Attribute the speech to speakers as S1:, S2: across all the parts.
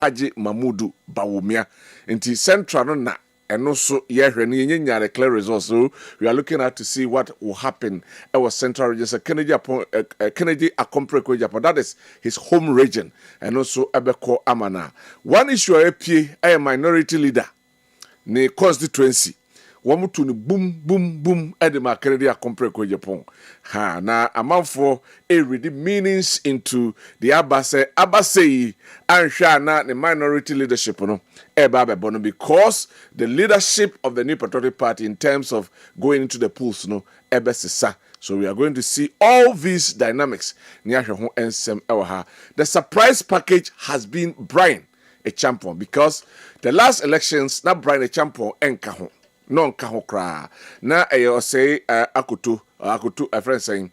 S1: Alhaji Mahmood Bawumia. Inti Central no na and also the clear results. So we are looking at to see what will happen. Our Central region, Kennedy Akompreko Japan. That is his home region, and also Ebeko Amana. One issue a minority leader, ne constituency. One to boom, boom, boom, Edema Kennedy Akompreko Japan. Ha na amount for a read meanings into the Abase and Shana the minority leadership no because the leadership of the New Patriotic Party in terms of going into the polls no ebesisa. So we are going to see all these dynamics. The surprise package has been Brian a champion because the last elections not Brian a champion enkaho. Non kahokra na say akutu a friend saying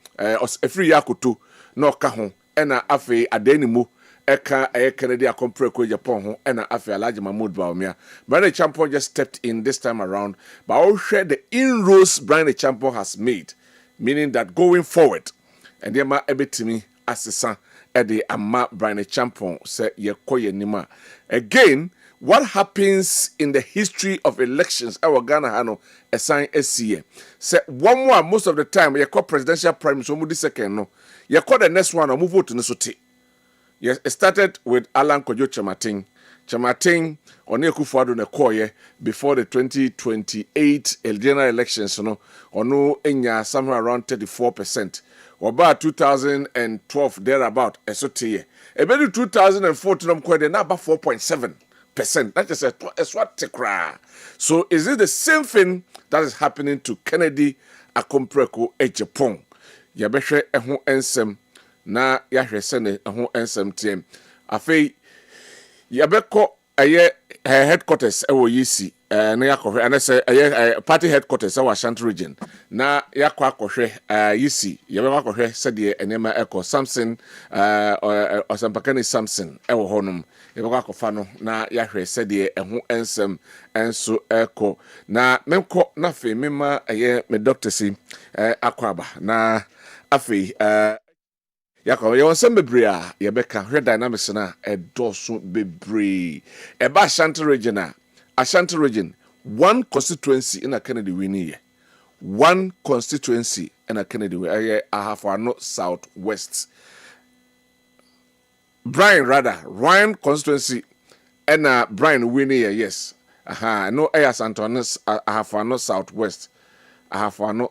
S1: free akutu no kaho ena afe adenimu eka Kennedy Akompreko Japan ho ena afe Alhaji Mahmood Bawumia. Brian Champion just stepped in this time around, but I'll share the inroads Brian Champion has made, meaning that going forward and the ma ebetimi asesa ede ama Brian Champion say yekoye nima again. What happens in the history of elections? Our Ghana Hano assign SCA. Say one more most of the time you call presidential prime so move the second no. You call the next one or move vote to Nisote. Yes, it started with Alan Kojo Chamating. Chamating on Kufuado Nekoye before the 2028 general elections, no, or no enya somewhere around 34%. Or about 2012 thereabout esote. About 2014 now about 4.7%. That is a swat cry. So is it the same thing that is happening to Kennedy Akompreko Japan? Yabeshe eho ensem na yahwe sene eho ensem tiem. Afei yabeko aye headquarters ewo yisi na yakohwe anese aye party headquarters ewo Ashanti region na yakwa akohwe yisi yabeko akohwe sede enema eko Samson osampakani Samson ewo honum yabeko akofa no na yahwe sede eho ensem enso eko na menko na fe mema aye me doctor si akwaba na afei Yakwa you some bebre a yebeka hwe dynamics na edoso bebre eba Ashanti region one constituency in a Kennedy winnie one constituency in a Kennedy Ahafo Southwest Ryan constituency and a Brian winnie yes no Santonis Ahafo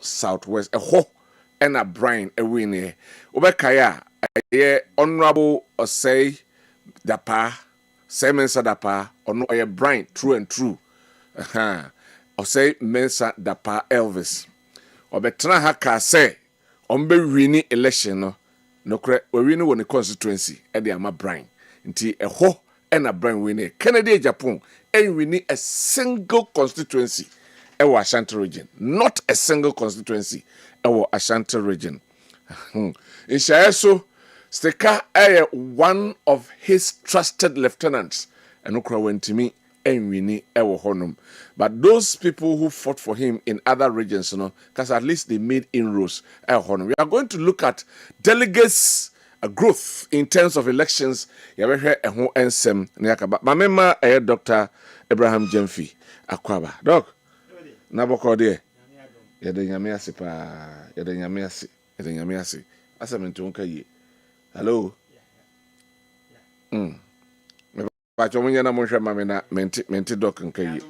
S1: Southwest a ho and a Brian a winnie Obekaya honorable Osei Dapa Semensa Dapa or no a Brian true and true Osei Mensa Dapa Elvis Obetra haka say ombe wini election no kre we wini woni constituency e de ama Brian nti eho and a Brian winnie Kennedy Japan and wini a single constituency ewo Ashanti region not a single constituency ewo Ashanti region Ishaeso Steka one of his trusted lieutenants and okra wentimi enwini ewo honum. But those people who fought for him in other regions, because at least they made inroads honum. We are going to look at delegates growth in terms of elections. Yabehe eho ensem nyakaba. Mamema Dr. Abraham Jemfi Akwaba. Doc. Naboko de. Yede nyame ase pa. Yede nyame ase. Asamintu nka yi. Hello. Ba chomunya na monhwe mame na menti doc nka yi.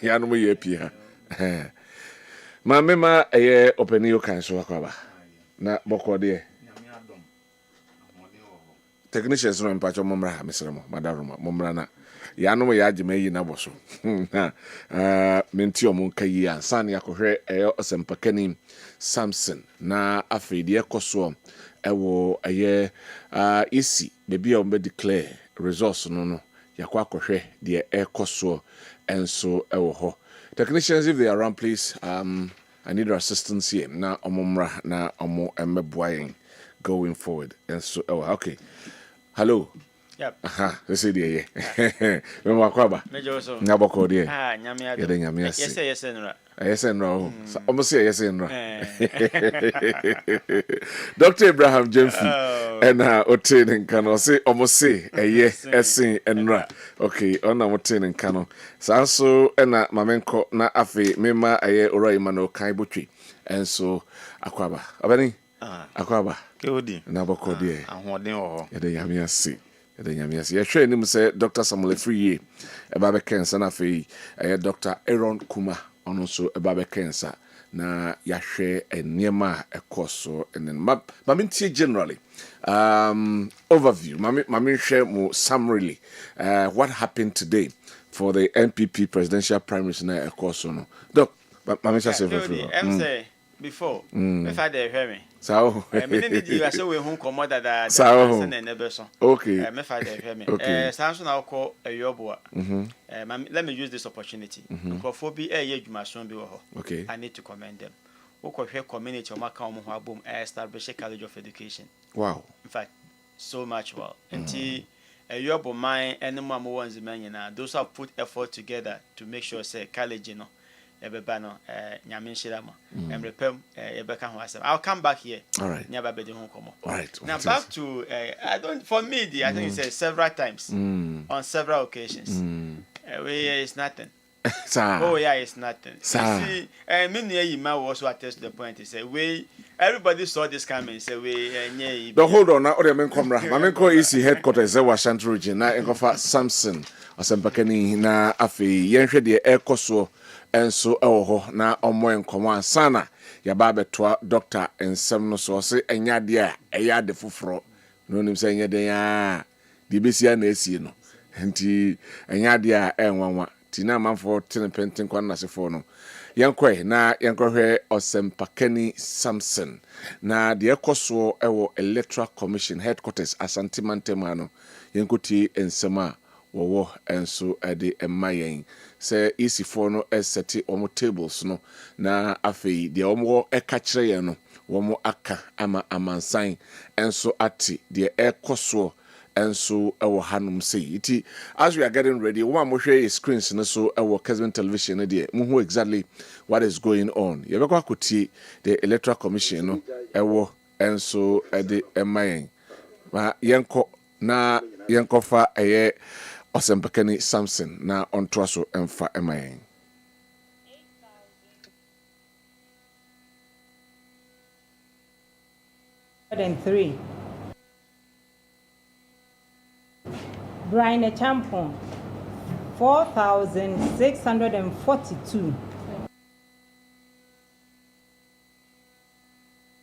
S1: Yanum ye pia. Mame ma openi kan so Akwaba. Na boko de. Technicians no mpacho momra mesremo madaruma momra na yanum ya agime yi na boso. Menti omunka yi ansan yakohwe osempakani Samson na afedi ekoso ewo isi bebi o declare results no yakwa akohwe de ekoso enso ewo ho. Technicians, if they are around, please I need your assistance here na omomra na omo emeboying going forward. And so okay. Hello.
S2: Yep.
S1: This is the me Kwaba. Nyaboko de.
S2: Nyamia. Yes, no.
S1: Yes, no. Almost say yes, no. Dr. Abraham Jemfi and Otin Kano say almost say esin enra. Okay, ona Otin and Kano. So ena mamenko na afi mema aye ora imano kai botwi. And so Akwaba. Abani? Akwaba.
S3: Keodi.
S1: Naboko de.
S3: Ahoden wo.
S1: Yede nyamia si. Ye hwe nim say Dr. Samuel Free eba be kensa na fe Dr. Aaron Kuma ono so eba be kensa na ya hwe enema ekoso enen ma mintie generally overview ma hwe mo summary what happened today for the NPP presidential primaries na ekoso no doc ma me say
S2: say before if I dey hear me
S1: so
S2: me need you say we home comot that
S1: so
S2: okay me fa dey hear me sanso na call eyobo let me use this opportunity because be adwumason bi wo ho
S1: okay
S2: I need to commend them we ko hwe community o maka o ho abom establish a college of education
S1: wow
S2: in fact so much well until eyobo man enema mo wanzi man na those have put effort together to make sure say college you know ebeba no nyame nhira mo emrepem ebeka ho asem I'll come back here
S1: all right
S2: nyaba bedi ho komo
S1: all right
S2: now back to I don't for me I think it's several times on several occasions it's nothing oh yeah it's nothing see me near you man also attest to the point he said we everybody saw this coming say we
S1: but hold on now ore men komra ma men ko isi headquarters e Washington region na enkofa Samson osempakani na afi yenhwe de ekoso enso ewo ho na omo enkomo ansana ya ba betwa doctor ensem no so se enyade a eyade foforo no nim se enyade ya de besia na esie no enti enyade a enwanwa tina manfo tene penten kwa na sefo no yankwe na yankwe osempakani Samson na de ekoso ewo electoral commission headquarters Asante Mantema no yankoti ensema wo enso ade emayen se isi for no eseti omo tables no na afei de omo eka kire ye no womo aka ama amansan enso ati de ekoso enso ewo hanum sei iti as we are getting ready one mo hwe screens no so ewo Kessben television no de mo hu exactly what is going on ye bekwa koti the electoral commission no ewo enso ade emayen ma yenko na yenkofa eye Osempakani Samson na ontoaso emfa emayen
S4: 3 Brian Champon 4,642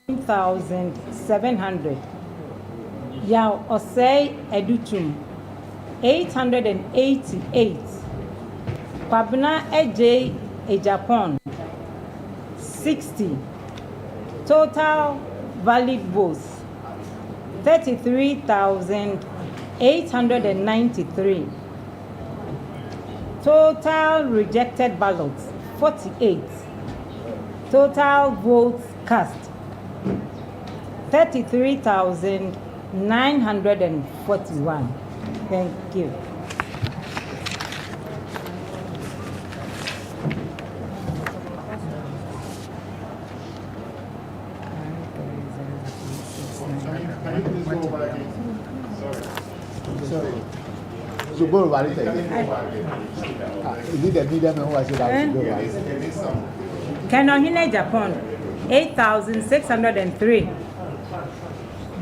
S4: 1,700 Yao Osei Edutum 888 Kwabena Owusu 60 total valid votes 33,893 total rejected ballots 48 total votes cast 33,941 Thank you.
S5: So go over it again. Is it the medium who was it?
S4: Kenohine Japan 8,603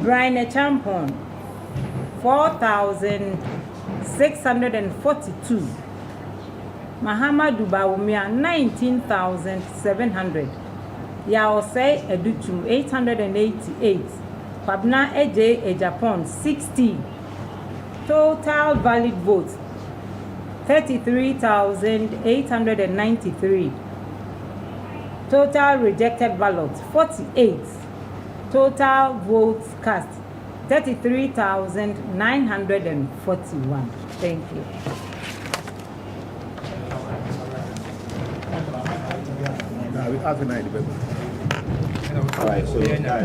S4: Brian Champon 4,642 Mahamadu Bawumia 19,700 Yaosei Edutum 888 Kwabena Owusu 60 total valid votes 33,893 total rejected ballots 48 total votes cast 33,941 Thank you.
S5: All right, so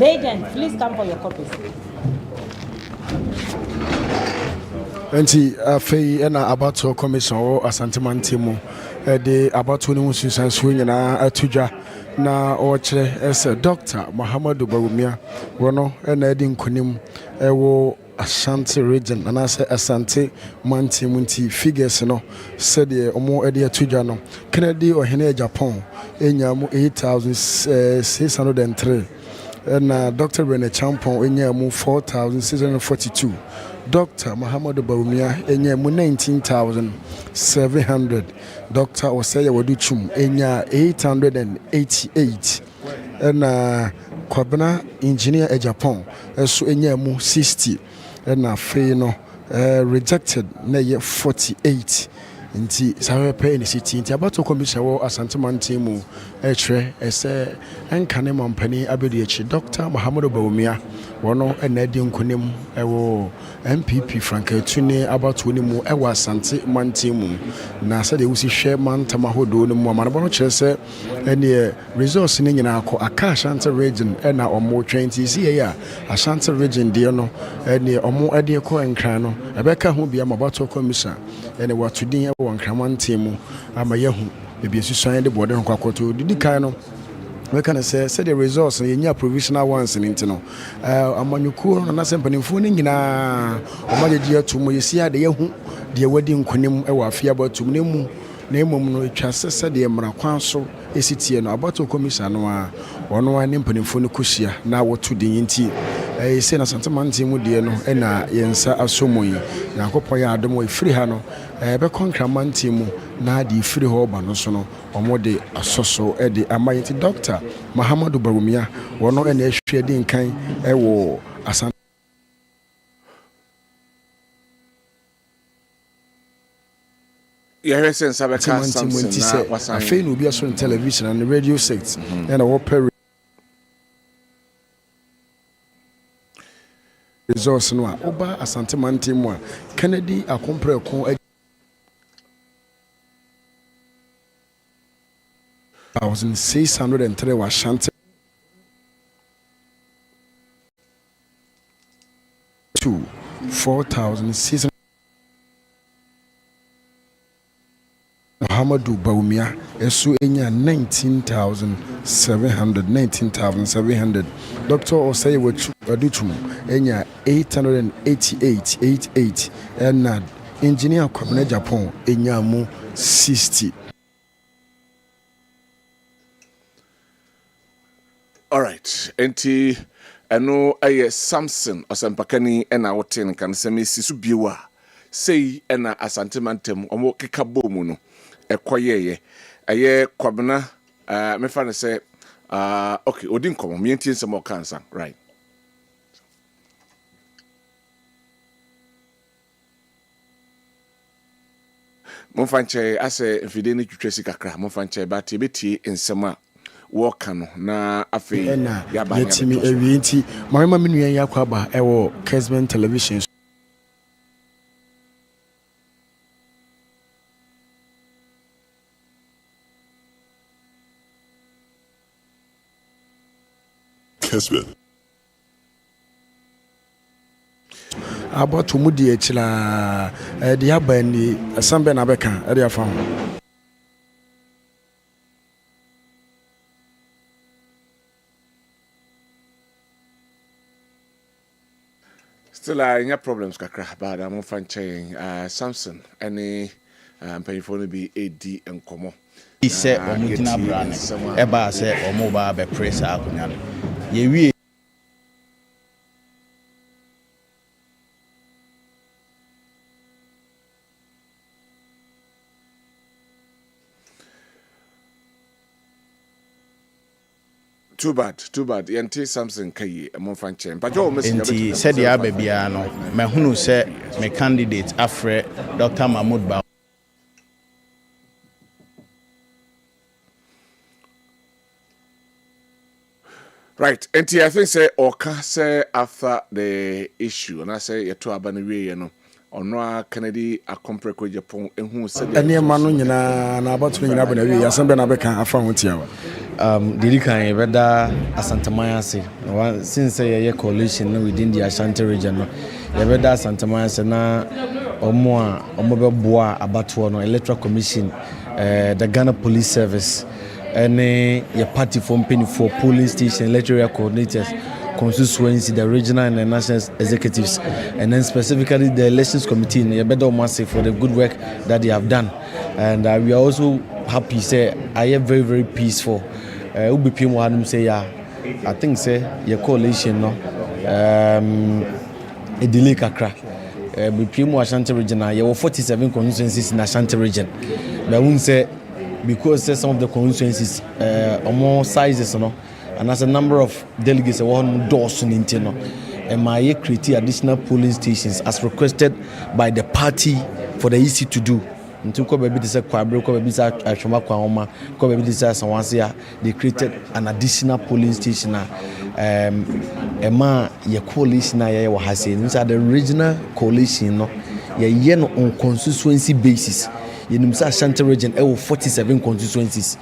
S4: Agent, please come for your copies.
S3: Enti afei na abato commission o Asantemanti mu de abato ne mususan so nyina atudwa na o kire ese Dr. Muhammadu Bawumia wono na edi nkonim ewo Ashanti region and as Asante Manti Munti figures no said the omo edi atudwa no Kennedy ohene Japan enyamu 8603 and Dr. Rene Champon enyamu 4642 Dr. Muhammadu Bawumia enyamu 19700 Dr. Osaya Waduchum enya 888 and Kwabena engineer Japan so enyamu 60 and afei no rejected na ye 48 nti sawe pay ni city nti abato commission wo Asantemanti mu ehwe ese enkane mampani abedi echi Dr. Muhammadu Bawumia wono na di nkonim ewo MPP Frank Etune abato ni mu ewo Asantemanti mu na se de wusi hwe mantama hodo ni mu amana bono kire se ene resource ni nyina akọ aka Ashanti region na omo 20 see ya Ashanti region de no ene omo ade ko enkran no ebeka ho bia mabato commission ene watudin won Kramanti mu ama yehu ebi esusan de bode ho kwakoto didi kan no we can say the resource yenya provisional ones nti no amanyuku no na sempanimfo ni nyina omajeje atumo yesi ade yehu de wadi nkonim e wa afia batum ne mu na emom no twase de mra kwan so esitie no abato commission no a ono wa ne mpanimfo no kuhia na wotu din nti se na Asantemanti mu de no na yensa asomoyi na akopon ya adom efiri ha no be Kramanti mu na de efiri ho ba no so no omode asoso de amayenti Dr. Muhammadu Bawumia wono na ehwe de nkan wo Asante
S1: Yeah, sense Sabeka something
S3: was I feel will be on television and the radio set and our resource no oba Asantemanti mu Kennedy akompre ko 1603 was Ashanti 4600 Muhammadu Bawumia esu enya 19700 Dr. Osaya Waduchum enya 888 and engineer Kwabena Japan enya mu 60.
S1: All right, enti eno aye Samson osempakani ena woten kan semi sisu biwa sei ena Asantemanti omo keka bomu no ekoyeye aye Kwabena me fa ne say okay odin komo me ntie nsem o kansa right mon fanche ase mfide ni twetwesi kakra mon fanche ba te beti nsem a woka no na afi ya ba
S3: yetimi ewi nti mama menua yakwaba ewo Kessben television
S6: Kessben
S3: about mu di echila de abani asambe na beka e de afa ho
S1: still any problems kakra but I'm fanching Samson any payphone be AD and komo
S7: ise omutina brane eba se omo ba be press akunya no ye wie
S1: too bad yente Samson kai mo fanche mpajo message
S7: enti said ya ba bia no me hunu se me candidate afre Dr. Mahmoud Ba
S1: right enti I think say oka say after the issue and I say ye to abani we no ono Kennedy akompre ko Japan ehu se
S3: ene ma no nyina na abato nyina bana we asambe na beka afa ho tia
S8: didi kan beda Asantemanti since ye coalition within the Ashanti region no ye beda Asantemanti na omo beboa abatoɔ no electoral commission the Ghana Police Service any your party from penny for polling station electoral coordinators constituency the regional and the national executives and then specifically the elections committee you better say for the good work that they have done and we are also happy say I am very peaceful UBPM wanum say I think say your coalition no a delay kakra BPM Ashanti region there were 47 constituencies in Ashanti region but won't say because some of the constituencies are more sizes no and as a number of delegates one doors in Intino and my create additional polling stations as requested by the party for the EC to do. Into Kwabena they created an additional polling station. Your coalition inside the regional coalition no on constituency basis. In Ashanti region, 47 constituencies.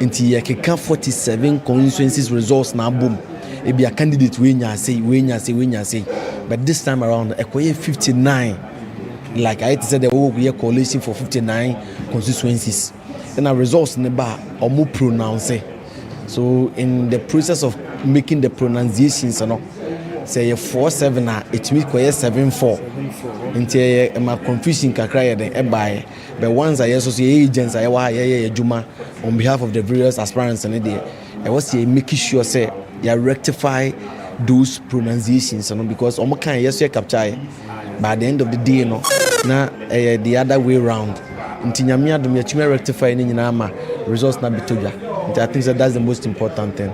S8: Into ye 47 constituencies results na boom. It be a candidate we say. But this time around, 59. Like I said, the whole year coalition for 59 constituencies. And our results in the bar are more pronounced. So in the process of making the pronunciations, say 4-7, it means 7-4. Into my confusion kakra then by. But once I associate agents, I Juma on behalf of the various aspirants and I was making sure say you rectify those pronunciations because can yes capture by the end of the day no na the other way round. Ntinyamia dum ya rectify ni nyina ma results na bitoja. I think that's the most important thing.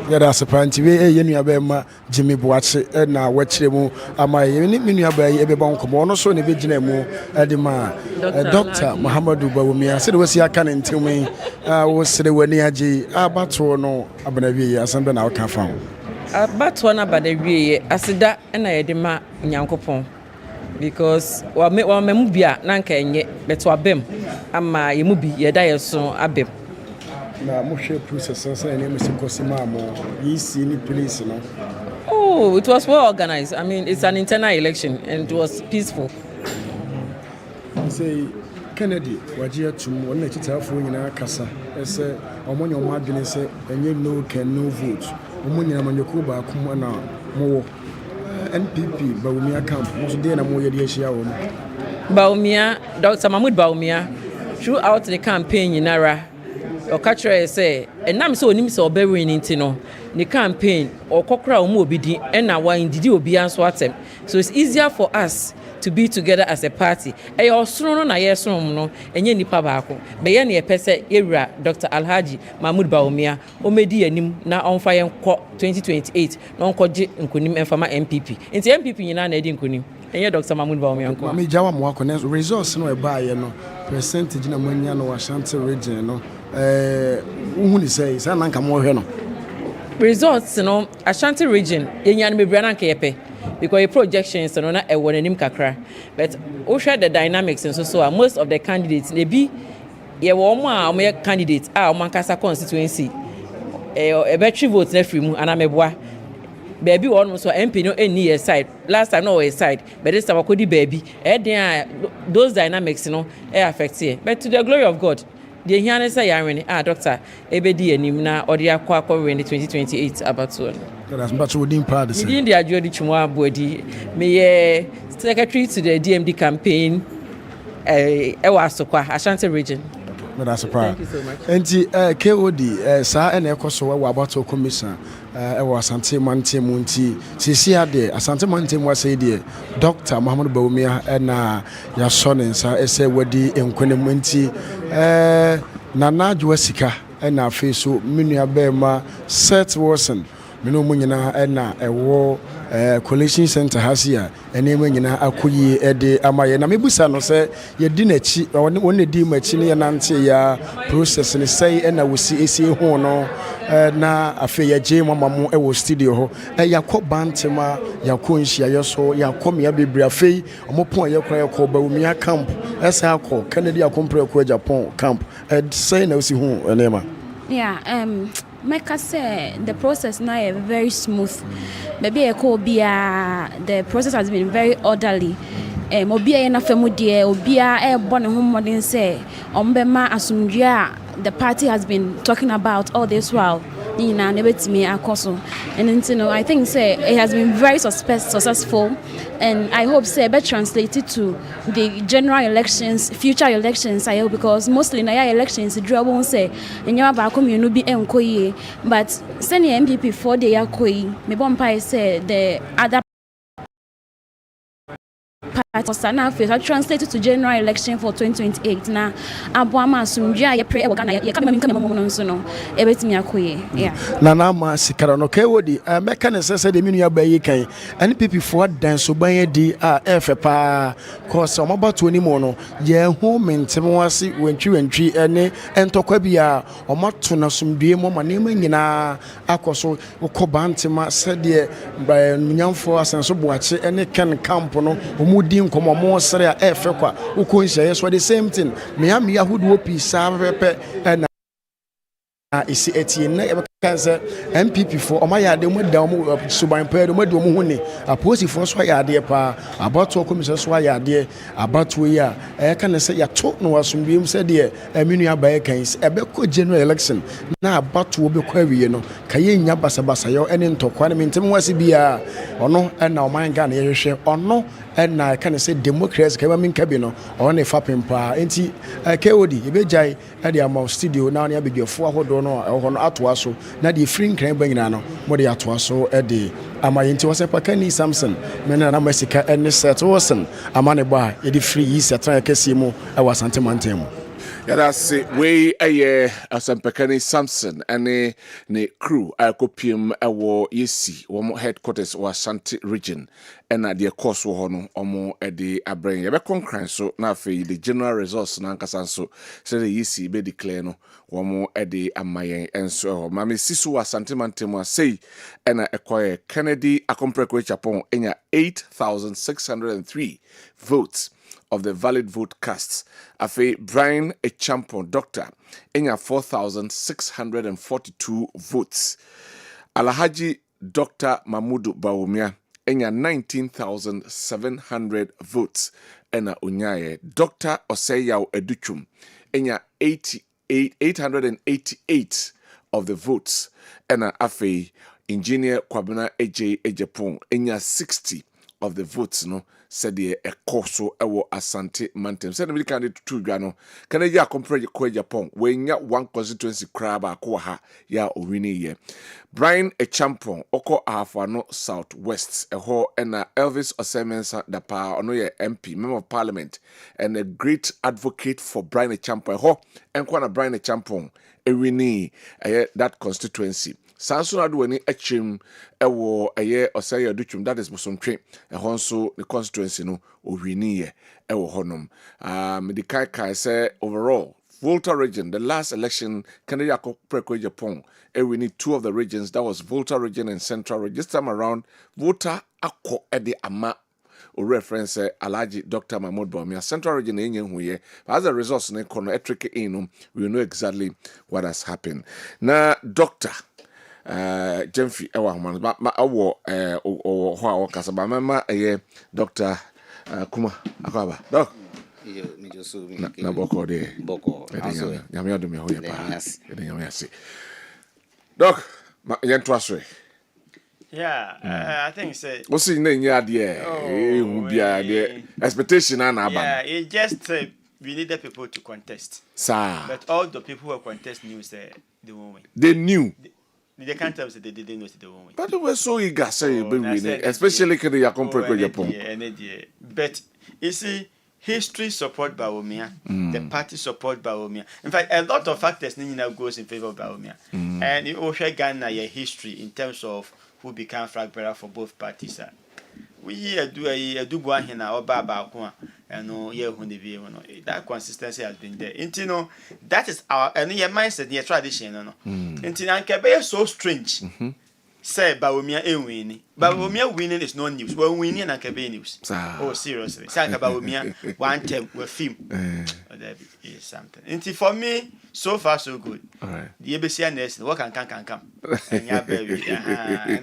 S3: Yeah, that's a point. We yenu abema Jimmy Boache na wachire mu ama yeni minu abayi ebe ba nkomo no so ne begina mu edema Dr. Muhammadu Bawumia said we see aka ntimi wo sere wani agi abato no abanawie asambe na waka fa
S6: abato na badawie asida na yedema nyankopon because wa memu bia na nka enye beto abem ama yemu bi yeda yeso abem na mushe process say na me sikosima mo yisi ni police no. Oh, it was well organized. I mean, it's an internal election and it was peaceful.
S3: Say Kennedy wajia tum wona chitafo nyina kasa ese omonyo madwene se enye no can no vote omonyo manyoku ba kuma na mowo NPP Bawumia camp most dey na mo ye de ahia wo
S6: Bawumia Dr. Mahmoud Bawumia throughout the campaign nyinara okachre say enam se onim se obewe ni ntino the campaign okokra omo obidi na wa indidi obi anso atem so it's easier for us to be together as a party e osoro no na yesom no enye nipa baako be ye na epese ewura Dr. Alhaji Mahmoud Bawumia omedi anim na onfa yen kɔ 2028 na onkoje nkonim enfama MPP nti MPP nyina na edi nkonim enye Dr. Mahmoud Bawumia nko
S3: me jawa mo akɔ results no e ba ye no percentage na manya no Ashanti region no uhu ni say sa nanka mo hwe no
S6: results no Ashanti region yenya no mebra nanka yepe because the projections no na e wonanim kakra but we share the dynamics and so most of the candidates they be ye wo mo a mo candidates a mo ankasa constituency e battery vote na free mu ana meboa baby one so MP no any side last time no side but this time akodi baby those dynamics no affect here but to the glory of God the here say yarene doctor ebedi anim na odi akwa win 2028 abato
S3: that's much within part the
S6: in the ajodi chimo abodi me secretary to the DMD campaign Asokwa Ashanti region.
S3: That's a problem. Thank you so much. And KOD sa ene ekoso wa abato commission Asante Mante Munti sisi ade Asante Mante mu ase de Dr. Muhammadu Bawumia na ya sone sa ese wadi enkwane munti nana adwo sika na afi so menua bema Seth Wilson meno mu nyina na ewo collection center hasia enema nyina akoyi ede amaye na mebusa no se ye di nachi won di machi ne nante ya process ne sei na wosi esi ho no na afi ya je mama mo ewo studio ho yakọ bantema yakọ nhia yeso yakọ me abebri afi omopon yakọ yakọ Bawumia camp esa akọ Kennedy akompre akọ Japan camp sei na wosi ho enema.
S9: Yeah, Mecca said the process now is very smooth. Maybe the process has been very orderly. obia na famu de obia bɔ ne ho mmɔden sɛ ɔmbɛma asomdwe a the party has been talking about all this while na nebetimi akoso. And I think say it has been very successful, and I hope say be translated to the general elections, future elections. I hope, because mostly na elections draw won say enya ba ko mienu bi enkoye, but senior MPP for the yakoyi me bompa say the other parties na fit translated to general election for 2028 na aboama asumdua ye pray e woga na ye ka me no nso no e betimi akoye. Yeah,
S3: na na ma sikara no kai wodi meka ne sese de minu aba yi kan NPP for dan so ban di a efe pa cause omabato ni mo no ye hu mentem wase wantwi ene entokwa bia omato na sumdue mo ma ne ma nyina akoso ukoba ntema sede nyamfo asenso boache ene ken camp no omudi nkomo mo sere a efe kwa ukonhye so the same thing me am yahudu opi sa pepe na isi etie na kanse MPP for omayade mo da mo suban pa do mo do mo huni aposi for so yade pa abato commission so yade abato yi a kan se ya to no wasumbi se de aminu abaye kan ebe ko general election na abato be kwa wiye no kaye nya basabasa yo ene ntokwa ne mentem wase bia ono na oman ga na ye hwehwe ono na kan se democracy ka ba min ka bi no ono fa pempa enti KOD ebejai e de am studio na ne abedwafo ahodo no no atoa so na de free nkran banyina no mo de atoa so e de amayenti wose pakani Samson mena na masika ene set wosen amane ba e de free yi setra kesi mu e wasante mantem.
S1: That's way Asampakani Samson and ne crew Alcopium awo yesi one headquarters or Ashanti region and at the course wohono omo edi abren yebe concurrent so na fe the general results na nkasanso say the yesi be declare no womo edi amayen enso mame sisu Asante mantemu say and ekoye Kennedy akompreko Japan enya 8,603 votes of the valid vote casts. Afe Brian a champion doctor enya 4,642 votes. Alhaji Dr. Mamudu Bawumia enya 19,700 votes. Ena unyaye Dr. Oseyao Educhum enya 888 of the votes. Ena afe engineer Kwabena Ejapon enya 60 of the votes no said the ekoso ewo Asante mantem said the candidate to dwano can ya compare ko Japan when ya one constituency craba ko ha ya owini ye Brian a champion oko ahafano southwest eho na Elvis Osemensa da pa ono ye MP member of parliament and a great advocate for Brian a champion eho enko na Brian a champion ewini that constituency Sanso adwani achim ewo Osaya Duchum that is Bosontwe ehonso the constituency no owini ewo honom medikai kai say overall Volta region the last election Canada Preko Japan ewini two of the regions that was Volta region and Central region this time around Volta akọ ede ama o reference Alhaji Dr. Mahmoud Bawumia Central region enye huye as a result ne kono etrike inu we know exactly what has happened na doctor Jemfi ewa human ma awo ho a wokasa ba mama Dr. Kuma akwaba doc
S10: mi joso mi
S1: na boko de
S10: boko aso
S1: nyame odum ye hoye pa nyame yase doc ma yento aso
S2: I think say
S1: what see na nya de hu bia de expectation na aba
S2: yeah it just we needed people to contest
S1: sir
S2: but all the people who contest knew say they won't win.
S1: They knew.
S2: They can't tell us that they didn't know they won't win.
S1: But they were so eager say especially when you compare Japan.
S2: But you see, history support Bawumia, the party support Bawumia. In fact, a lot of factors now goes in favor of Bawumia. And it also Ghana your history in terms of who became flag bearer for both parties. We do go here now about and no yeah that consistency has been there. And that is our and your mindset, your tradition, no. And so strange. Say Bawumia winning. Bawumia winning is no news. Well winning and Kebe news. Oh seriously. Say Bawumia one term with film. that is something. And for me, so far so good.
S1: All right.
S2: The ABC nurse, what can come. And yeah, baby.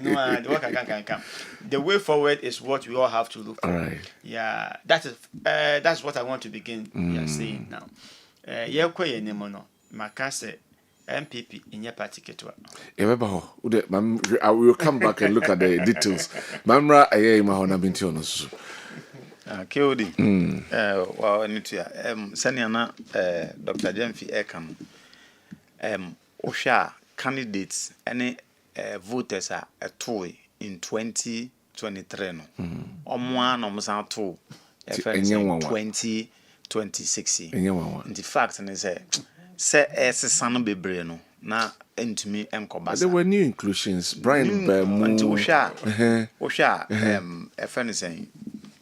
S2: No, the work can come. The way forward is what we all have to look for.
S1: All right.
S2: Yeah, that's what I want to begin saying now. Yeah, quite any mono. Makase MPP in your particular.
S1: I will come back and look at the details. Mamra, I am Mahona Bintionos.
S7: Kodi. Well, I need to Seniana Dr. Jemfi Ekan. Osha candidates any voters are a toy in 2023. No. One almost out two. 2026. The fact is say son be no na entumi enkobasa.
S1: There were new inclusions. Brian
S7: Osha FN is saying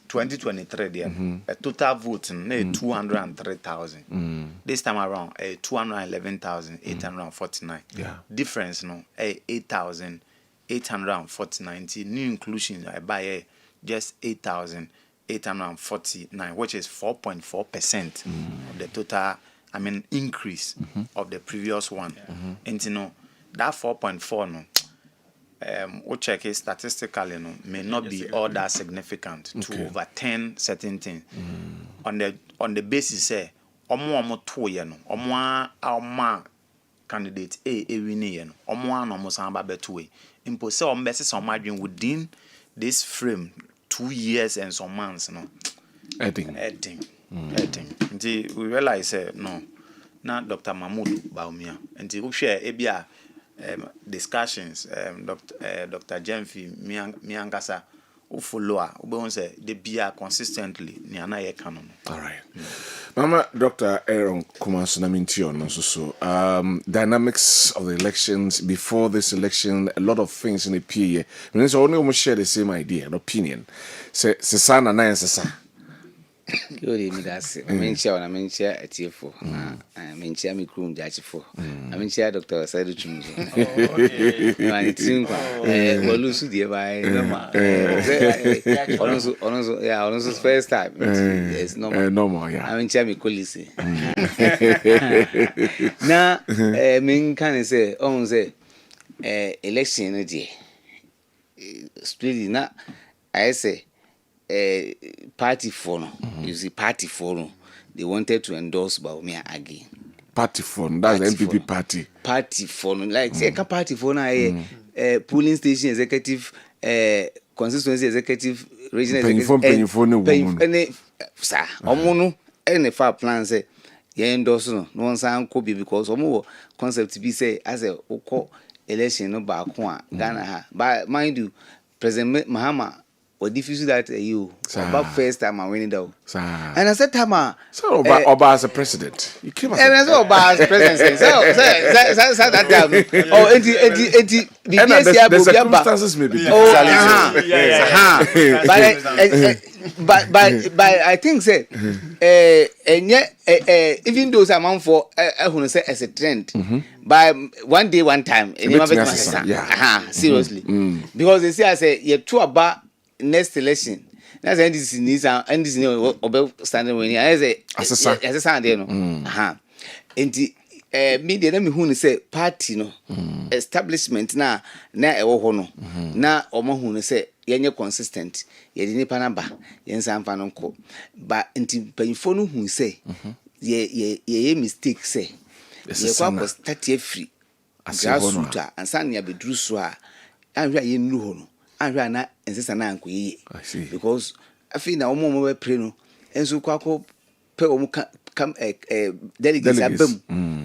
S7: 2023 there a total voting 203,000. This time around 211,849.
S1: Yeah.
S7: Difference no 8,849. New inclusions I buy just 8,849, which is 4.4% of the total increase of the previous one. And you know that 4.4 no we check it statistically no may not be all that significant to overturn certain things on the basis say omo to ye no omo a candidate a win ye no omo no samba beto we impo say omo be say omadwen within this frame 2 years and some months no
S1: Edding.
S7: Until we realize no na Dr. Mahmoud Baumia until we share ebia discussions Dr. Jemfi Miangasa who follow we say they be consistently ni anaye canon.
S1: All right. Mama Dr. Aaron Kumasunamintio so dynamics of the elections before this election, a lot of things in the PA. We only almost share the same idea and opinion. Se sana na sesa.
S10: Kodi mi dase. Menchia wana menchia etiefo. Menchia mi krum jachifo. Menchia Dr. Saidu Chumzo. Mani tinkwa. Olusu die bai normal. Onoso first time. It's normal.
S1: Normal, yeah.
S10: Menchia mi kolisi. Na min kan say on say election die. Split na I say party for no. You see, party for no. They wanted to endorse Baumia again.
S1: Party for no. That's the MPP party.
S10: Party for no. Like say a party for no. Polling station executive, constituency executive, regional executive. Sir, omono any far plan say ye endorse no. No one say could be because omo concept be say as a oko election no back one Ghana ha. But mind you, President Mahama. Or diffuse that you about first time I winning though. And I said Tama.
S1: So Oba as a president. You came as
S10: and I said Oba as president. So that time. Oh,
S1: the circumstances may be
S10: but I think say and yet even those amount for who say as a trend by one day one time seriously because they say I say you're too about next election. That's NDC needs and this standing when I say as a Sunday no. And media them who say party no establishment na ewo no na omo hu say yenye consistent ye di nipa na ba yen sanfa no ko ba nti panfo no hu say ye mistake say ye kwa start ye free asuta ansa na bedru so a anhwa ye nru ho no anhwa na ensesa na anko ye because afi na omo be pre no enso kwa pe omo delegates abam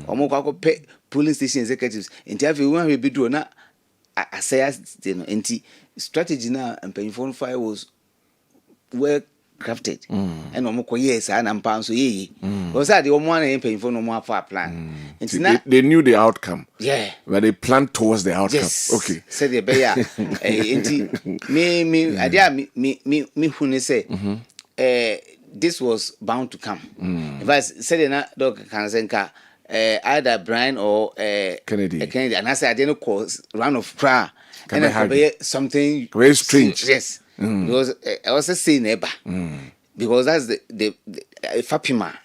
S10: omo kwa pe polling station executives enti afi won be do na asaya you know enti strategy na mpanyfo fire was well crafted and omo ko yes na mpa so ye because that the omo na mpanyfo no mo afa plan enti na
S1: they knew the outcome,
S10: yeah,
S1: but they planned towards the outcome.
S10: Yes.
S1: Okay,
S10: said the bear enti me idea me who ne say this was bound to come. If I said na doc can say either Brian or Kennedy, and I said I didn't cause round of cry and I something
S1: very strange.
S10: Yes, because I was saying neighbor because that's the Fapima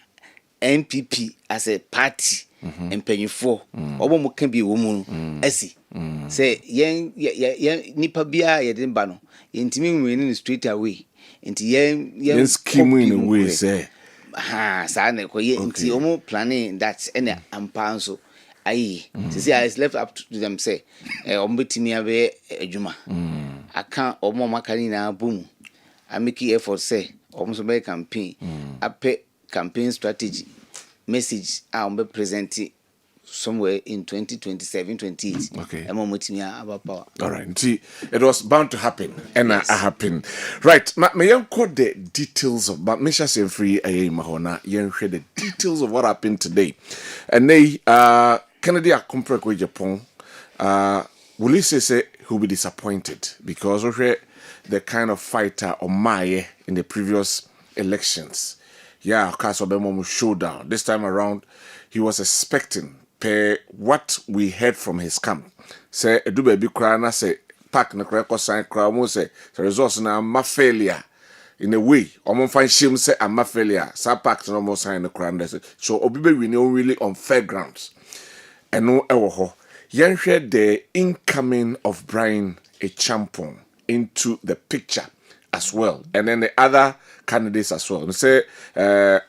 S10: NPP as a party mpanyinfo obo mo kan bi wo mu asi say yen nipa bia ye den ba no yentimi nwini ni straight away enti yen
S1: scheme in a way say
S10: sa na ko ye enti omo planning that ene ampa nso ayi say is left up to them say omo betimi abe adwuma aka omo makani na boom I make effort say omo so be campaign ape campaign strategy message I'm be presenting somewhere in 2027-28.
S1: Okay.
S10: About power.
S1: All right. See, it was bound to happen, and it happened. Right. May you quote the details of, but Misha say free mahona. You share the details of what happened today, and they Kennedy a compare with Japan. Will you say he'll be disappointed because of the kind of fighter or Maye in the previous elections? Yeah, Kassobemo showdown. This time around, he was expecting, per what we heard from his camp. Say, do baby cry, na say, pack na crack or sign cry, almost say, the results na ma failure. In a way, almost find shame say, I'm a failure. Sa pack no more sign the cry. So, Obibe we know really on fair grounds. And no ewo Yen share the incoming of Brian a champion into the picture as well, and then the other candidates as well. We say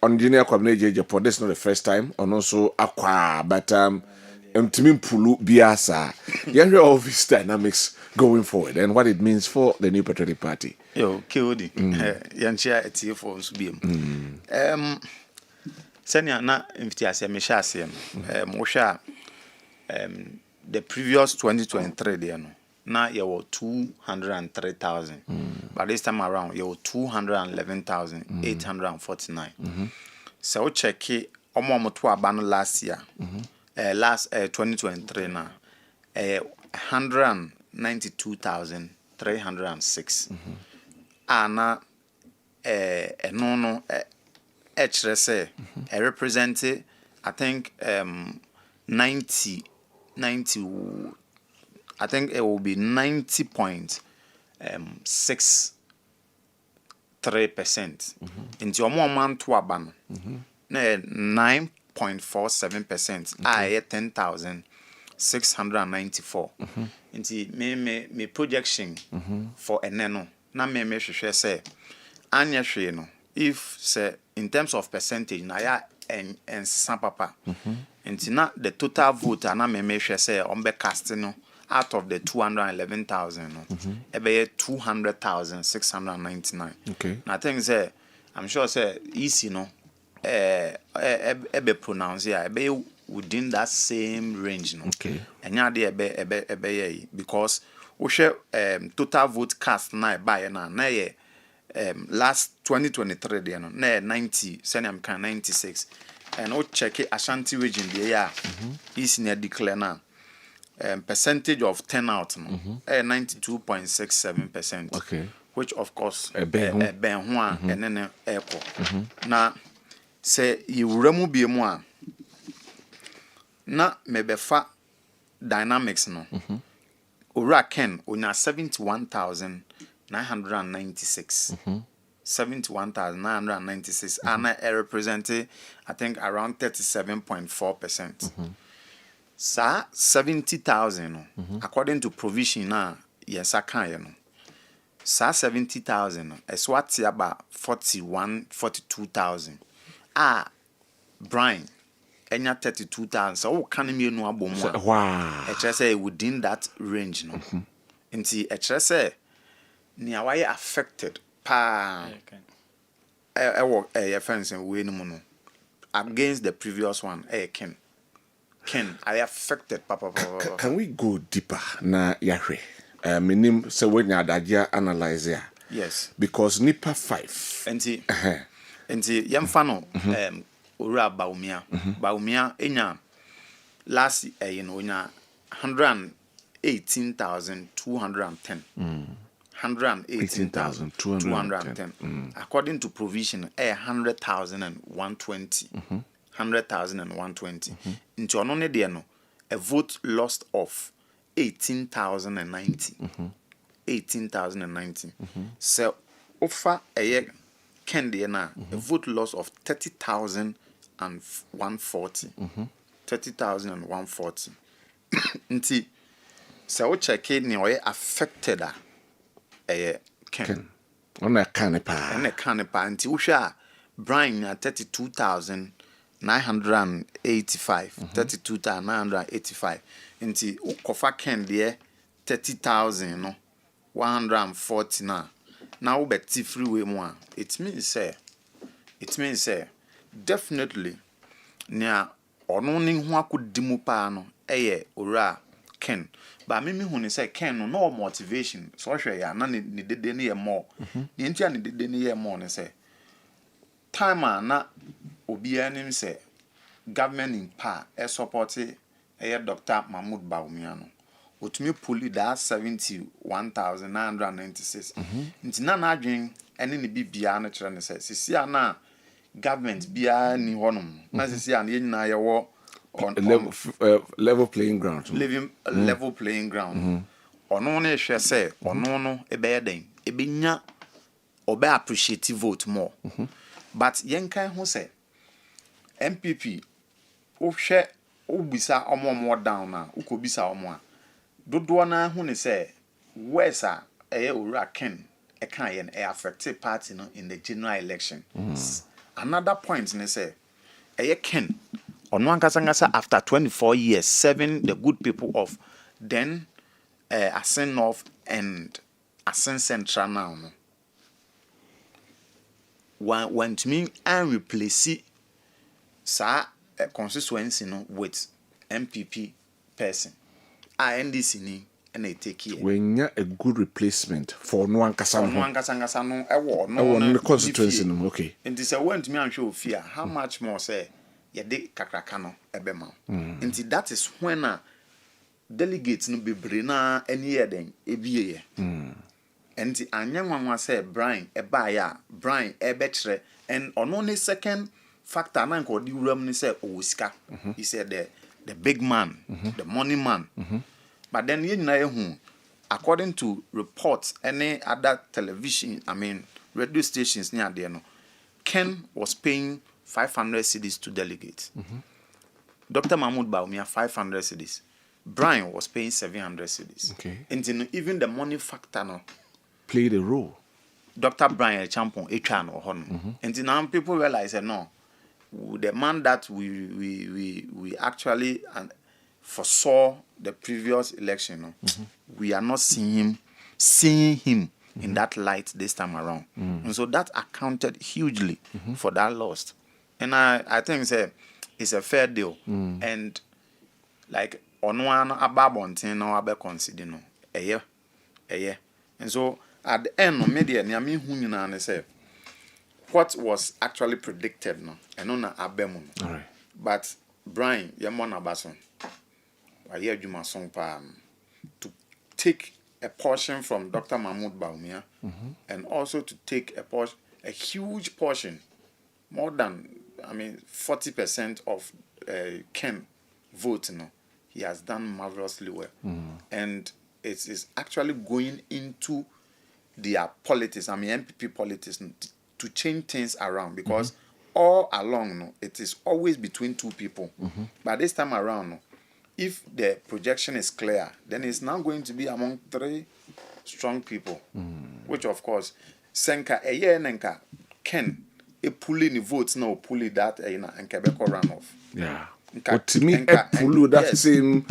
S1: on junior Kwabena Owusu, this is not the first time, and also Akwa, but Timin Pulu Biasa. You hear all these dynamics going forward and what it means for the new patriotic party.
S7: Yo, KOD, Yanchia eti for Subim. Senya na invitiasi Mishasiam, Mosha, the previous 2023 there no. Now you were 203,000. But this time around you were 211,849. So check it almost to a last year. Last 2023 now 192,306. And no HRSA represented I think 90 I think it will be 90.63%. Into your moment to a ban, 9.47%. I 10,694. Into me projection for a nano. Na me share say, Anya no. If say in terms of percentage, na ya and San Papa. Into na the total vote na me share say on be casting out of the 211,000, about 200,699.
S1: Okay.
S7: I think say I'm sure say easy no, ebe pronounce yeah, ebe within that same range no.
S1: Okay.
S7: And yeah, ebe because we share total vote cast na by na last 2023 there no, na 90, send am can 96, and we check it Ashanti region there yeah, easy near declare now. Percentage of turnout, 92.67%.
S1: Okay.
S7: Which of course,
S1: Ben
S7: Juan and then Echo. Now, say you remove be more. Na maybe fa dynamics no. Ura Ken una 71,996. 71,996. And I represented, I think, around 37.4%. Sa 70,000 according to provision na yes akan no sa 70,000 is what about 42,000 Brian enya 32,000 so can me no abom
S1: wow
S7: e say within that range no nti e say ni away affected pa e fence we no no against the previous one Ken, I affected Papa.
S1: Can we go deeper na Yahweh? Minim se when you analyze here.
S7: Yes.
S1: Because Nipa 5.
S7: Enti yamfano ura Baumia. Baumia enya last enya 118,210. 118,210. According to provision, 100,120. 100,120. Into onone there no, a vote lost of 18,090. 18,090. So offer a Kendi na a vote loss of 30,000 140. 30,140. Nti so we check it ni oye affected Ken.
S1: On a canepa.
S7: And a canepa nti wo hwe a Brian na 32,985. 32,985. Nti ukofa Ken there 30,000 no 140 na. Now we bet freeway more. It means say definitely nya ono ni ho akodimu pa no eye ora Ken. But me hu ni say Ken no motivation. So hwe ya na ni dede ne ye more. Ni ntia ni dede ne ye more ni say time na obi anim say government in pa e support e Dr. Mahmoud Bawumia no. Otumi puli that 71,996. Nti na adwen ene ne bibia na kire ne say sisia na government bia ni honum. Na sisia na ye nyina ye wo on
S1: level playing ground.
S7: Level playing ground. Ono na ehwe say ono no ebe yeden ebenya obe appreciate vote more. But yen kan ho say MPP o hwe obisa omo down na ukobisa omo a dodo na hu ne say where's a owura Ken e kan yen e affect party no in the general election. Another point ne say Ken ono ankasa after 24 years serving the good people of then Asen North and Asen Central now no want me and replace sa constituency no with MPP person NDC ni and they take here
S1: when a good replacement for no ankasa
S7: no no
S1: constituency no okay
S7: and this want me and show fear how much more say yede kakraka no ebema and that is when delegates no bebre na any year den ebiye and anyanwanwa say Brian ebaya Brian ebetre and ono ne second factor na nko di wuram ni say owusika he said the big man the money man but then you know according to reports any other television radio stations near there no Ken was paying 500 cedis to delegates. Dr. Mahmoud Bawumia 500 cedis. Brian was paying 700 cedis.
S1: Okay.
S7: And even the money factor no
S1: played a role.
S7: Dr. Brian Champon Echan or Hon. And now people realize that no, the man that we actually foresaw the previous election, no, we are not seeing him in that light this time around. And so that accounted hugely for that loss. And I think it's a fair deal. And like on one ababontin no abe consider no. And so at the end of media, Niami Hunyana and say what was actually predicted no and on abemu.
S1: All right.
S7: But Brian Yamona Bason, I hear you song to take a portion from Dr. Mahmoud Bawumia and also to take a huge portion, more than 40% of Ken vote. No, he has done marvelously well, and it is actually going into their politics. MPP politics to change things around because all along, no, it is always between two people. But this time around, no, if the projection is clear, then it's now going to be among three strong people, which of course, Senka Nenka Ken pulling the votes now, pulling that and Quebec runoff.
S1: Yeah. But to me, pull that same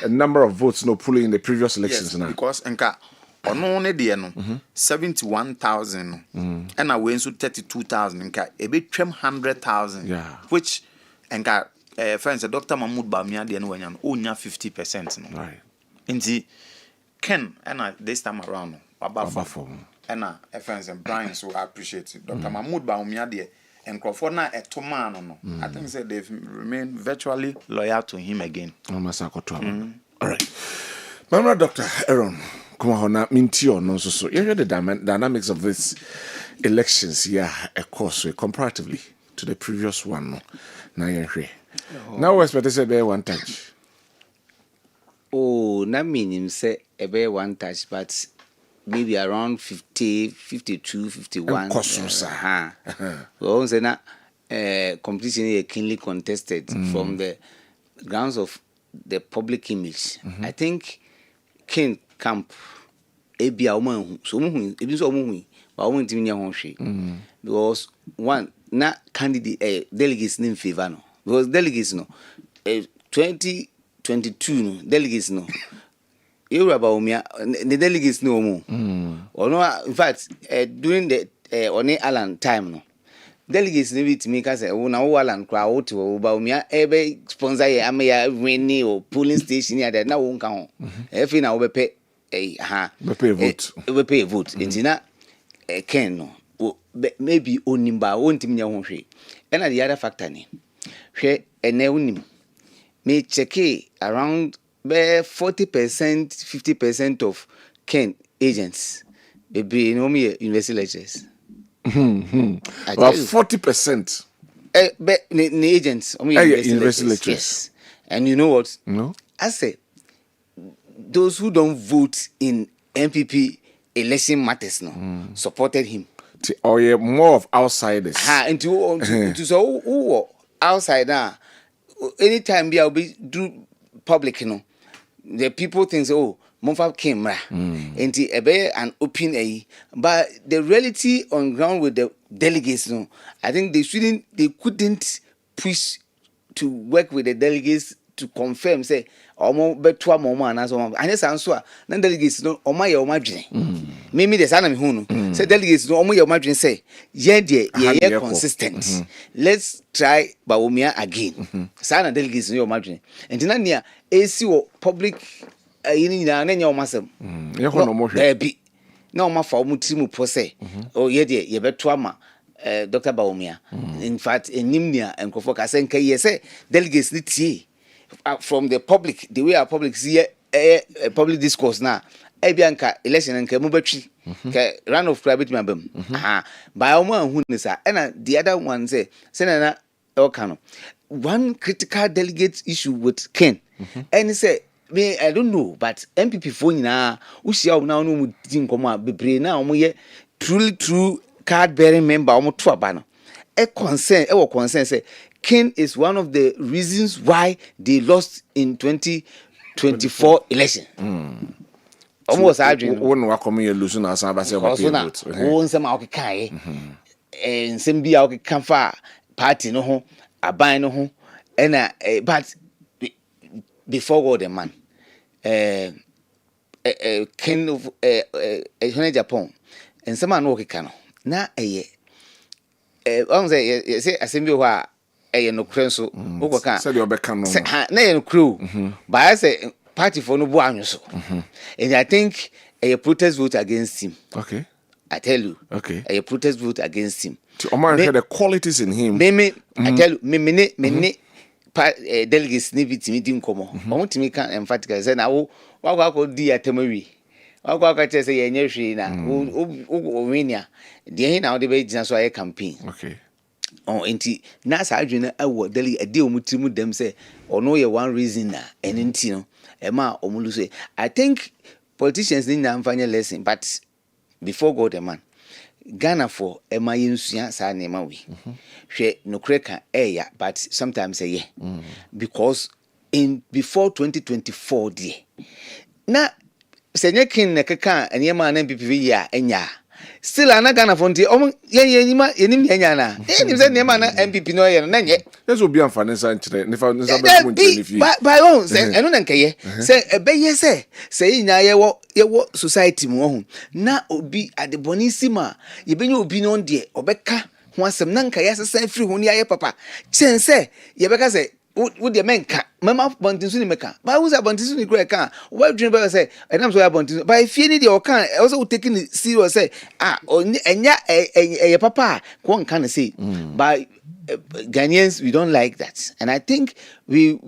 S1: number of votes no pulling in the previous elections now.
S7: Because Enka only the 71,000 and I went to 32,000 Enka a bit 100,000.
S1: Yeah.
S7: Which Enka friends Dr. Mahmoud Bawumia the one only 50%. No.
S1: Right.
S7: In the Ken and this time around above. And friends and Brian, so I appreciate it. Dr. Mahmoud Bawumia there and Crawford na etomano no. I think that they've remained virtually loyal to him again.
S1: All right. Mama Dr. Aaron, come on now, Mintio no so. You hear the dynamics of this elections here, of course, comparatively to the previous one. No, now you hear. Now we expect to say one touch.
S10: Oh, that means say a one touch, but maybe around 50, 52, 51.
S1: So,
S10: So, say na competition is keenly contested from the grounds of the public image. I think Ken camp ebia omo so omo ebi so omo but omo ntimi nya ho hwe because one na candidate delegates in favor no because delegates no 2022 no delegates no you about me the delegates no more or no in fact during the Oni Alan time no delegates need to make us say na wo Alan kra wo to about me ebe sponsor ya am ya winning or polling station ya there na wo nka ho efi na wo be pay vote we pay vote entina ken no maybe onimba wontim nya ho hwe and the other factor ni hwe ene unim me check around 40% 50% of Ken agents be no me university lecturers.
S1: Well, 40%.
S10: But the agents, university lecturers. Yes. And you know what?
S1: No.
S10: I say those who don't vote in MPP election matters no supported him.
S1: Or yeah, more of outsiders.
S10: To so who outsider anytime I'll be do public, you know. The people think, oh, Monfa came and an open but the reality on ground with the delegates, no, I think they couldn't push to work with the delegates to confirm, say, omo betwa moma and so on. And yes, answer, then delegates no, oma ya oma dwene. Maybe the son of me say delegates no, omo ya oma dwene say, yeah, consistent. Let's try Bawumia again. Sana delegates no oma dwene. And tinania AC or public yini na nenya oma sem.
S1: Ye ho no mo hwe.
S10: Bi. Na oma fa omu timu po say, oh ye betwa ma Dr. Bawumia. In fact, enimnia enkofo ka say nka ye say delegates ni tie. From the public, the way our public see public discourse now, Ebianka election and Kemubetri, run of private member. By a woman who is and the other one say, Senator Okano. One critical delegate issue with Ken, and he said, me, I don't know, but MPP phone now, Usia now no Dinkoma, be now, truly true card bearing member, almost to a banner. A concern say. Ken is one of the reasons why they lost in 2024 election. Almost arguing.
S1: When we come here losing our Sabbath,
S10: won some okay, and some be our camfa party no home, a buy no home, and but before God the man, Ken of Japan, and some man okay cano. Na I say assembly where. No crenso okoka
S1: said you become no
S10: na crew but I say party for no boanyo so and I think a protest vote against him.
S1: Okay,
S10: I tell you,
S1: okay,
S10: a protest vote against him.
S1: To Omar had the qualities in him.
S10: I tell you, me delegates need to meeting komo omo timi kan emphatically say na wo wa di atemari wa say yenye hwe na wo winia de na wo de be gina so aye campaign.
S1: Okay.
S10: Oh, enti na sa adwene awo deli ade omutimu dem say ono ye one reason na enti no e ma omulu say I think politicians need na mfanya lesson but before God man Ghana for e ma yensua sa na ma we hwe no kreka eya but sometimes say because in before 2024 there na senye kin na keka enema na MPP ya enya still Ghana for nti yenim yanya na yenim say nema na MPP no ye no nanye
S1: yeso bi amfane san kire ne fa nsa ba mu ntini fi
S10: by on say eno na nkeye say ebeye say nya ye society mu ho na obi adebonissima ye benya obi no de obeka ho asem na nkaya sesa free ho ni aye papa chen say ye beka say wo de menka mama bontinsu ni meka ba wo za bontinsu ni kura kan wo dwene ba say enam so ya bontinsu ba fie ni de o kan also wo taking it serious say enya ye papa ko nka na say but Ghanaians we don't like that and I think we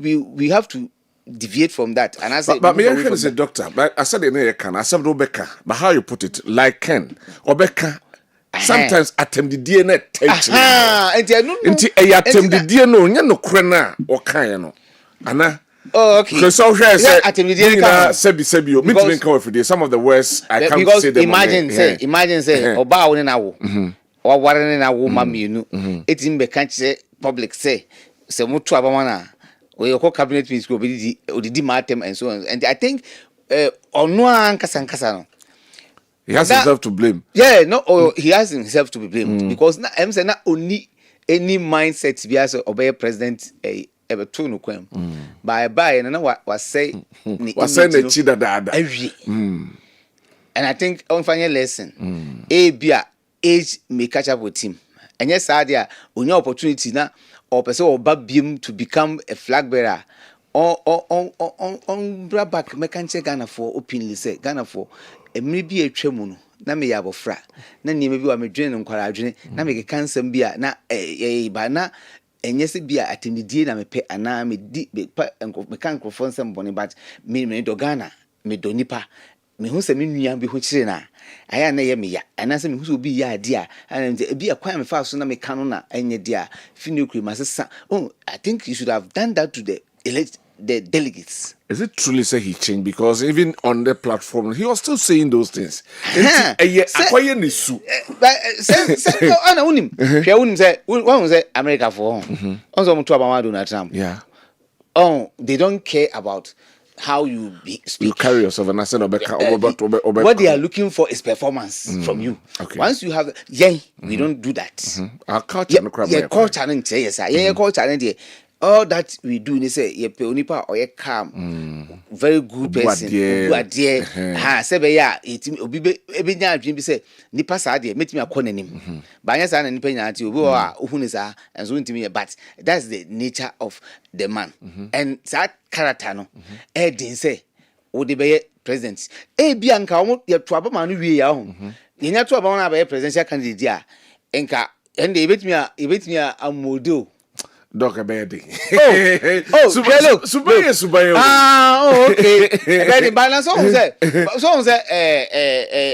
S10: have to deviate from that and I say
S1: but me I say doctor but I said in can I said Obeka but how you put it like Ken Obeka sometimes attempt the DNA tension. Inti attempt the DNA nya no kre na o kan no. Ana
S10: okay.
S1: So here say attempt the DNA sebi o. Me can come for some of the words I can't say them.
S10: Imagine say oba wo na wo. or warren na woman minu. It in be can't say public say mutu abamana or your cabinet means go be the matem and so on. And I think on no ankasa.
S1: He has himself to blame.
S10: Yeah, no, or he has himself to be blamed because na I'm saying not only any mindset be as obey president ever to no kwem. Bye and no was say
S1: was saying the chida dada.
S10: And I think on final lesson age may catch up with him. And yes, idea on your opportunity now or person or babim to become a flag bearer or on back mekanche Ghana for openly say Ghana for maybe a tremuno na me yabo fra na ni maybe wa me dwene nkwara adwene na me kekansam bia na ba na enyese bia atemidie na me pe ana me di me kan krofon sem boni but me do Ghana me do nipa me hu se me nua bi hu kire na aya na ye me ya ana se me hu so bi ya ade a ana bi akwan me fa so na me kanu na enye dia fini kuri masesa. Oh, I think you should have done that to the delegates.
S1: Is it truly say he changed? Because even on the platform, he was still saying those things.
S10: But say America for Donald Trump.
S1: Yeah.
S10: Oh, they don't care about how you speak.
S1: You carry yourself and I said
S10: what they are looking for is performance from you.
S1: Okay.
S10: Once you have we don't do that.
S1: Our culture
S10: culture all that we do ni say ye pe onipa or ye calm very good person who are there say be ya obi be nya adwin bi say nipa sa there metimi akọ nanim ba nya sa na nipa nya ati obi a ohu ni sa enso ntimi but that's the nature of the man and that character no din say wo de be president bi anka wo ye to abama no wie ya ho ye nya to abama na be presidential candidate a enka ende ebetimi a amodo
S1: Doc Abedi.
S10: Okay. Then balance so say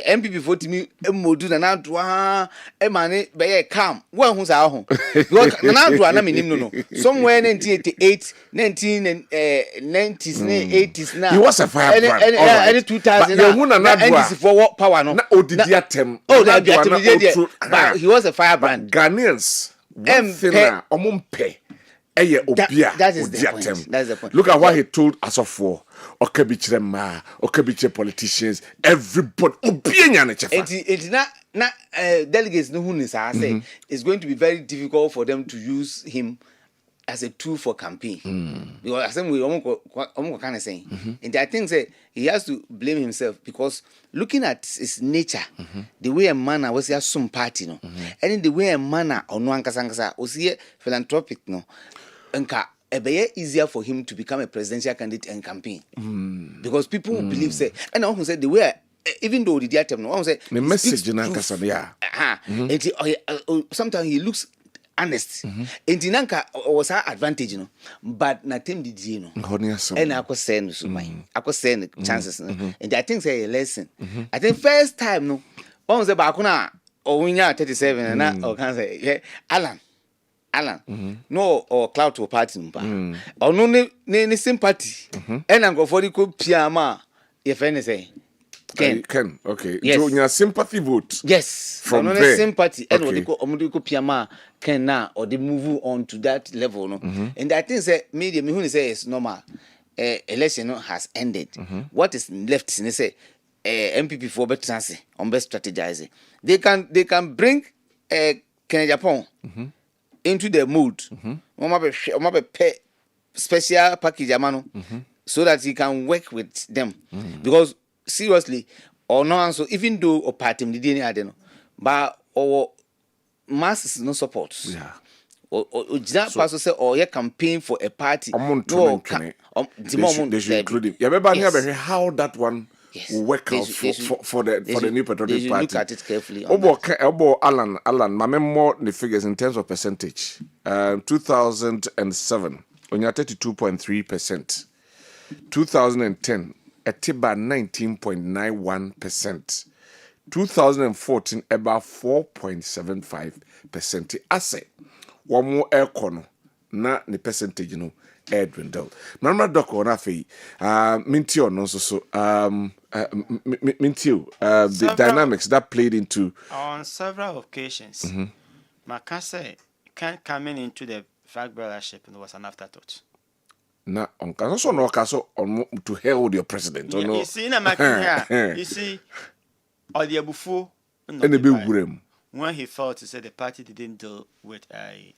S10: MPP for me modu na do e mane be calm. Wan hu sa ho. Na do na minim no. Somewhere 1988, 1990s, 80s na.
S1: He was a firebrand.
S10: And 2000 na for power no.
S1: Na odidi atem.
S10: Oh, that but he was a firebrand.
S1: Ghanaians. One thing na omumpe.
S10: That is the point.
S1: Look at what he told us of war. Okebichre politicians, everybody.
S10: It's not delegates no who is say it's going to be very difficult for them to use him as a tool for campaign. Because I think we almost kind of saying. And I think say he has to blame himself because looking at his nature, the way a man was here some party no, and in the way a man or no ankasa was here philanthropic no. Enka ebe easier for him to become a presidential candidate and campaign because people will believe say and who said the way even though the item no say
S1: the message in ankasa
S10: sometimes he looks honest and nanka was our advantage no but na tem di no and akose no so man akose no chances no and I think say a lesson I think first time no one say ba kuna owinya 37 na o can say Alan, no or cloud to party or no ne sympathy. And I'm go for the coup piama if anything.
S1: Ken, okay.
S10: Yes.
S1: So your sympathy vote.
S10: Yes.
S1: From
S10: no
S1: there.
S10: Sympathy and what they call piama can now or they move on to that level no. And I think say media me who say it's normal. Election has ended. What is left in say MPP for better chance on best strategizing. They can bring Kenya Japan into the mood. Pay special package amano so that he can work with them. Because seriously, or no so even though or party didn't add no, but or masses no support.
S1: Yeah.
S10: Or pastor say or your campaign for a party.
S1: They should include him. Yeah, how that one will work out for the new patriotic party.
S10: Look at it carefully.
S1: Alan, my memory the figures in terms of percentage. 2007, on your 32.3%. 2010, Etiba 19.91%. 2014, about 4.75%. Asset. One more aircon na ne percentage no dwindle. Mama Doko na fe mintio no so mintio the dynamics that played into
S2: on several occasions. Makase coming into the flag bearership was an afterthought.
S1: Na on kaso so no kaso on to herald your president.
S2: Yeah,
S1: No.
S2: you see na makin you see Odiabufu when he felt to say the party didn't deal with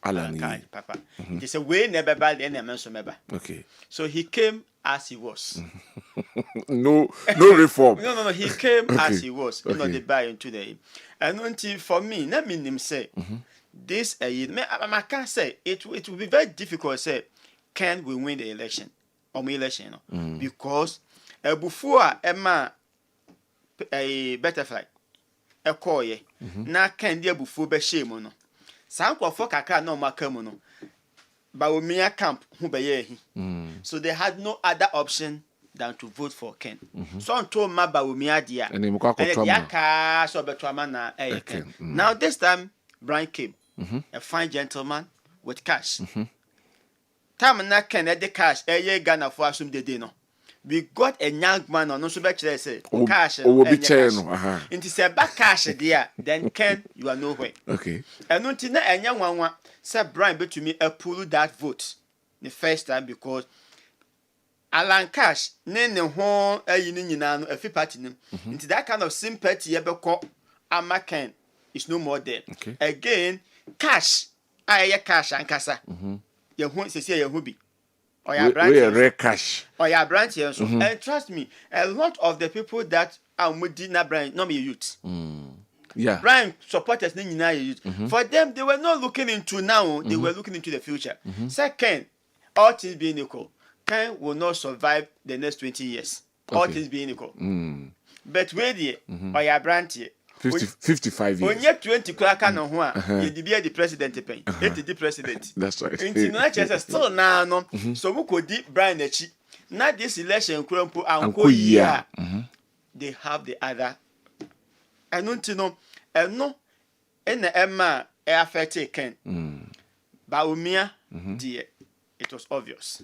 S2: Alan Papa. He said we never bad any member.
S1: Okay.
S2: So he came as he was.
S1: no reform.
S2: No. He came as he was. You know, they buy into the. And until for me, let me name say this. I can't say it will be very difficult. Say can we win the election or election? Because before Emma a butterfly. Ekoye na kan dia bufu be shame no san kwofo kakra na o makamu no Bawumia camp hu be ye so they had no other option than to vote for Ken so on to ma Bawumia dia and dia ka so betwama na Ken. Now this time Brian came a fine gentleman with cash time na Ken e de cash Ghana for asum dede no. We got a young man on no so bet say cash into say back cash there then Ken you are nowhere.
S1: Okay.
S2: And until na enya wanwa say Brian bet to me pull that vote the first time because Alan Cash ne ho ayi ni nyina no afi party nim into that kind of sympathy e be call ama Ken is no more there.
S1: Okay.
S2: Again cash aye cash ankasa ye hu se ye hu bi
S1: we are rare cash.
S2: Or your branch here. So, and trust me, a lot of the people that are Mudina branch, not me youth.
S1: Yeah.
S2: Brian supporters youth. For them, they were not looking into now, they were looking into the future. Second, all things being equal, Ken will not survive the next 20 years. All things being equal. But where the or your branch here.
S1: 55 years.
S2: When you're 20 crack on you be the president paying. The president.
S1: That's right.
S2: It's still now no. So we could deep Brian Echi. Not this election crumple and year. They have the other. I don't know. And no. And the Emma affected Ken. Bawumia, dear. It was obvious.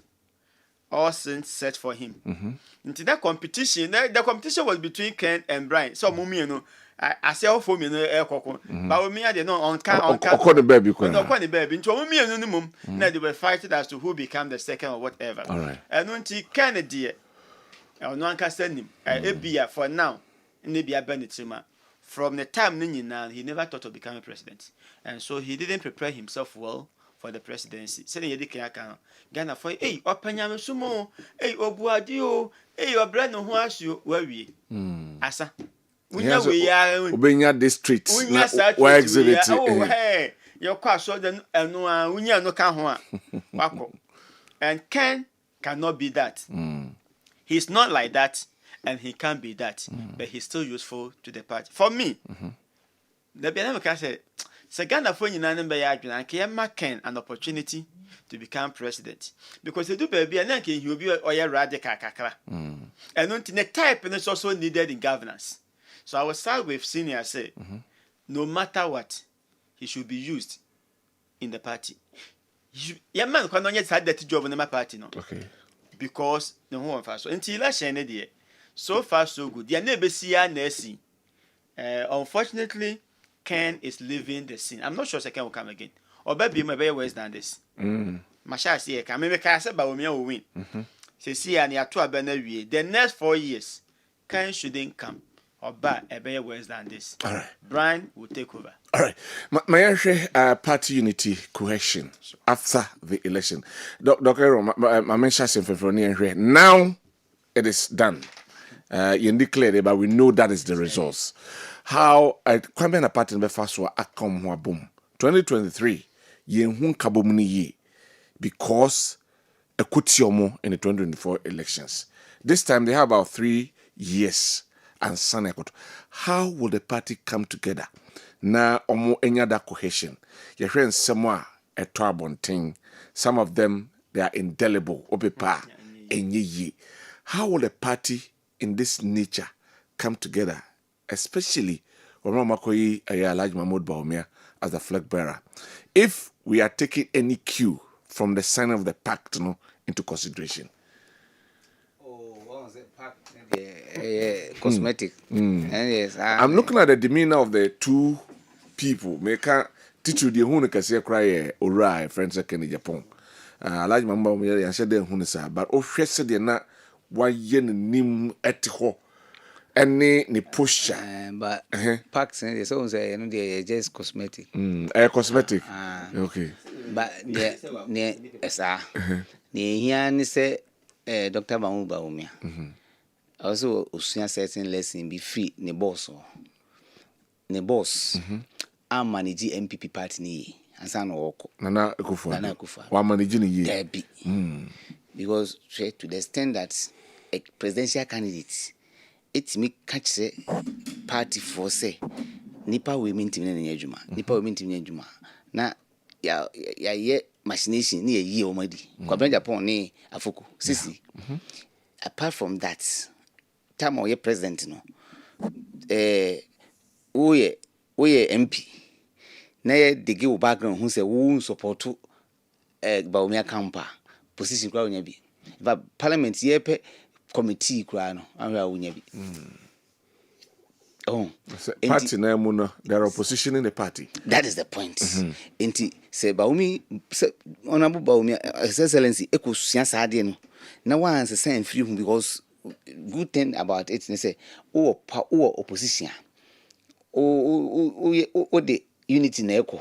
S2: All sins set for him. Into that competition, the competition was between Ken and Brian. So Mumi, you know. I say for me no e kokon but we me dey no on
S1: the baby
S2: on the baby into we me no mum na they were fighting as to who become the second or whatever.
S1: All right.
S2: And until Kennedy e no anka send him ebia for now ne bia benetima from the time nyina he never thought of becoming president and so he didn't prepare himself well for the presidency. Say ye dey kan Ghana for opanya mesumo obuade o obre no ho asio wawie asa
S1: Ubenya district where exhibit
S2: your car so then no can ho and Ken cannot be that. He's not like that and he can't be that but he's still useful to the party. For me the Bianca can say Sagana for Yinan by Adrian can Ken an opportunity to become president because they do baby and then he will be a radical kakra and not in a type and it's also needed in governance. So I will start with senior say, no matter what, he should be used in the party. Yeah, man, can not yet had that job in my party, no.
S1: Okay.
S2: Because no one fast. Until election, so far so good. Yeah, never see a nursing. Unfortunately, Ken is leaving the scene. I'm not sure Ken will come again. Or maybe my better ways than this. Masha see, I maybe can say, but we will win. See, and you are to the next 4 years, Ken shouldn't come. Or bad a better worse than this.
S1: All right.
S2: Brian will take over.
S1: All right. My party unity cohesion after the election. Dr. I mentioned something now it is done. You declared it, but we know that is the results. How Kwabena party be first wa akom ho abom. 2023 yen hu kabom ye because ekutiomo in the 2024 elections. This time they have about 3 years. And Sanekot. How will the party come together? Na omo enya da cohesion. Yehwen semwa etwabonting. Some of them they are indelible. Opepa enye ye. How will the party in this nature come together? Especially when Makoyi Alhaji Mahmoud Bawumia as the flag bearer. If we are taking any cue from the signing of the pact, into consideration?
S10: What was it? Pact? Cosmetic. Yes.
S1: I'm looking at the demeanor of the two people. Make teach you the who can say cry or friends in Japan. Large member of me, I said, but oh, said they're not one yen nim at ho. Any ni push.
S10: But packs and so say, they're just cosmetic.
S1: Cosmetic. Okay.
S10: But near here, say Dr. Baumia. Also, Usia certain lesson be free, ne boss. I'm managing MPP party ni. Ansano oko.
S1: Nana Kufa. Wa managing ye.
S10: Debbie. Because to the extent that a presidential candidate, it me catch the party for say nipa women team na nyajuma. Nipa women team nyajuma. Na ya machination ni ye omadi. Kwabena Japan ni afuku. Sisi. Apart from that, time or ye president no. Oye MP. Na ye digi wo background who say who support to Baumia camper position kwa onyabi. But parliament ye pe committee kwa no anwa onyabi.
S1: Party na muno there are opposition in the party.
S10: That is the point. Enti se Baumi honorable Baumia excellency ekusuya saade no. Na one say say free because good thing about it say opposition. O the unity na eko.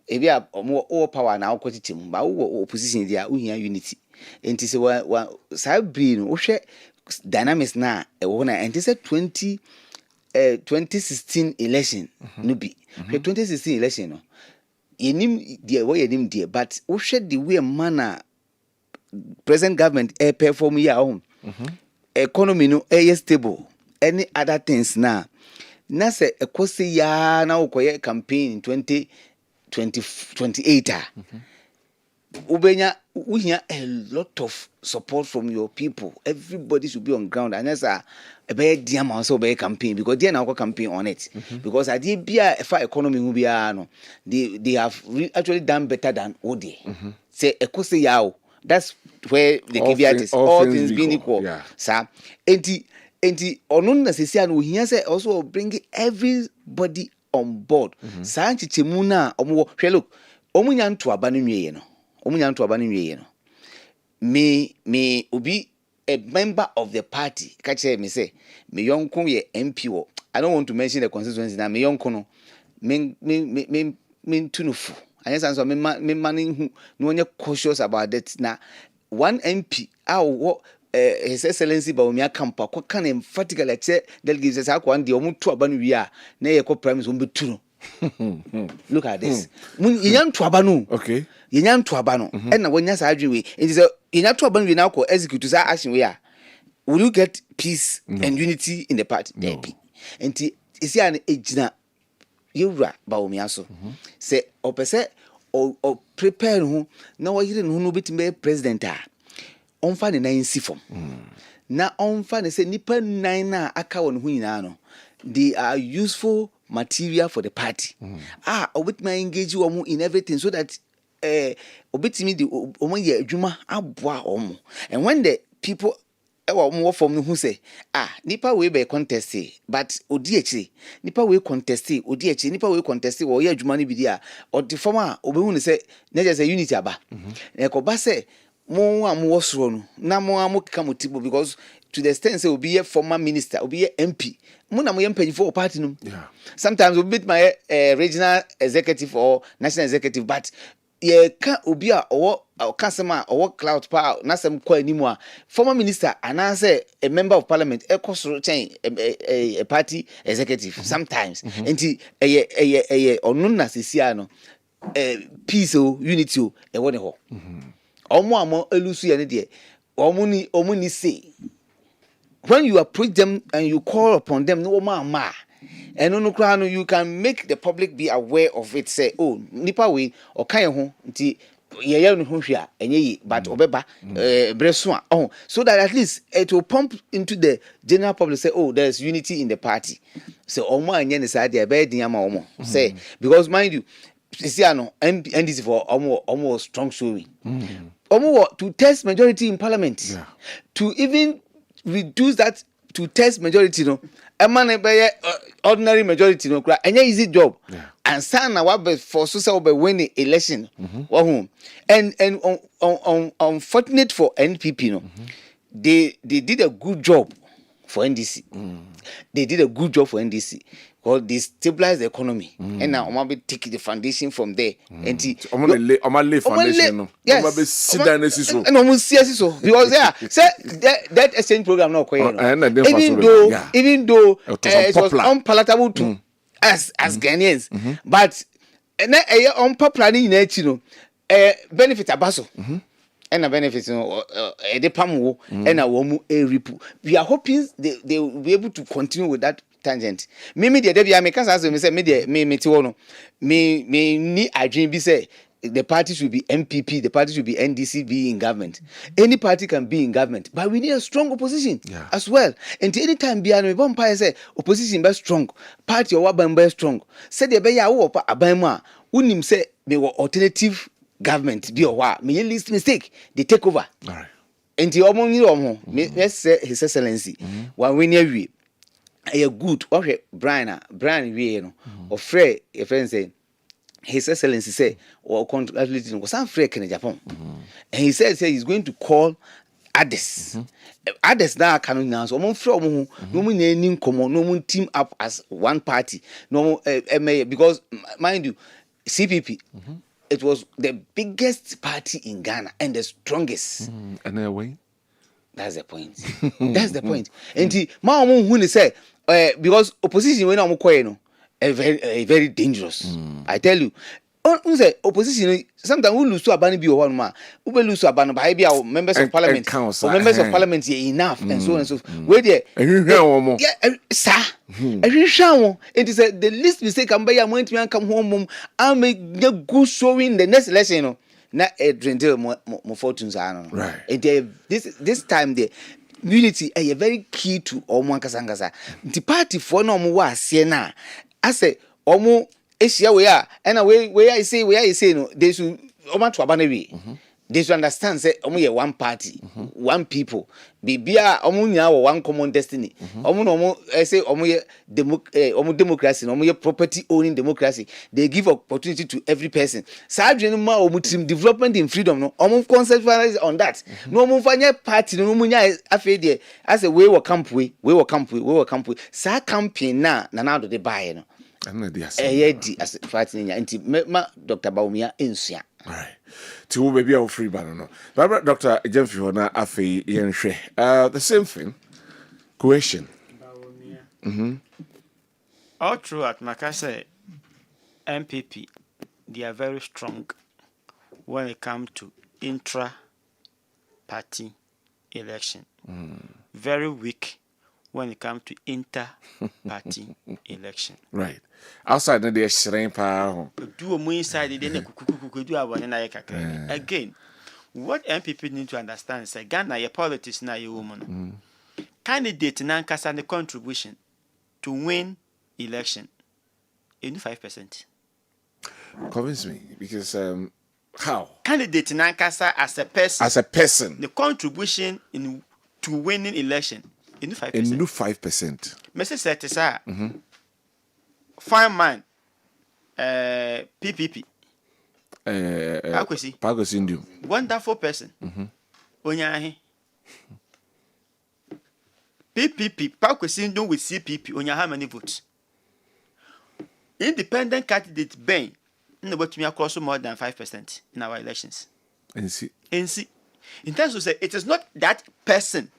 S10: Ebi a more power na akọ titim ba wo opposition dia uhia unity. Enti se wa sabi no wo hwe dynamics na e wo na enti se 2016 election no bi. 2016 election no. Yenim dia wo yenim dia but wo hwe the way manner present government perform here home. Economy no stable. Any other things na se ekosi ya na ukoye campaign in 2028 ubenya uhia a lot of support from your people. Everybody should be on ground and that's a be diama so be campaign because they na campaign on it because I did be a economy no they have actually done better than Ode. Say ekosi ya that's where the caveat is all things being equal. Sir enti onun na sesia no hia say also bring everybody on board. Sa nchichemu na omo hwe look omunya nto aba no nwie no. Me obi a member of the party catch me say me yonko ye MP wo. I don't want to mention the constituency na me yonko no me tunufu. And yes, so me manning who no one cautious about that. Now, one MP, His Excellency Baumia Kampa, what can emphatically say that gives us one the omu to abanu we are, nay, a promise won't be true. Look at this. Yan to abanu, okay, yan to abano, and when yes, I agree, it is a yan to abanu we now call executors are asking we are. Will you get peace and unity in the party? No. And is there an age now? Yura Baumiaso say opese or prepare who now you no bit me president on fan 9 form na on fan say nipa 9 na aka won hu nyina no they are useful material for the party obit my engage wo in everything so that obit me the omo ye adwuma aboa omo and when the people more from who say nipa we be contest but odi echi nipa we contest odi echi nipa we contest wo ye adwuma ni bi dia or the former obehu ne say na just say unity aba e ko ba say mo am soro no na mo am ka motibo because to the extent say obi ye former minister obi ye MP mo na mo ye mpanyi for party no sometimes we beat my regional executive or national executive but ye ka obi a kasema or cloud power na sem kwa animu a former minister and say a member of parliament ekosoro chen a party executive sometimes enti onun na sesia no peace o unity o e woni ho omo elusu ye ne de omo ni say when you approach them and you call upon them no ma and no you can make the public be aware of it. Say, oh, nipa we or kind ho nti ye no ho hwia enye yi but obeba breso so that at least it will pump into the general public. Say, oh, there's unity in the party. So omo anye ne side e be din ama omo say because mind you Sisiano NDC for almost strong showing. Almost to test majority in parliament. To even reduce that to test majority, no. A man by ordinary majority, no. Any easy job. And son now what for so win the election. And unfortunate for NPP, no. They did a good job for NDC. They did a good job for NDC. Well, they stabilize the economy, and now I'm be taking the foundation from there. And
S1: lay foundation.
S10: Yes,
S1: sit down
S10: and almost see so because that exchange program not quite. Even though it was unpalatable to us as Ghanaians, but unpopular in nature, benefit abaso. And a benefit, the PAMO and a woman a ripple. We are hoping they will be able to continue with that tangent. Maybe the Debbie Americans as me say, me ni I dream be say the party should be MPP, the party should be NDC be in government. Any party can be in government, but we need a strong opposition as well. And any time be an vampire say opposition be strong, party or what be strong. Say the be ya wo pa abama, unim say me alternative government be or what me least mistake they take over. All right. And the let's say His Excellency when we near we a good okay Brian we no or Frey a friend say His Excellency say or congratulating was some Frey in Japan. And he said he's going to call others. Others now coming now so mon from no mun name common no mun team up as one party no because mind you CPP it was the biggest party in Ghana and the strongest.
S1: Anyway,
S10: that's the point. That's the point. And the man who say because opposition when I'm no, very dangerous. I tell you. Say opposition sometimes we lose to a banner be one man. We lose to a banner by members of parliament. Members of parliament are enough and so on and so forth. Where there? Sir. It is the least mistake I'm by. I'm going to come home. I'll make the good showing the next election. You know, not a drink more fortunes. Right. This time the unity is very key to Omo Kasangasa. The party for no more Siena. I say Omo. Asia we are and where I say no they should they should understand say only one party one people bibia omunya one common destiny omo say omo democracy omo property owning democracy they give opportunity to every person sadwene ma omo team development in freedom no omo conceptualize on that no omo fanya party no munya afi there as a we were camp sa campaign na do they buy no as fighting ma Dr. Baumia insua.
S1: Right. To maybe our free banner. Barbara Dr. Jemfiona Afi Yenshwe. The same thing. Cohesion.
S2: All throughout Makase MPP, they are very strong when it comes to intra-party election. Very weak when it comes to inter-party election.
S1: Right. Outside the shrine power.
S2: Do a inside again. What MPP need to understand is Ghana your politics now your woman. Candidate nankasa the contribution to win election. 85%.
S1: Convince me because how?
S2: Candidate nankasa as a person. The contribution to winning election. 5%.
S1: 5%.
S2: Mr. Setisa, fine man, PPP.
S1: Pakwesi Ndu.
S2: Wonderful person. Onyahe. PPP, Pakwesi Ndu with CPP. Onyahe how many votes? Independent candidate Ben, nobody me across more than 5% in our elections.
S1: NC.
S2: In terms of say, it is not that person.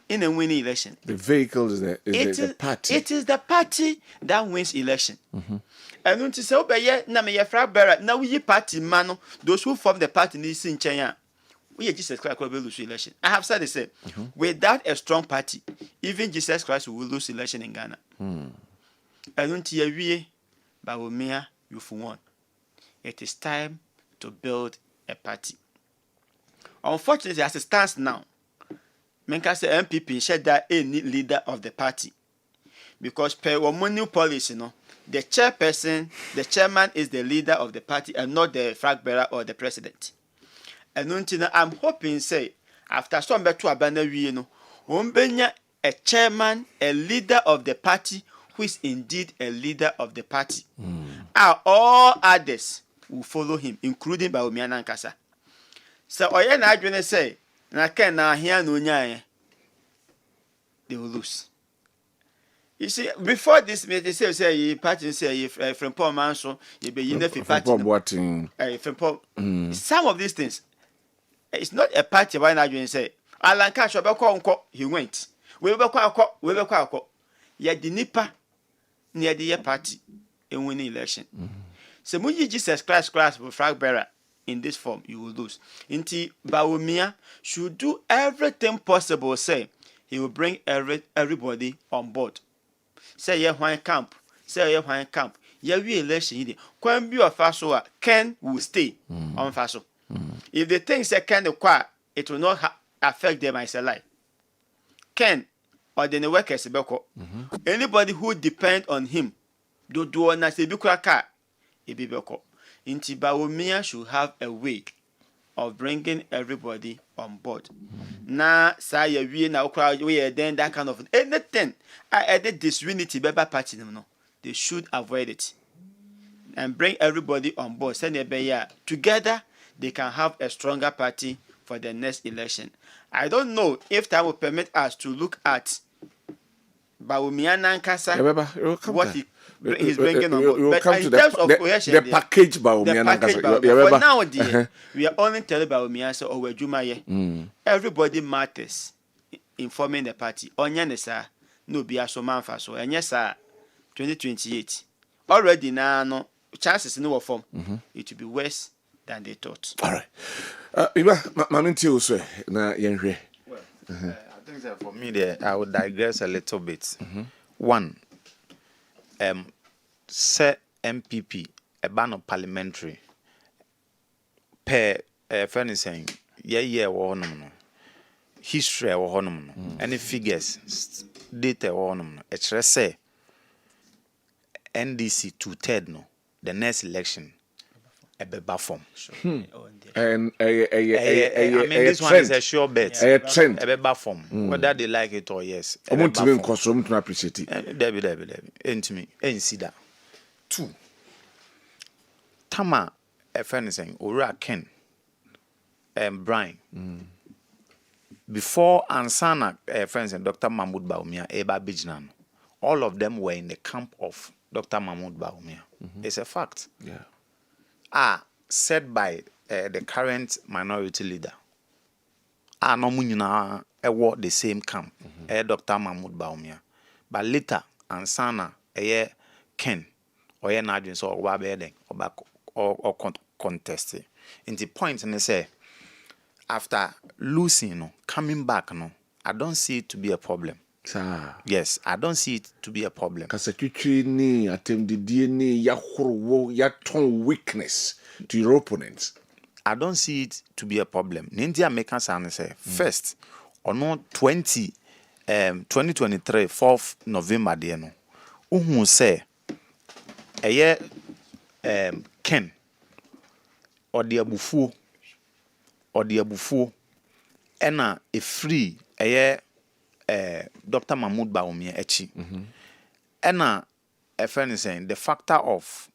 S2: In a winning election,
S1: the vehicle is the party.
S2: It is the party that wins election. And when to say, "Oh, yeah, na me yefra bearer." Now we party man, those who form the party in this in China, we Jesus Christ will lose election. I have said the same. Without a strong party, even Jesus Christ will lose election in Ghana. And when to we, Bawumia, you for one. It is time to build a party. Unfortunately, as it stands now. Menka say MPP said that any leader of the party because per one new policy no the chairperson, the chairman is the leader of the party and not the flag bearer or the president. And until I'm hoping, say, after some better abandon, a chairman, a leader of the party, who is indeed a leader of the party. All others will follow him, including Bawumia Nankasa. So, I na say, na ken na here no nyaye, they will lose. You see, before this meeting, they say you party say from Paul Manson, you be in the party. Some of these things, it's not a party. Why not you say? Alan Cash he went. We be kwa. Ye the nipa near the party in winning election. So when you Jesus Christ with flag bearer in this form, you will lose. Inti Bawumia should do everything possible. Say he will bring everybody on board. Say ye wine camp. Ye we election. When be of faso, Ken will stay on faso. If they think say Ken the qua, it will not affect them as a lie. Ken or the workers anybody who depend on him, do na se bi kraka e bi beko. Inti Bawumia should have a way of bringing everybody on board. Na sa ye wie na okra we then that kind of anything I added disunity beba party no. They should avoid it and bring everybody on board. Send a together they can have a stronger party for the next election. I don't know if that will permit us to look at Bawumia Nankasa, what he's bringing on board. But in terms of cohesion,
S1: the package Bawumia Nankasa.
S2: For now, dear, we are only telling Bawumia so over Jumaye. Everybody matters informing the party. Onyanesa, no be a so man for so. And yes, sir, 2028. Already now, no chances in no form. It will be worse than they thought.
S1: All right. Iba, Maminti also na yenhwe.
S7: Well, I think that for me there, I would digress a little bit. One, say MPP, a ban of parliamentary, per friend saying, yeah, no. History or honum, any figures, data or honum, it's say NDC 2/3 no, the next election. A beba form.
S1: And
S7: I mean, this one is a sure bet.
S1: A trend.
S7: A beba form. Whether they like it or yes.
S1: I want to consume to appreciate it.
S7: Debbie. And to me, and see that. 2. Tama, a friend is saying, Ora Ken and Brian. Before Ansana, friends and Dr. Mahmoud Bawumia, Eba Bijnan, all of them were in the camp of Dr. Mahmoud Bawumia. It's a fact.
S1: Yeah.
S7: Said by the current minority leader. No munina the same camp. Dr. Mahmoud Bawumia. But later, Ansana, Ken, or Nadjin, or Wabeden, or contested. In the point, and they say, after losing, coming back, I don't see it to be a problem. Yes, I don't see it to be a problem.
S1: Kasekuchi ni attempt DNA ya horo ya ton weakness to your opponents.
S7: I don't see it to be a problem. Ninja American say first on 2023 4th November there no. Who say Ken or the abufu ena a free Dr. Mahmoud Bawumia echi. Ena a friend is saying the factor of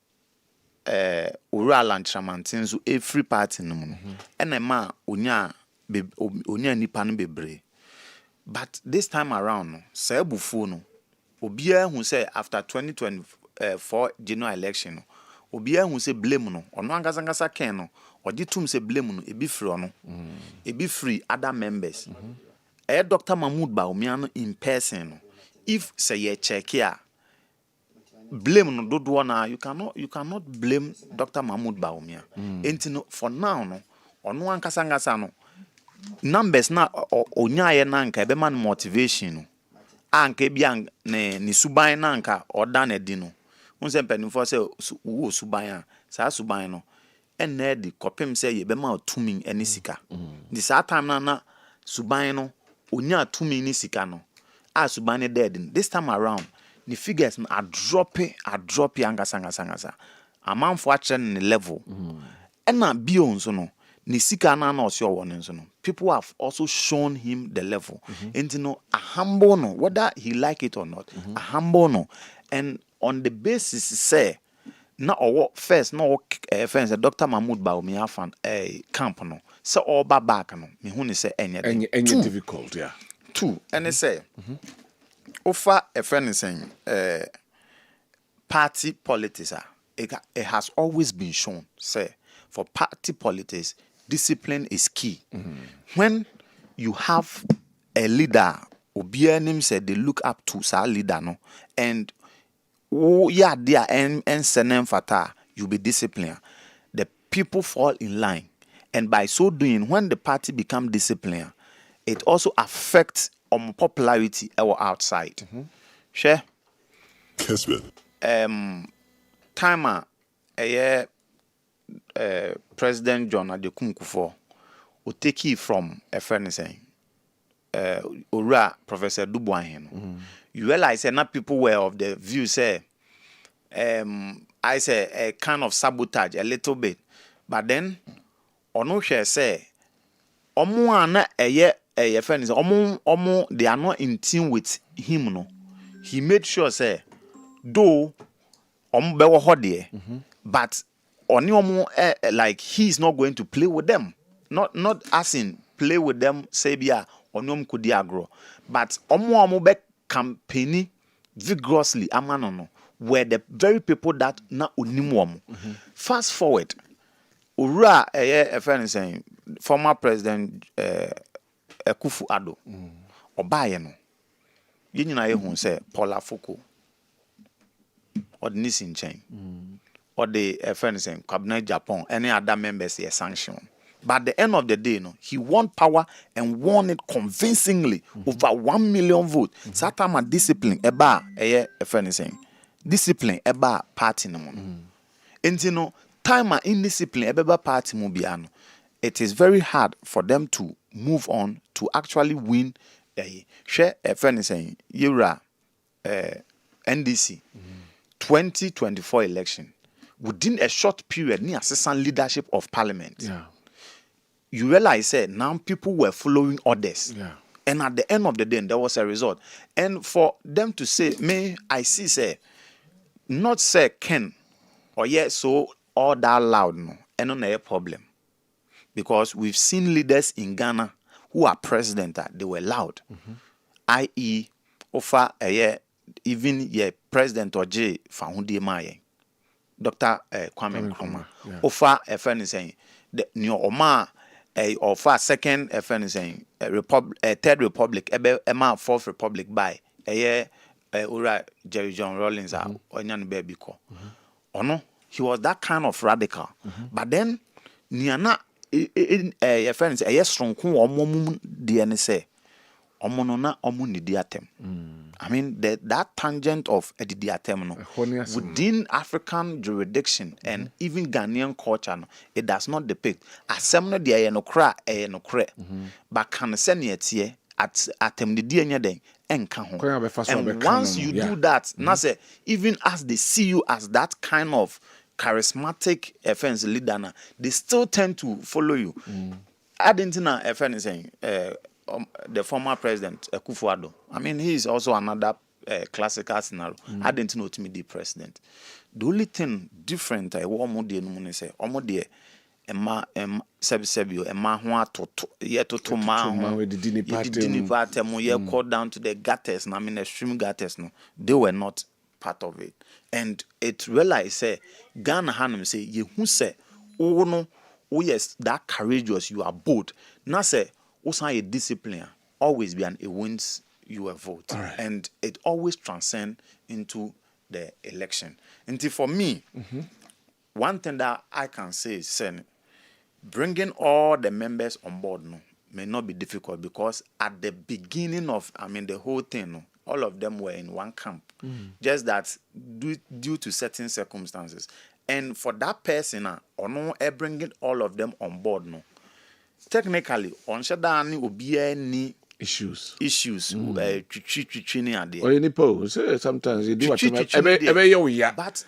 S7: oral and tramantinzo every party no mono. Ena ma onya nipa no bebre. But this time around no say bufu no obia hu say after 2024 general election no obia hu say blame no ono angasa ken no oditum say blame no ebi free ono ebi free other members. Dr. Mahmoud Bawumia in person no if say ye check here blame no dodo na you cannot blame Dr. Mahmoud Bawumia. Entino for now no ono angasa no numbers na onyaye na nka ebe man motivation no anka bia ne suban na nka oda na di no unse mpanimfo se wo suban a sa suban no enne di kopem se ye be ma otumi eni sika di sa time na suban no onya atumi ni sika no a suban ne dead this time around the figures are dropping angasa. A man for the level. And not beyond so no. Ni sika na osio won so no. People have also shown him the level. And you know, a humble no, whether he like it or not, a humble no. And on the basis say na or first no friends Dr. Mahmoud Bawumia fan camp no. So all back no. Me hu ni say any
S1: difficult, yeah.
S7: Two, and they say offer a friend is saying party politics it has always been shown say for party politics discipline is key. When you have a leader obianim said they look up to sa leader no and yeah there and senem fata you be disciplined, the people fall in line, and by so doing when the party become disciplined it also affects popularity outside. Share
S11: Kessben.
S7: Timer President John Adekun Kufuor will take it from a friend saying Ora Professor Dubois. You realize that people were of the view say I say a kind of sabotage a little bit, but then ono share say omo ana a friend is omo they are not in tune with him no. He made sure say though omo bewo ho but oni omo like he's not going to play with them, not as in play with them say bia oni omo kodi agro, but omo be campaigning vigorously amano no were the very people that na onim omo. Fast forward Ura a friend is saying former president Ekufu Ado obaye no ye nyina ye hu say Paul Afoko or the Nisin chain or the friend is saying Kwabena Japan any other members here sanction, but at the end of the day no he won power and won it convincingly over 1 million votes. Satama discipline eba a friend is saying discipline eba party no and you know time indiscipline ebeba party mu bia no it is very hard for them to move on to actually win share a friend is saying Yura NDC 2024 election within a short period near assistant leadership of parliament.
S1: Yeah.
S7: You realize now people were following orders.
S1: Yeah.
S7: And at the end of the day there was a result. And for them to say me I see say not say Ken or yes so all that loud no and on a problem. Because we've seen leaders in Ghana who are president they were loud. I.e. offer a year even president or J Fahundi Maye. Dr. Kwame Nkrumah. Offer a friend is saying the new Oma offer second a friend is saying third republic fourth republic by a year Ura Jerry John Rawlings or Nyan Baby ko. Or no, he was that kind of radical. But then Niana a friend is a yes strong or mum DNSA. Omonona omuni diatem. I mean that tangent of a diatem within African jurisdiction and even Ghanaian culture it does not depict assembly dia no kra no kra but can send it at atem the dia den enka ho. And once you do that now say even as they see you as that kind of charismatic offense leader they still tend to follow you. Adentina FN is saying the former president Akufo Addo. I mean, he is also another classical scenario. I didn't know to me the president. The only thing different I want more than money say, omo Emma Sebio, Emma Hua to yet to ma
S1: with the Dini
S7: party, ye called down to the gutters, and I mean extreme gutters. No, they were not part of it, and it realized say Ghana Hanum say ye who say oh no, oh yes, that courageous you are bold. Now say a discipline always be it wins you a vote, right. And it always transcends into the election. And for me, one thing that I can say is saying bringing all the members on board may not be difficult because at the beginning of the whole thing, all of them were in one camp. Just that due to certain circumstances, and for that person, bringing all of them on board, technically, on Shadani Obia ni issues
S1: or any pose sometimes you do what
S7: but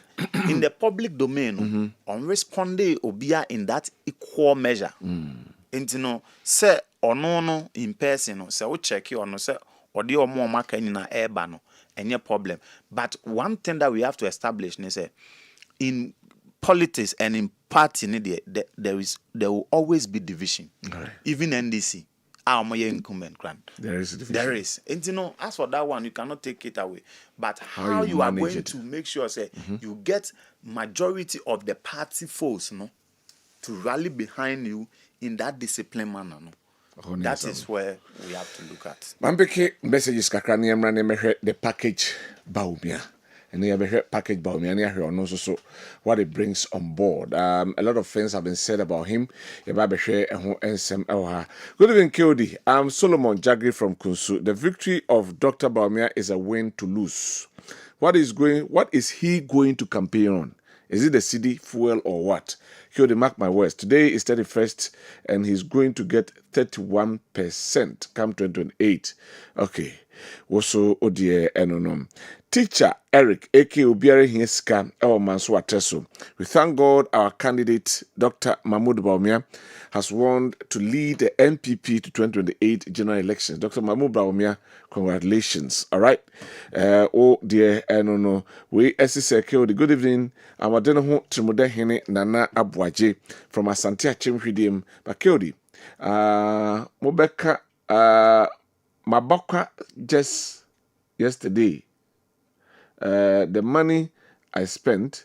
S7: in the public domain on responde obia in that equal measure and say no in person no say we check you no say odi omo maka ni na eba no any problem but one thing that we have to establish is say in politics and in party there will always be division. Right. Even NDC incumbent grant.
S1: There is a division.
S7: There is. And as for that one, you cannot take it away. But how you are going to make sure say you get majority of the party force to rally behind you in that discipline manner. That is where we have to look at.
S1: Mambeke messages kakrani emra the package Baumia. And you have package Baumia here on so what it brings on board. A lot of things have been said about him. Good evening, Kodi. I'm Solomon Jagri from Kunsu. The victory of Dr. Baumia is a win to lose. What is he going to campaign on? Is it the CD, fuel, or what? Kodi, mark my words. Today is 31st, and he's going to get 31% come 2028. Okay. Also, odie enonom. Teacher Eric, aka Obiare Hinska, our Manso Ateso. We thank God our candidate, Dr. Mahmoud Baumia, has won to lead the NPP to 2028 general elections. Dr. Mahmoud Baumia, congratulations. All right. Oh, dear, no. We, SSK, good evening. I'm Adenoho Trimodehene Nana Abuaje from Asante Achimhidim. Bakodi, Mobeka, Mabaka just yesterday. The money I spent,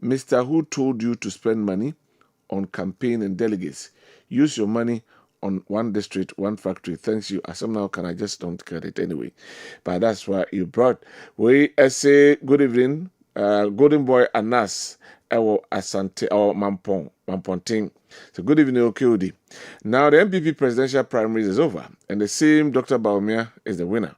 S1: Mr. Who told you to spend money on campaign and delegates? Use your money on one district, one factory. Thanks you. As somehow can I just don't get it anyway. But that's why you brought. We say good evening, Golden Boy Anas, Ewo Asante, or Mamponting. So good evening, Okeodi. Now the MPP presidential primaries is over, and the same Dr. Baumia is the winner.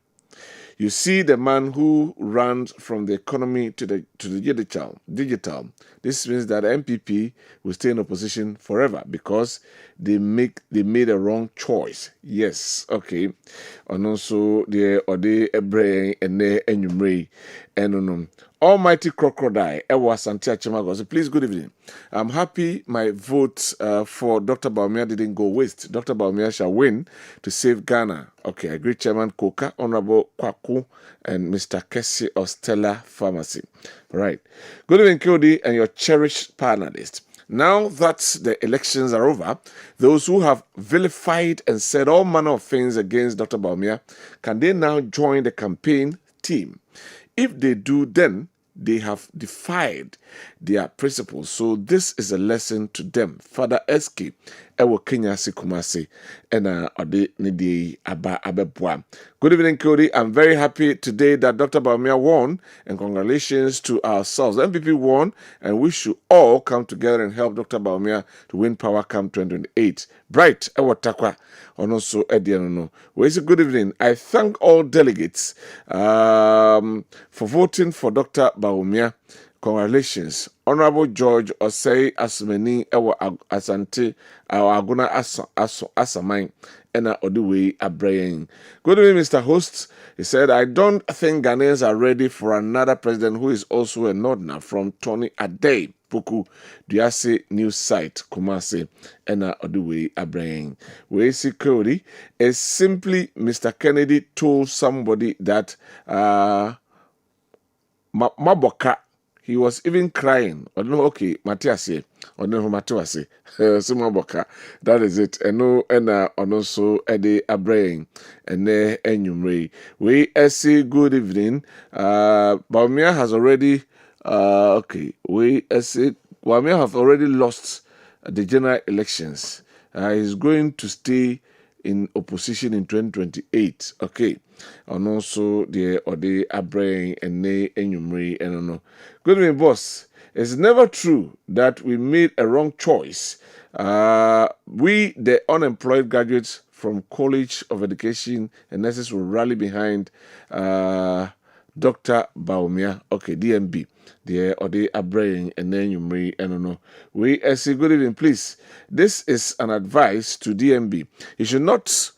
S1: You see the man who runs from the economy to the digital. This means that MPP will stay in opposition forever because they made a wrong choice. Yes, okay. And also the Ode Ebre and Enyumre and Almighty Crocodile, Ewa Santia Chimago. So please, good evening. I'm happy my vote for Dr. Baumia didn't go waste. Dr. Baumia shall win to save Ghana. Okay, I agree, Chairman Koka, Honorable Kwaku, and Mr. Kessie of Stella Pharmacy. Right. Good evening, Kodi, and your cherished panelists. Now that the elections are over, those who have vilified and said all manner of things against Dr. Baumia, can they now join the campaign team? If they do, then they have defied their principles. So this is a lesson to them. Father SK, Ewo Kenya Sikumasi, and Ode Nidi Abebwa. Good evening, Kodi. I'm very happy today that Dr. Baumia won, and congratulations to ourselves. MPP won, and we should all come together and help Dr. Baumia to win power come 2028. Bright, Ewo Takwa, and also Edianono. Well, it's a good evening. I thank all delegates for voting for Dr. Baumia. Congratulations. Honorable George Osei Asumeni Ewa Asante Aguna Asamai Ena Oduwe Abrayen. Good evening, Mr. Host. He said, I don't think Ghanaians are ready for another president who is also a Northerner from Tony Ade. Puku Duase News Site Kumasi Ena Oduwe Abrayen. We see Cody is simply Mr. Kennedy told somebody that Maboka. He was even crying. I don't know, okay, Matthias, I don't know Matthias. Sumaboka. That is it. And no, and also Eddie Abraham and Enyumre. We say good evening. Baumia has already Baumia have already lost the general elections. He's going to stay in opposition in 2028. Okay. And also the Ode Abraham and Enyumre and no. Good evening, boss. It's never true that we made a wrong choice. We, the unemployed graduates from College of Education and Nurses, will rally behind Dr. Baumia. Okay, DMB. The Ode Abraham and Enyumre and no. We say good evening, please. This is an advice to DMB. You should not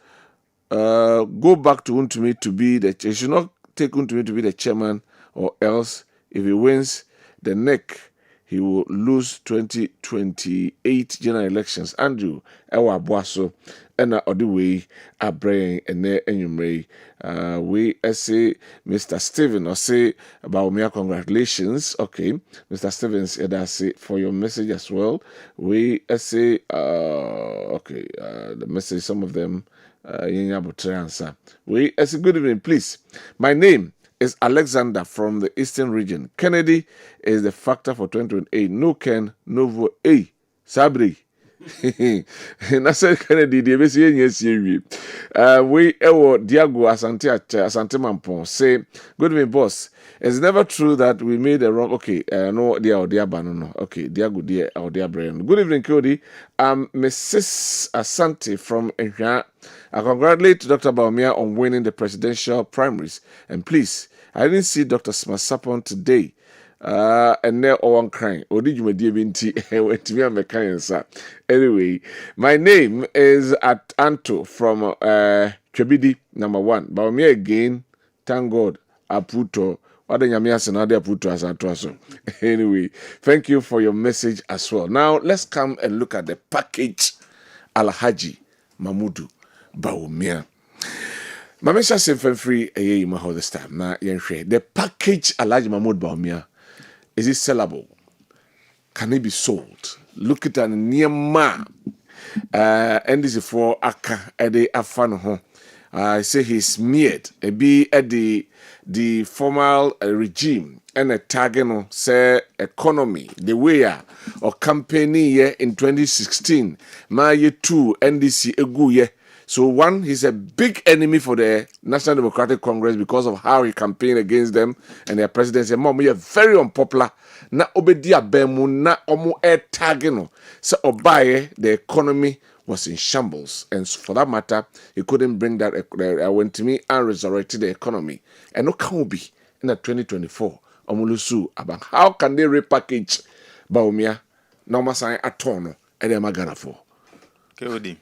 S1: go back to Untumi to be he should not take Untumi to be the chairman, or else if he wins the neck, he will lose 2028 general elections. Andrew, Ewa Boaso, and the way Abrain and Enyumre. We say Mr. Steven or say about me, congratulations. Okay, Mr. Stevens, that's it for your message as well. We say the message, some of them answer. We say good evening, please. My name is Alexander from the Eastern region. Kennedy is the factor for 2028. No Ken, no vote. Hey, Sabri. Nasa Kennedy, the BC, we Diago Asante Mampon say, good evening, boss. It's never true that we made a wrong. Okay, no, dear Banono. Okay, Diago, dear or dear Brian. Good evening, Cody. Mrs. Asante from Ehia. I congratulate Dr. Baumia on winning the presidential primaries. And please, I didn't see Dr. Smasapon today. And now one crying. Anyway, my name is Anto from Chebidi, number 1. Baumia again, thank God, Aputo. Anyway, thank you for your message as well. Now, let's come and look at the package Alhaji Mamudu Baumia. Mamesha Simfen Free a ma this time. Now, the package Alhaji Mamudu Baumia, is it sellable? Can it be sold? Look at an near ma. And this is for Aka Ede Afano. I say he's smeared. A be at the formal regime and a target say economy the way or campaigning year in 2016. My year 2 NDC egu ye. So one, he's a big enemy for the National Democratic Congress because of how he campaigned against them and their presidency. Mom, we are very unpopular. Na obedia bemu na omu target so obaye the economy was in shambles, and for that matter, he couldn't bring that. Went to me and resurrected the economy. And no can be in the 2024. Omulusu about how can they repackage Baumia? No masai atono and they magana for.
S7: Kodi.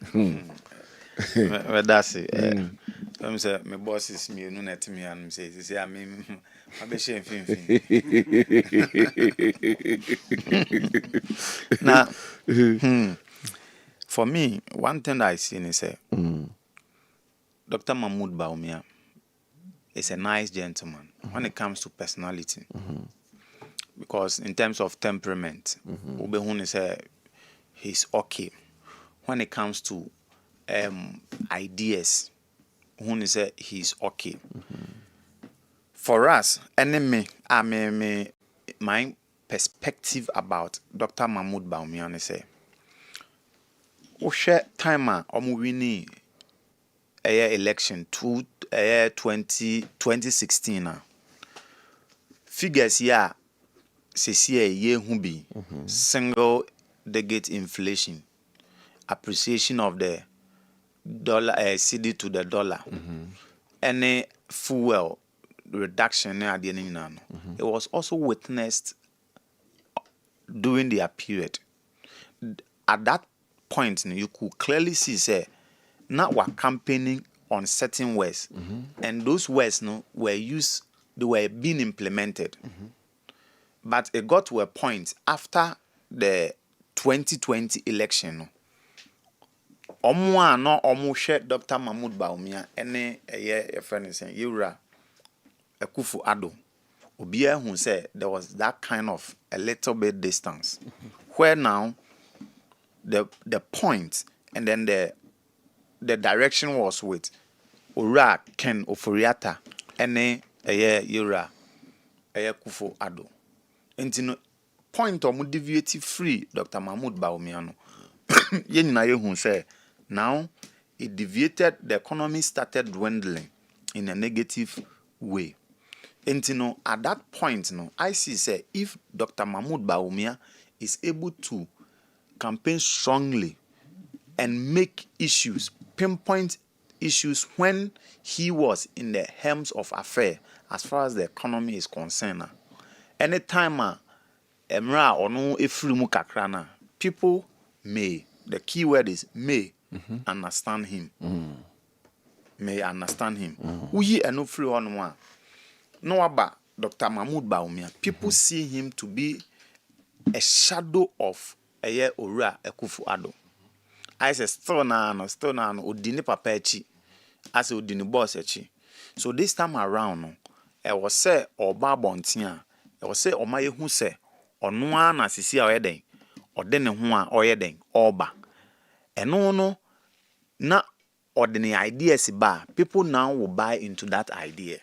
S7: That's it. I'm say my boss is me. No net me and say I mean I be shame fin. Now. For me, one thing I see is Dr. Mahmoud Baumia is a nice gentleman when it comes to personality. Because in terms of temperament, he's okay. When it comes to ideas, he's okay. For us, my perspective about Dr. Mahmoud Baumia is time winning election 2016 figures here year be single digit inflation, appreciation of the dollar CD to the dollar, any fuel reduction at the end. It was also witnessed during their period. At that point, you could clearly see, say, now we're campaigning on certain words, and those words, were used, they were being implemented. But it got to a point after the 2020 election. Dr. Mahmoud Baumia, any a friend is saying, Yura, a Kufu Ado, Obia, who said there was that kind of a little bit distance, where now the point and then the direction was with Ora Ken Oforiata ene Yura Kufu Ado. And point or deviate free Dr. Mahmoud Baumia. Yenina who say now it deviated, the economy started dwindling in a negative way. And at that point, I see say if Dr. Mahmoud Baumia is able to campaign strongly and make issues, pinpoint issues when he was in the helms of affair as far as the economy is concerned. Anytime emra or no efrimu kakrana, people may, the key word is may, understand him. may understand him. We are no free on one. No about Dr. Mahmoud Bawumia. People see him to be a shadow of Eye Ora Ekufu-Addo. I say still na odini papa echi. As odini boss echi. So this time around, I was say oba bontia. I was say omaye hu say ono na sisi a oyeden. Odene hu a oyeden oba. Eno no na ordinary ideas ba. People now will buy into that idea.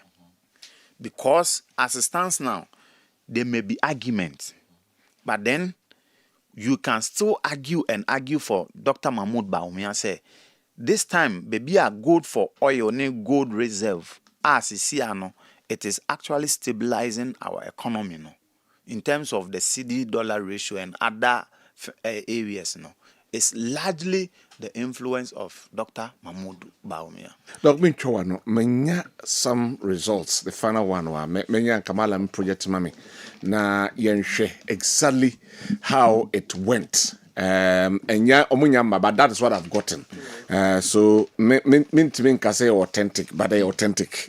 S7: Because as it stands now, there may be arguments. But then you can still argue for Dr. Mahmoud Bawumia say this time baby are good for oil gold reserve as you see it is actually stabilizing our economy in terms of the CD dollar ratio and other areas it's largely the influence of Dr. Mahmoud Bawumia.
S1: Dr. Minchowano, menya some results. The final one was menya Kamala project mami. Na yenhwe exactly how it went. And yeah, but that is what I've gotten. So mean can say authentic, but they authentic.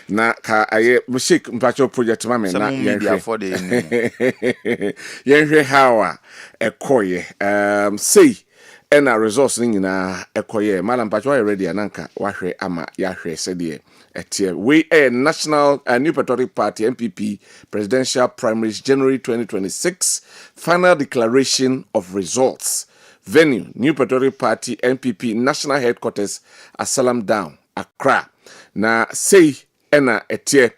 S1: Na ka aye mushik mpacho project mami na yenhwe
S7: for the
S1: yenhwe how ekoye say ena resource ni na ekoye malam mpacho already ananka wahwe ama yahwe said we a National New Patriotic Party NPP presidential primaries January 2026 final declaration of results. Venue New Patriotic Party NPP national headquarters Asalam Down Accra. Na say ena etie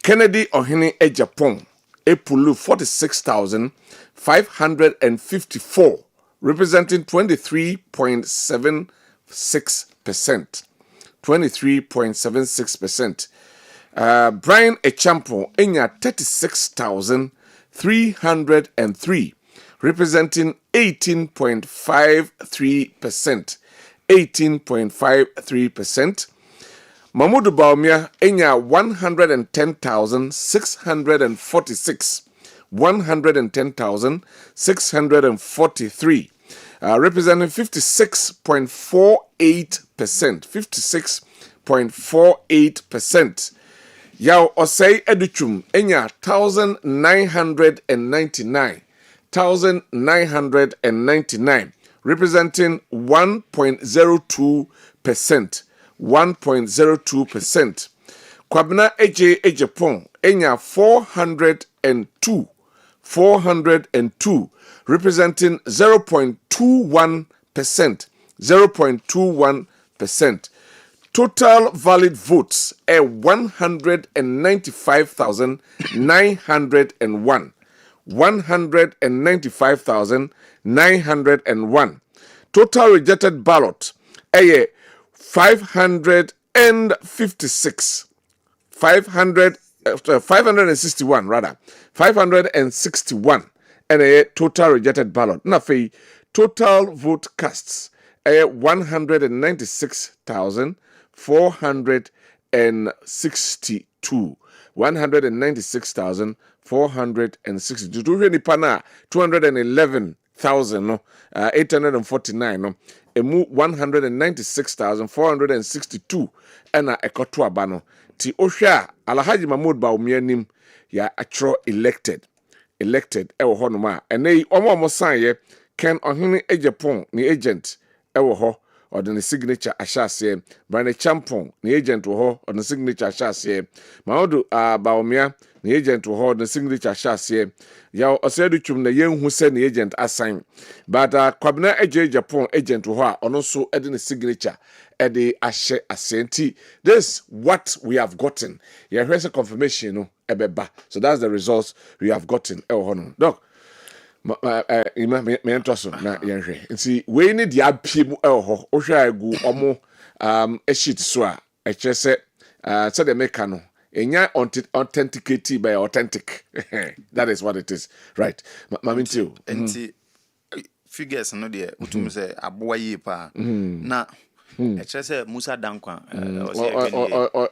S1: Kennedy Ohene e Japan epulu 46,554 representing 23.76%. 23.76%. Brian Echampo enya 36,303 representing 18.53%. 18.53%. Mahmoud Bawumia enya 110,646. 110,643. Representing 56.48%. 56.48%. Yao Osei Educhum enya 1,999. 1,999. Representing 1.02%. 1.02%. Kwabena Ejapon enya 402. 402, representing 0.21%. 0.21%. Total valid votes 195,901. 195,901. Total rejected ballot 556. 561 rather. 561 and a total rejected ballot. Nafi total vote casts 196,462. 196,462. Tuheni pana 211,849 no. Emu 196,462 ena ekotua bano. Ti Osha Alhaji Mahmoud Bawumia nim ya atro elected ewo ho no ma enei omo sanye Ken Ohene Ejapon ni agent ewo ho or the signature ashase Brane Champon ni agent wo ho or the signature ashase Mahmoud Bawumia ni agent wo ho the signature ashase ya osedu twum na yenhu se ni agent assign but Kwabena Ejapon agent wo ho a ono so ede the signature ede ashe asenti. This what we have gotten. Yeah, here's a confirmation no ebeba. So that's the results we have gotten. Doc me entoso na yenhwe. Nti we need the apim ho. Ohwa egu omo sheet so a echese say the make no enya authenticate by authentic. That is what it is. Right. Maminti
S7: enti figures no there utum say aboa yi pa na Musa Dankwa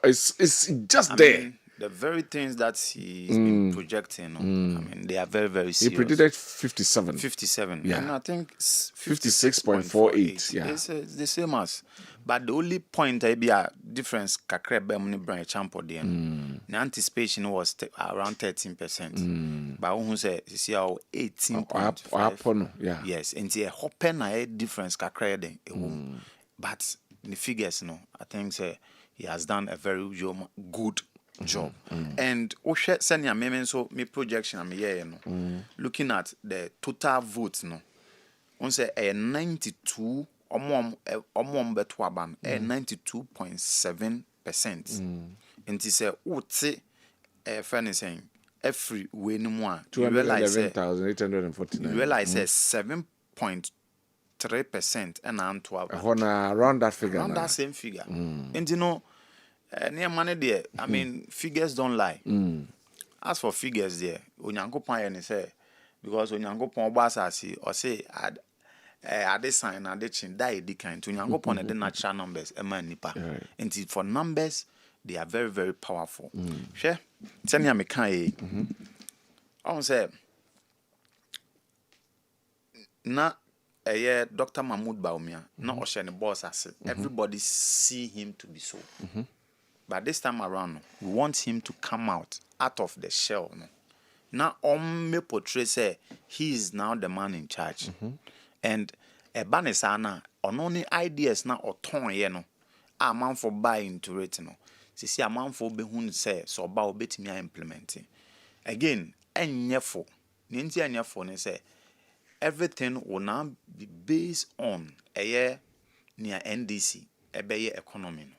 S1: it's just there.
S7: the very things that he's been projecting, I mean, they are very, very serious.
S1: He predicted 57.
S7: 57.
S1: Yeah.
S7: And I think
S1: 56.48. Yeah.
S7: It's the same as. But the only point I be a difference kakre bemuni brand champo there. The anticipation was around 13%. But who say see how 18.5.
S1: Yeah.
S7: Yes, and the hopen a difference kakre then. But the figures, I think say he has done a very good job. And senior memen so me projection am here looking at the total votes on say a 92 beto aban 92.7%. And he say wote friend saying every way no more
S1: 211,849.
S7: you realize 7.3% and
S1: around that figure.
S7: Around that same figure. And near money there, I mean, figures don't lie. As for figures there, Onyanko Pine say, because Onyanko Pon Basasi or say, add a sign, add a chin, die decline to Onyanko Pon the natural numbers, a man nipa. And for numbers, they are very, very powerful. Share, tell me, I'm a kind. I say, na Dr. Mahmoud Baumia, not Ocean boss as everybody see him to be so. But this time around, we want him to come out of the shell. Now, me portray say he is now the man in charge. And a banisana on only ideas now or ton a man for buying into it. See a man for behun say so about bit me implementing. Again, and yefo, Ninja and yefo say everything will now be based on a year near NDC, a bay economy.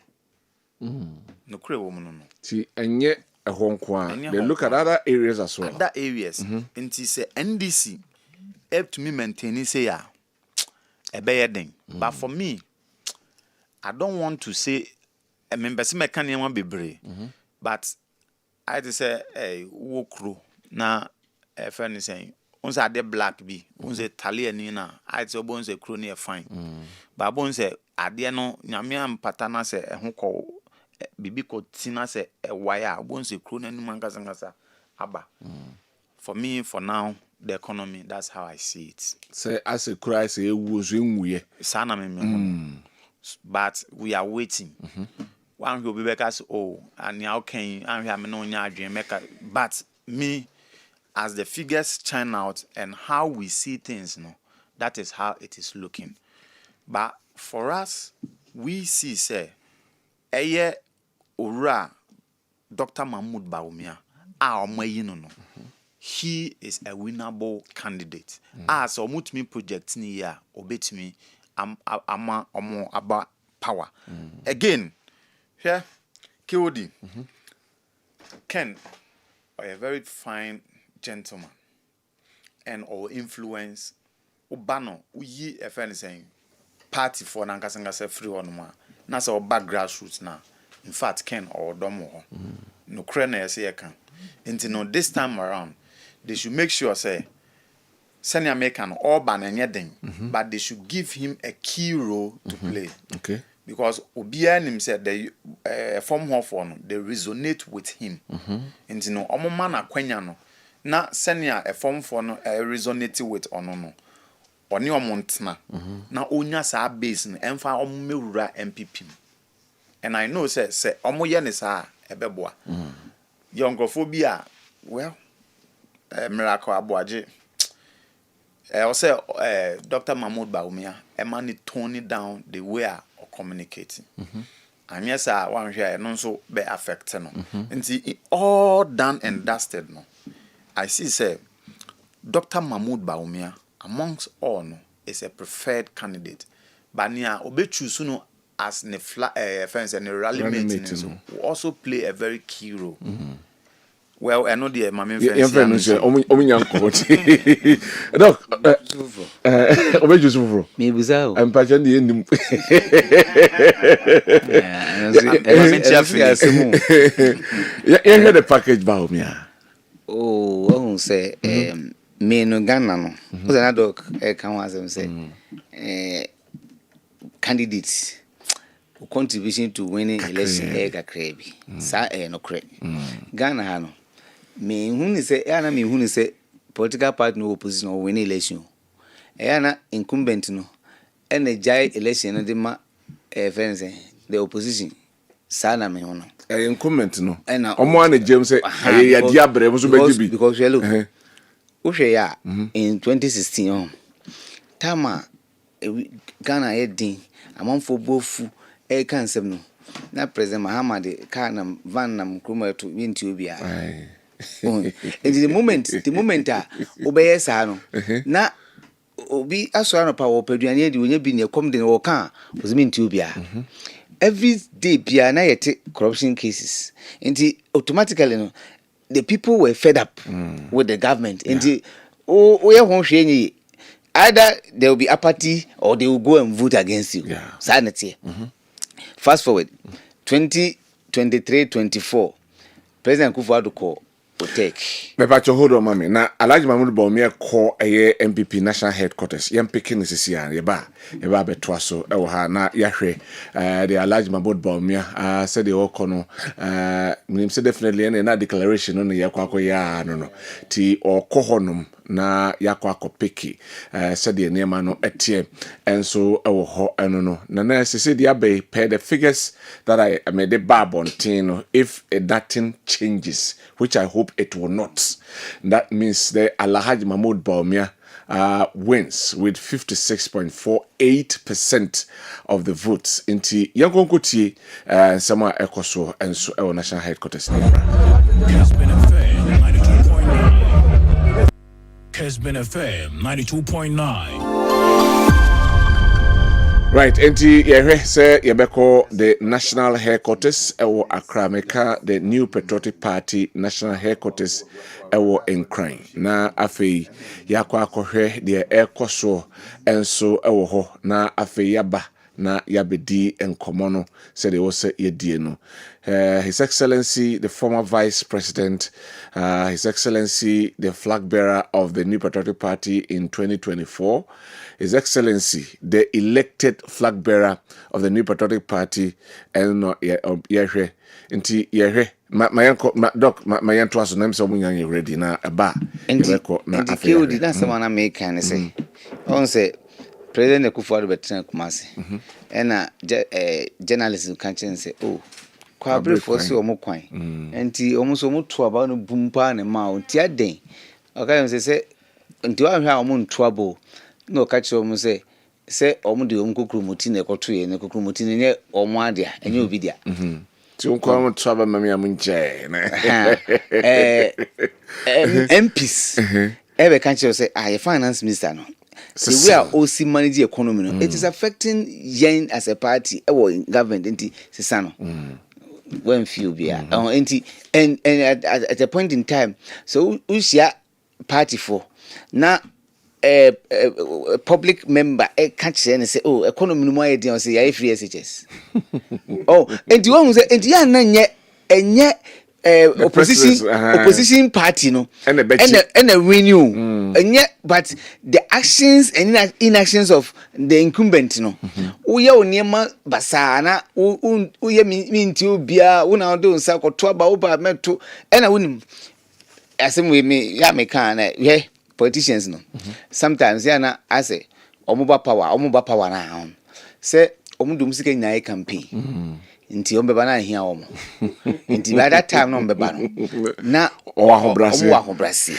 S7: No cray woman. No.
S1: See, and yet a Hong Kong. They look at other areas as well.
S7: Other areas. And he say NDC help to me maintain say a bad thing. But for me, I don't want to say a member see my can be brave. But I just say a wokro na a friend is saying once I de black be, once a Talia Nina, I say bones a crony fine. But bones say I dare no Yamiam Patana say a honko. Bibi ko tina se a wire won't say crone and mangazangasa abba. For me, for now, the economy, that's how I see it.
S1: Say as a cry say was in we
S7: Sana but we are waiting. One will be back as and now can I have no dream maker. But me, as the figures churn out and how we see things, that is how it is looking. But for us, we see say Ora Dr. Mahmoud Baumia, he is a winnable candidate. As or mut me project ni ya obet me ama about power. Again, here KOD Ken a very fine gentleman and or influence Obano uyi a friend saying party for Nankasanga free on ma. Nasa or back grassroots now. In fact, Ken or Domo, no crane say can. Until this time around, they should make sure say senior make an urban and yeding, but they should give him a key role to play.
S1: Okay.
S7: Because Obian himself, they form of one, they resonate with him. Until no omomana kwenyano. Na senior a form for no resonate with onono. Oni omontna. Na onya sa base no emfa omewura MPP. And I know say omoye ne sa ebeboa. Youngophobia well miracle aboaje. Also Dr. Mahmoud Baumia emani toning down the way of communicating. And yes one here no so be affect no. Nti all done and dusted no. I see say Dr. Mahmoud Baumia amongst all no is a preferred candidate. But nia obe choose no as the fence and the rally maintenance will also play a very key role. Well, I know the my main friends.
S10: I'm patching the end.
S1: You heard the package about me.
S10: Oh, I won't say, me no Ghana no. Who's another come as say, candidates. contribution to winning election kakra bi sa no kre Ghana ha no me hu say na me hu say political party no opposition or winning election na incumbent no and a jai election no de ma friends the opposition sa na me hu no
S1: incumbent no omo na James say ya dia bre so be bi
S10: because we look uhwe ya in 2016 tama Ghana heading amanfo bofu kan sem no na president Mahamad kana van nam kroma to winti obia in the moment obeye sa no na obi aso no pa wo paduane di onya bi ne kom de wo kan oziminti obia every day bia na yete corruption cases automatically no the people were fed up with the government we won hwe either there will be apathy or they will go and vote against you. Sanity. Fast forward, 2023-24, President Kufuor call will take.
S1: Me pacho hold on, mami. Na Alhaji Mahmoud Bawumia call a MPP national headquarters. Yam picking this is here. Yeba betwa so. Ewo ha na yahwe. The Alhaji Mahmoud Bawumia said the okono. Minim say definitely any na declaration no yakwa ya no. Ti okohonum. Na yakwa kopeki said the name no etie enso ewo ho eno no na say the abe pay the figures that I made the barbontin if nothing changes, which I hope it will not. That means the Alhaji Mahmoud Bawumia wins with 56.48% of the votes into Yankonkuti Sama Ekoso enso ewo national headquarters.
S11: Kessben FM 92.9.
S1: Right, enti yehwe se yebeko the national headquarters ewo Accra meka the New Patriotic Party national headquarters ewo Nkran na afei yakwa akohwe the ekoso enso ewo ho na afei yaba na yabedi enkomono said they also yedie no His Excellency the former Vice President, His Excellency the flag bearer of the New Patriotic Party in 2024, His Excellency the elected flag bearer of the New Patriotic Party and yehwe nti yehwe mayanto aso nam so munyan ready na eba yebeko na
S10: afia di na sama na make can say on say President Kufuor betra Kumasi na journalism can say oh kwabre fosi omo kwan enti omo so mo to aba no bumpa ne ma onti aden okay say nti wa hwa omo nto abo no ka che omo say omo de omo kokromoti na ekoto ye na kokromoti ne omo ade a enye obi dia
S1: ti onko omo to aba mami amunche na
S10: MPs ebe kan che say finance minister no the way our OC manage the economy no it is affecting yen as a party in government enti sesano when few be and at a point in time so we share party for now public member catch and say oh economy no more dey say ya free SHS and you want say and ya na enye opposition party no and a renew and yet but the actions and inactions of the incumbent no we ya oniema basana we ya minti obia we na do nsa koto aba oba meto and wonim asem we me ya me kan na we politicians no sometimes ya na I say omoba power na say omudum sika nyai campaign nti ombeba na ahia omo nti by that time no ombeba no na owahobrasi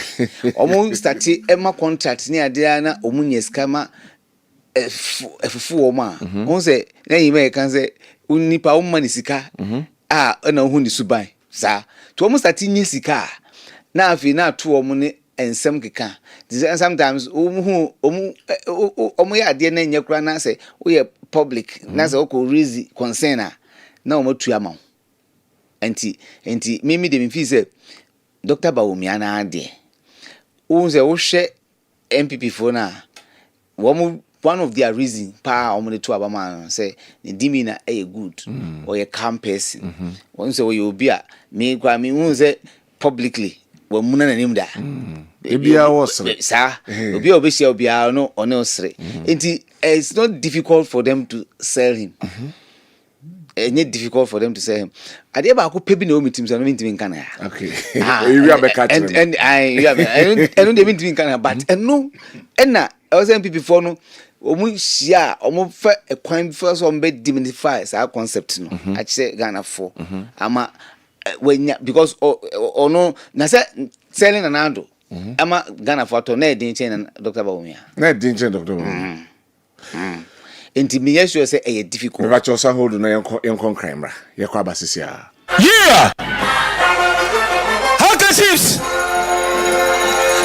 S10: omo start ema contract ni ade na omunye skama efufu omo a won say na yime kan say unipa omo ni sika na hu ni suban sa to omo start nyi sika na afi na to omo ne ensem keka sometimes omo ya ade na nyekura na say we public na say o ko reason concern na o matu ama enti mimi de mfi say Dr. Bawumia na ade o say wo hwe MPP for na one of their reason pa o mo to abama say the dimi na good or a calm person one say we obi a me kwa me hu say publicly we muna na nim da
S1: ebia was
S10: sa obi obehia obi a no one osre enti it's not difficult for them to sell him it's difficult for them to say ade ba ko pe bi na o meeting so no meeting kan ya
S1: okay you are back
S10: and I don't dey meeting kan but no na MPP for no omu shia omu fa ekwan first one be dignify sa concept no I say Ghana for ama when because no na say selling anando ama Ghana for to na din chain Dr. Bawumia
S1: na din chain Dr. Bawumia
S10: enti me yes you say e difficult
S1: ba cho sa hold na yenkon crime ra ye kwa basisia
S12: yeah handkerchiefs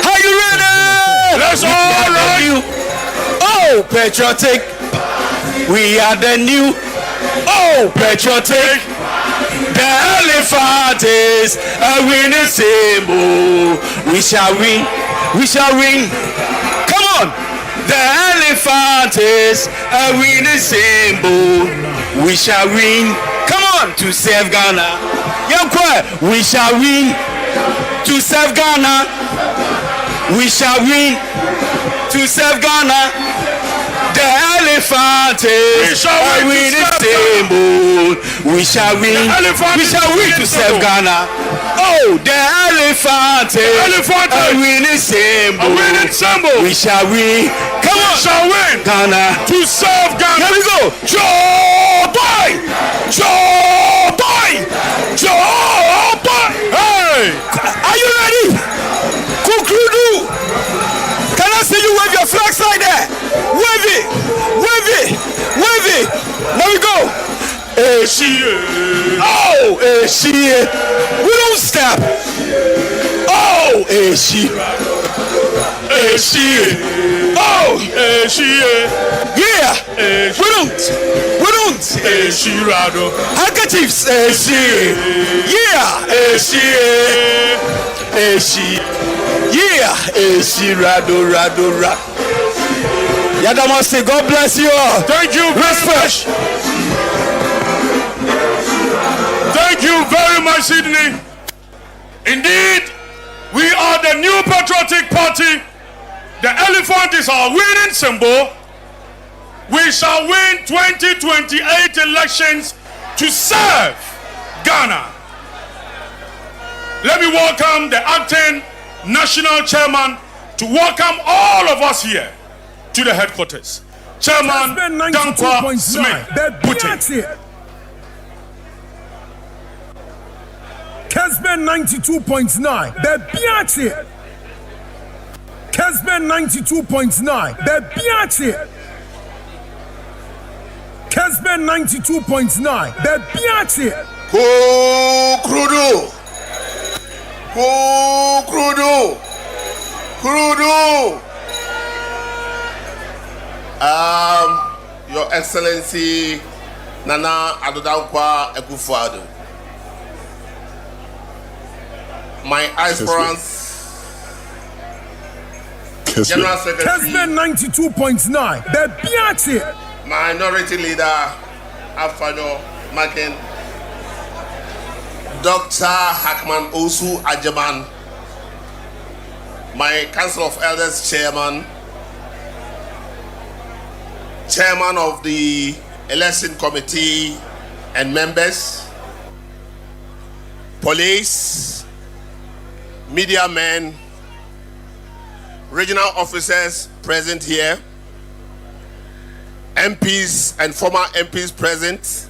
S12: are you ready let's all roll you oh patriotic we are the new oh patriotic the elephant is a winning symbol we shall win come on the elephant is a winning symbol. We shall win. Come on to save Ghana. We shall win to save Ghana. We shall win to save Ghana. The elephant is a winning symbol. We shall win. We shall win to save Ghana. Oh, the elephant is a winning symbol. We shall win. Come on, shall win Ghana to serve Ghana. Here we go. Joe boy. Hey, are you ready? Kukrudu. Can I see you wave your flags like that? Wave it. There we go. Oh, we don't stop. Oh, yeah, we don't. Handkerchiefs, yeah, rado. Yadamase, God bless you all.
S11: Thank you very much. Thank you very much, Sydney. Indeed, we are the new patriotic party. The elephant is our winning symbol. We shall win 2028 elections to serve Ghana. Let me welcome the acting national chairman to welcome all of us here to the headquarters. Chairman Dankwa Smith.
S13: Kessben 92.9. Bebiache. Kessben 92.9. Bebiache. Kessben 92.9. Bebiache.
S14: Krudu. Your Excellency Nana Dankwa Akufo-Addo, my aspirants, General Secretary,
S13: Kessben 92.9, Bebiache,
S14: Minority Leader Afanyo Makin, Dr. Kwabena Owusu Dankwa, my Council of Elders Chairman, Chairman of the Election Committee and members, police, media men, regional officers present here, MPs and former MPs present,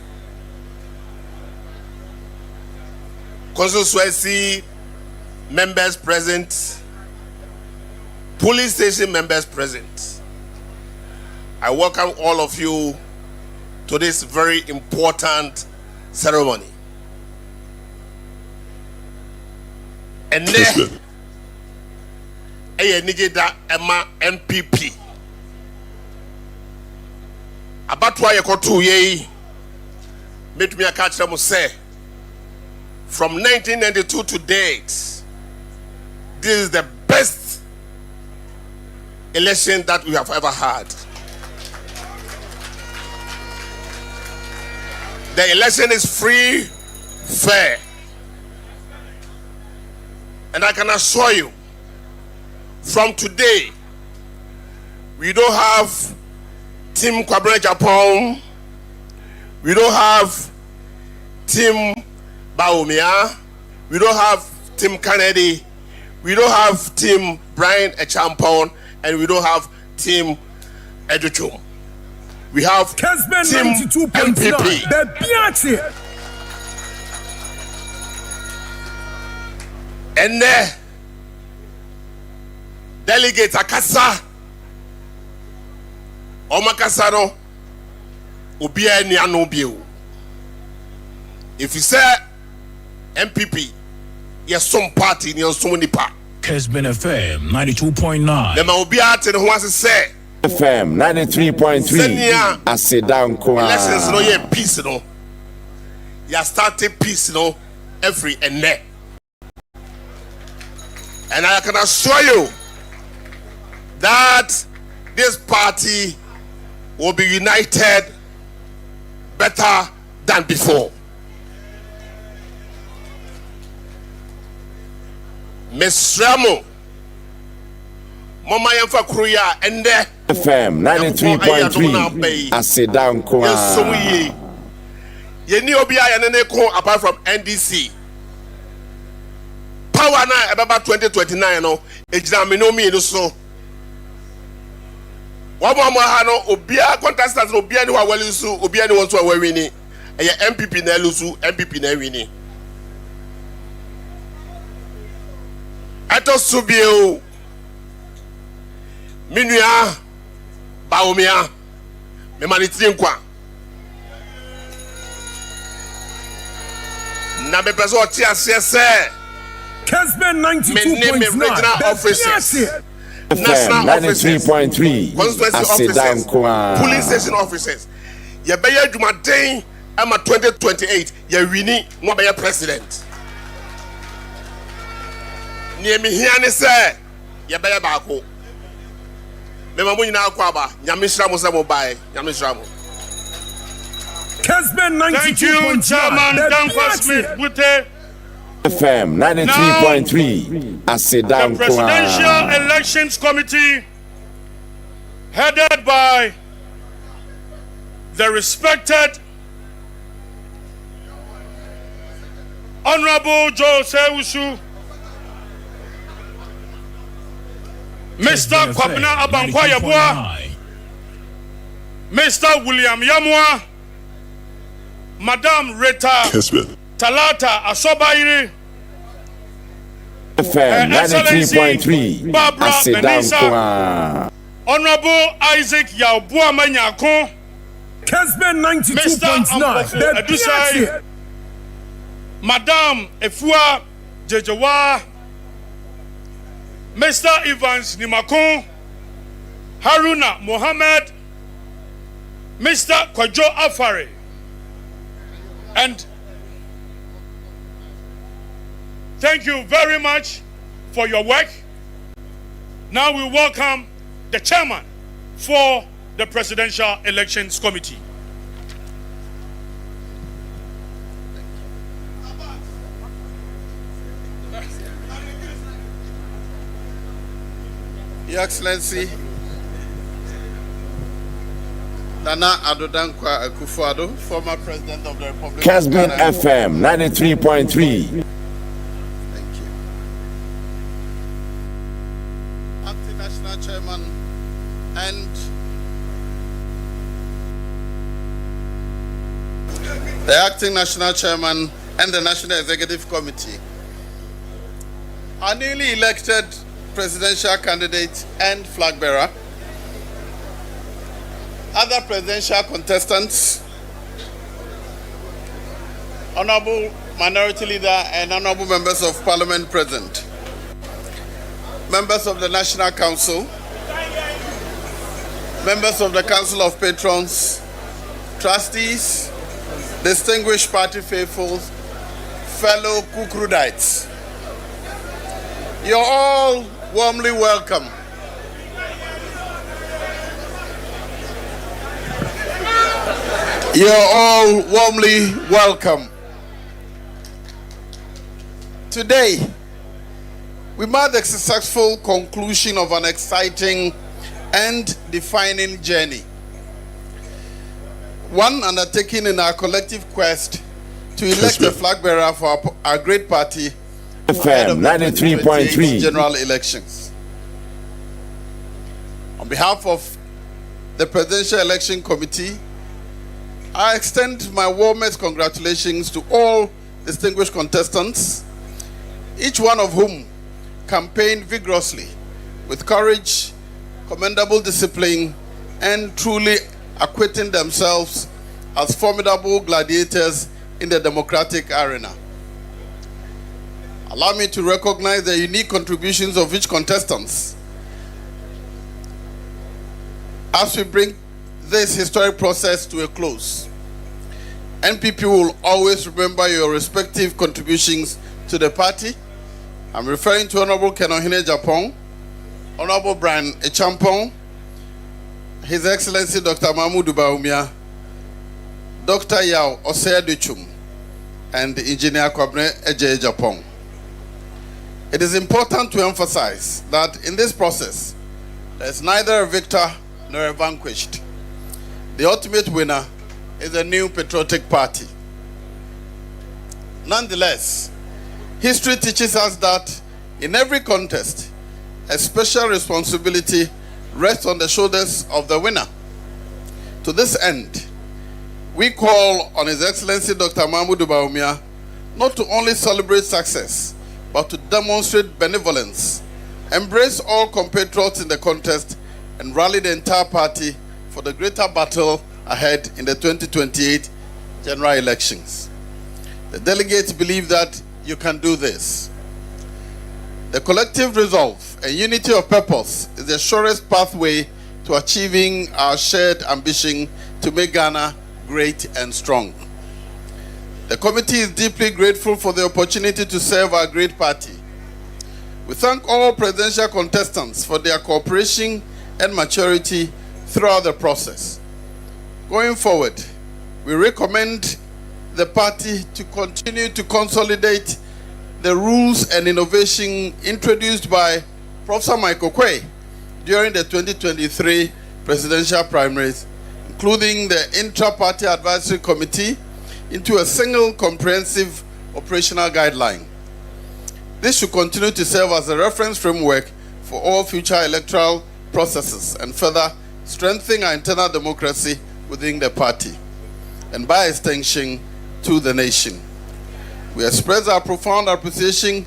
S14: constituency members present, police station members present. I welcome all of you to this very important ceremony. And then, Emma NPP. Abatwa yekotu ye. Met me a catch them say. From 1992 to date, this is the best election that we have ever had. The election is free, fair. And I can assure you, from today, we don't have Team Kwabena Japan, we don't have Tim Baumia, we don't have Tim Kennedy, we don't have Tim Brian Echampon, and we don't have Tim Educhum. We have
S13: Kessben
S14: Tim
S13: 92.9.
S14: MPP. And delegate Akasa Omakasano Ubia ni Anobio. If you say MPP, yes, some party in your so many part.
S13: Kessben FM 92.9.
S14: The Maubia who wants to say
S15: FM 93.3. Asidankwa.
S14: Elections no ye peace no. You started peace no every and there. And I can assure you that this party will be united better than before. Miss Ramo, Mama Yamfa Kruya, and there.
S15: FM 93.3. Asidankwa.
S14: Yes, so we ye ni obi aya ne ko apart from NDC. Power na about 2029 no ejina me no mi no so. Wa mo ha no obia contestants obia ni wa wali so obia ni won so wa wini. Eye MPP na lusu MPP na wini. Ato subio minua baomia me manitiri nkwa na me peso ti ase se
S13: Kessben 92.9.
S14: Regional offices,
S15: National offices, 93.3.
S14: constituency offices, police station offices. You be a Jumaden, I'm a 2028. You winning, no be a president. Near me here, and say, you be a bako. Me mamu ina kwaba, nyamisha mo se mo bai, nyamisha mo.
S13: Kessben 92.9.
S11: Thank you, Chairman Dankwa Smith Bute.
S15: FM 93.3. Asidankwa.
S11: The Presidential Elections Committee, headed by the respected Honorable Owusu Owusu, Mr. Kwabena Owusu, Mr. William Yamwa, Madam Rita Talata Asobairi,
S15: FM 93.3.
S11: Barbara
S15: Asidankwa.
S11: Honorable Isaac Yaubua Manyako,
S13: Kessben 92.9.
S11: Adusai, Madam Efua Jejewa, Mr. Evans Nimakon, Haruna Mohammed, Mr. Kwajo Afare, and thank you very much for your work. Now we welcome the chairman for the Presidential Elections Committee.
S16: Your Excellency, Nana Addo Dankwa Akufo-Addo, former President of the Republic
S15: Kessben
S16: of Ghana.
S15: FM 93.3.
S16: Acting National Chairman and the Acting National Chairman and the National Executive Committee, our newly elected presidential candidate and flag bearer, other presidential contestants, Honorable Minority Leader and Honorable Members of Parliament present, members of the National Council, members of the Council of Patrons, trustees, distinguished party faithfuls, fellow Kukrudites. You're all warmly welcome. You're all warmly welcome. Today, we mark the successful conclusion of an exciting and defining journey. One undertaken in our collective quest to elect a flag bearer for our great party
S15: FM 93.3
S16: general elections. On behalf of the Presidential Election Committee, I extend my warmest congratulations to all distinguished contestants, each one of whom campaigned vigorously with courage, commendable discipline, and truly acquitting themselves as formidable gladiators in the democratic arena. Allow me to recognize the unique contributions of each contestant as we bring this historic process to a close. NPP will always remember your respective contributions to the party. I'm referring to Honorable Kenohine Japon, Honorable Brian Echampong, His Excellency Dr. Mahmoud Bawumia, Dr. Yao Osea Duchum, and Engineer Kwabena Owusu Dankwa. It is important to emphasize that in this process, there is neither a victor nor a vanquished. The ultimate winner is a new patriotic party. Nonetheless, history teaches us that in every contest, a special responsibility rests on the shoulders of the winner. To this end, we call on His Excellency Dr. Mahmoud Bawumia not to only celebrate success, but to demonstrate benevolence, embrace all compatriots in the contest, and rally the entire party for the greater battle ahead in the 2028 general elections. The delegates believe that you can do this. The collective resolve and unity of purpose is the surest pathway to achieving our shared ambition to make Ghana great and strong. The committee is deeply grateful for the opportunity to serve our great party. We thank all presidential contestants for their cooperation and maturity throughout the process. Going forward, we recommend the party to continue to consolidate the rules and innovation introduced by Professor Michael Quay during the 2023 presidential primaries, including the Intra-Party Advisory Committee, into a single comprehensive operational guideline. This should continue to serve as a reference framework for all future electoral processes and further strengthen our internal democracy within the party and by extension to the nation. We express our profound appreciation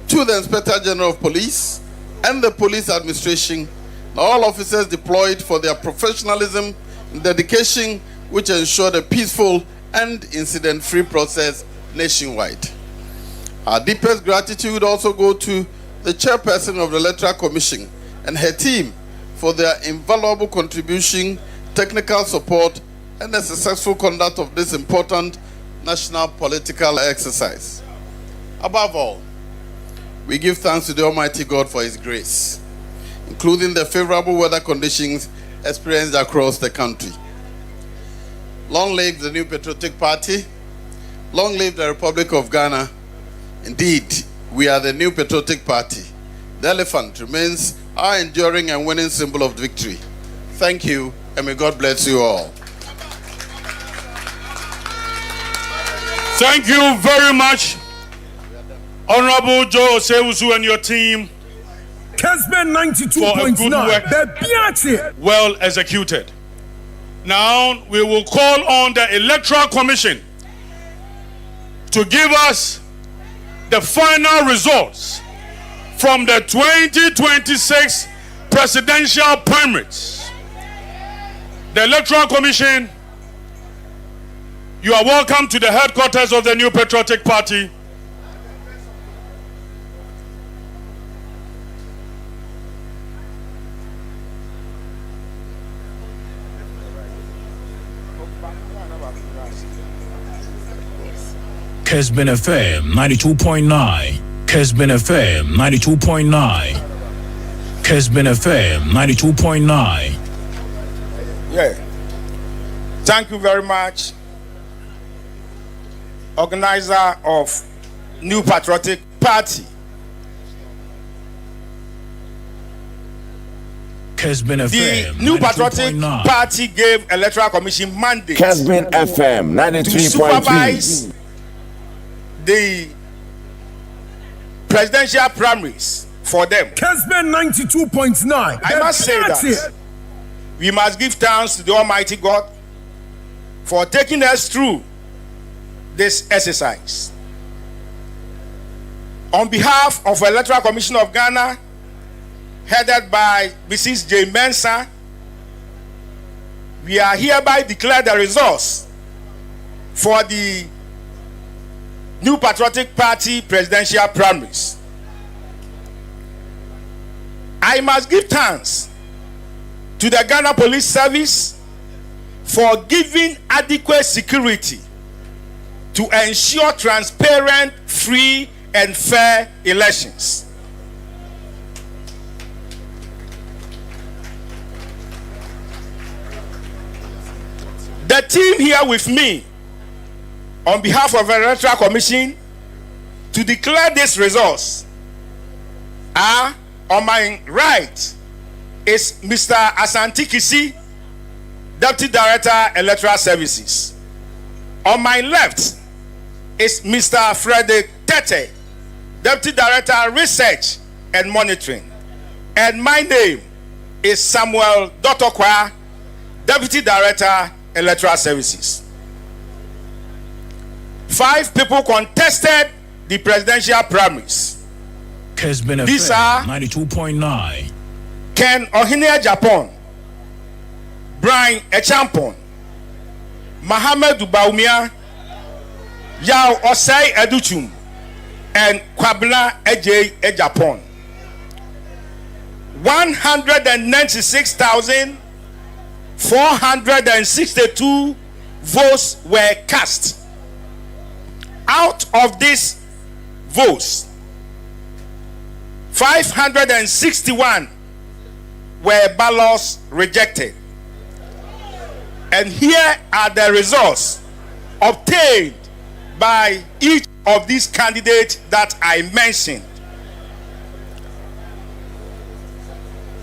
S16: to the Inspector General of Police and the police administration and all officers deployed for their professionalism and dedication, which ensured a peaceful and incident-free process nationwide. Our deepest gratitude also go to the chairperson of the Electoral Commission and her team for their invaluable contribution, technical support, and the successful conduct of this important national political exercise. Above all, we give thanks to the Almighty God for His grace, including the favorable weather conditions experienced across the country. Long live the new patriotic party. Long live the Republic of Ghana. Indeed, we are the new patriotic party. The elephant remains our enduring and winning symbol of victory. Thank you, and may God bless you all.
S11: Thank you very much, Honorable Joe Oseusu and your team.
S13: Kessben 92.9.
S11: Well executed. Now we will call on the Electoral Commission to give us the final results from the 2026 presidential primaries. The Electoral Commission, you are welcome to the headquarters of the New Patriotic Party.
S13: Kessben FM 92.9. Kessben FM 92.9. Kessben FM 92.9.
S12: Yeah. Thank you very much, organizer of New Patriotic Party.
S13: Kessben FM.
S12: The New Patriotic Party gave Electoral Commission mandate
S15: Kessben FM
S12: to supervise
S15: 93.3
S11: the presidential primaries for them.
S13: Kessben 92.9.
S11: I must say that we must give thanks to the Almighty God for taking us through this exercise. On behalf of the Electoral Commission of Ghana, headed by Mrs. J. Mensah, we are hereby declare the results for the New Patriotic Party presidential primaries. I must give thanks to the Ghana Police Service for giving adequate security to ensure transparent, free, and fair elections. The team here with me, on behalf of the Electoral Commission, to declare these results are, on my right is Mr. Asante Kisi, Deputy Director, Electoral Services. On my left is Mr. Frederick Tete, Deputy Director, Research and Monitoring. And my name is Samuel Dotokwa, Deputy Director, Electoral Services. 5 people contested the presidential primaries.
S13: Kessben
S11: These are
S13: 92.9.
S11: Ken Ohene Japan, Brian Echampon, Mohamed Baumia, Yao Osei Educhum, and Kwabena Owusu Japan. 196,462 votes were cast. Out of these votes, 561 were ballots rejected. And here are the results obtained by each of these candidates that I mentioned.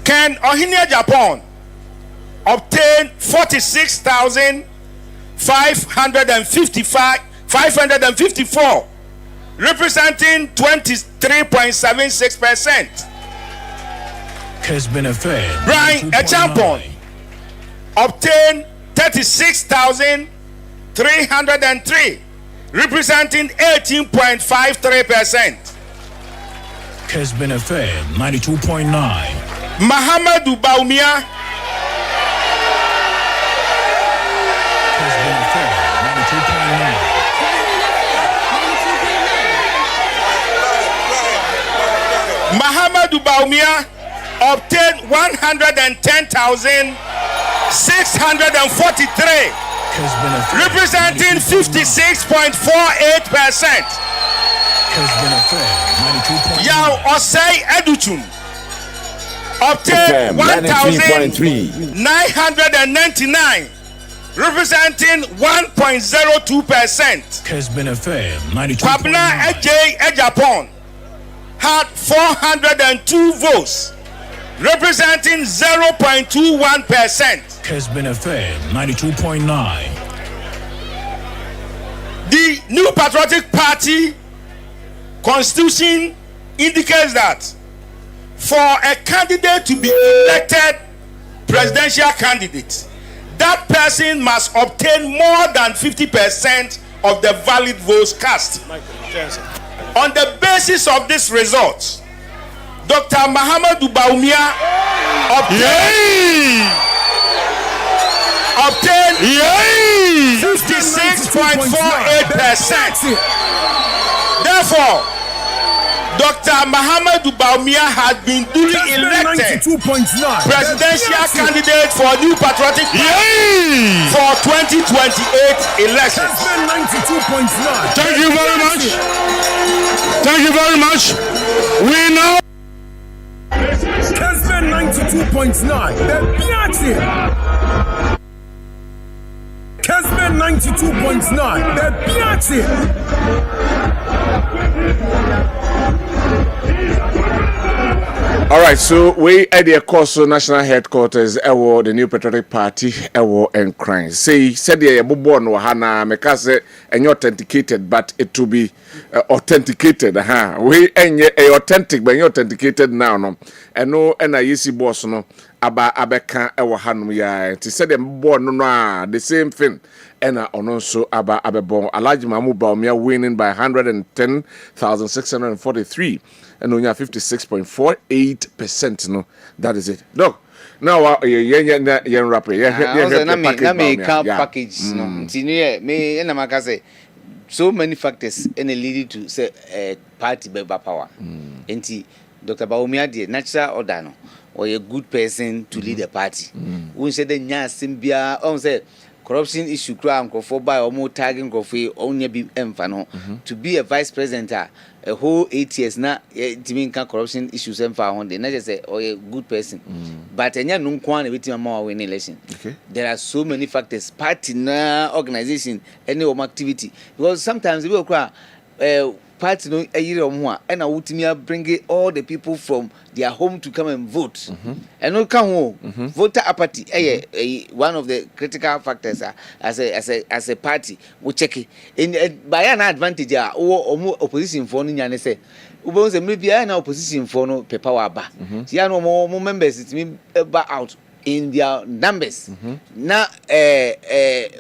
S11: Ken Ohene Japan obtained 46,554, representing 23.76%.
S13: Kessben FM.
S11: Brian Echampon obtained 36,303, representing 18.53%.
S13: Kessben FM 92.9.
S11: Mohamed Baumia
S13: Kessben FM 92.9.
S11: Mohamed Baumia obtained 110,643, representing 56.48%. Yao Osei Educhum obtained 1,999, representing 1.02%.
S13: Kessben FM 92.9.
S11: Kwabena Owusu Japan had 402 votes, representing 0.21%.
S13: Kessben FM 92.9.
S11: The New Patriotic Party constitution indicates that for a candidate to be elected presidential candidate, that person must obtain more than 50% of the valid votes cast. On the basis of this result, Dr. Mohamed Baumia obtained 56.48%. Therefore, Dr. Mohamed Baumia has been duly elected presidential candidate for New Patriotic Party for 2028 elections.
S13: Thank you very much. Thank you very much. We know Kessben 92.9. Kessben 92.9.
S1: All right, so we at the course national headquarters, the new patriotic party, and crime. Say, said the Bubon or Hana, Mekase, and authenticated, but it to be authenticated. We ain't authentic, but authenticated now, no. And no, and I see boss, no, Abeka, our Hanum, ya. To say them born, no, the same thing. And also Abebon, Alaji Mamuba, we are winning by 110,643. And only 56.48%. No, that is it. Look, now yeah, rapper.
S10: Package. No, me and Amaka say so many factors and lead to say party by power. Enti Dr. Bawumia de natural order no, or a good person to lead the party. We say the nya simbia on say corruption issue crime for by or more tagging coffee only be emfano to be a vice president a whole 8 years na timinka corruption issues emfa on the not just say or a good person but enya no kwan na betima ma win election. There are so many factors party na organization any activity because sometimes we will cry party no ayire omo a na wutimi bring all the people from their home to come and vote and no can voter apathy one of the critical factors as a party we check it in by an advantage omo opposition for no nyane say we say maybe na opposition for no power ba ya no more members it mean ba out in their numbers na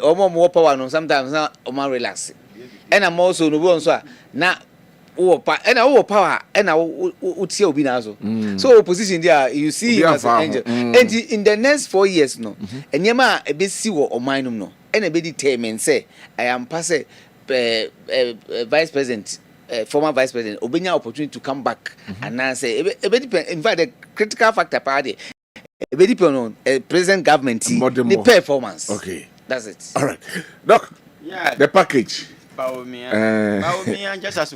S10: omo power no sometimes na omo relax and I'm also no one so na power and utia obi na so opposition there you see him as an angel and in the next 4 years no enyema e be si wo omanum no and e be determine say I am pass vice president former vice president obenya opportunity to come back and now say e be depend in fact the critical factor party e be depend on present government the performance.
S1: Okay,
S10: that's it.
S1: All right, Doc.
S2: Yeah,
S1: the package
S2: Bawumia just as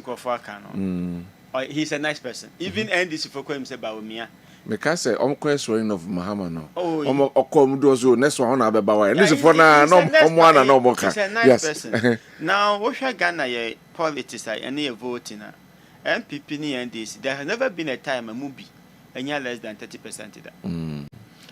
S2: he's a nice person. Even NDC for him say Bawumia.
S1: Because say question of Mahama no. Okom next one na bebawa. NDC for na no omwana no moka.
S2: He's a nice person. Now what Ghana ye politics any voting na. MPP ni NDC there has never been a time a movie any less than 30% that.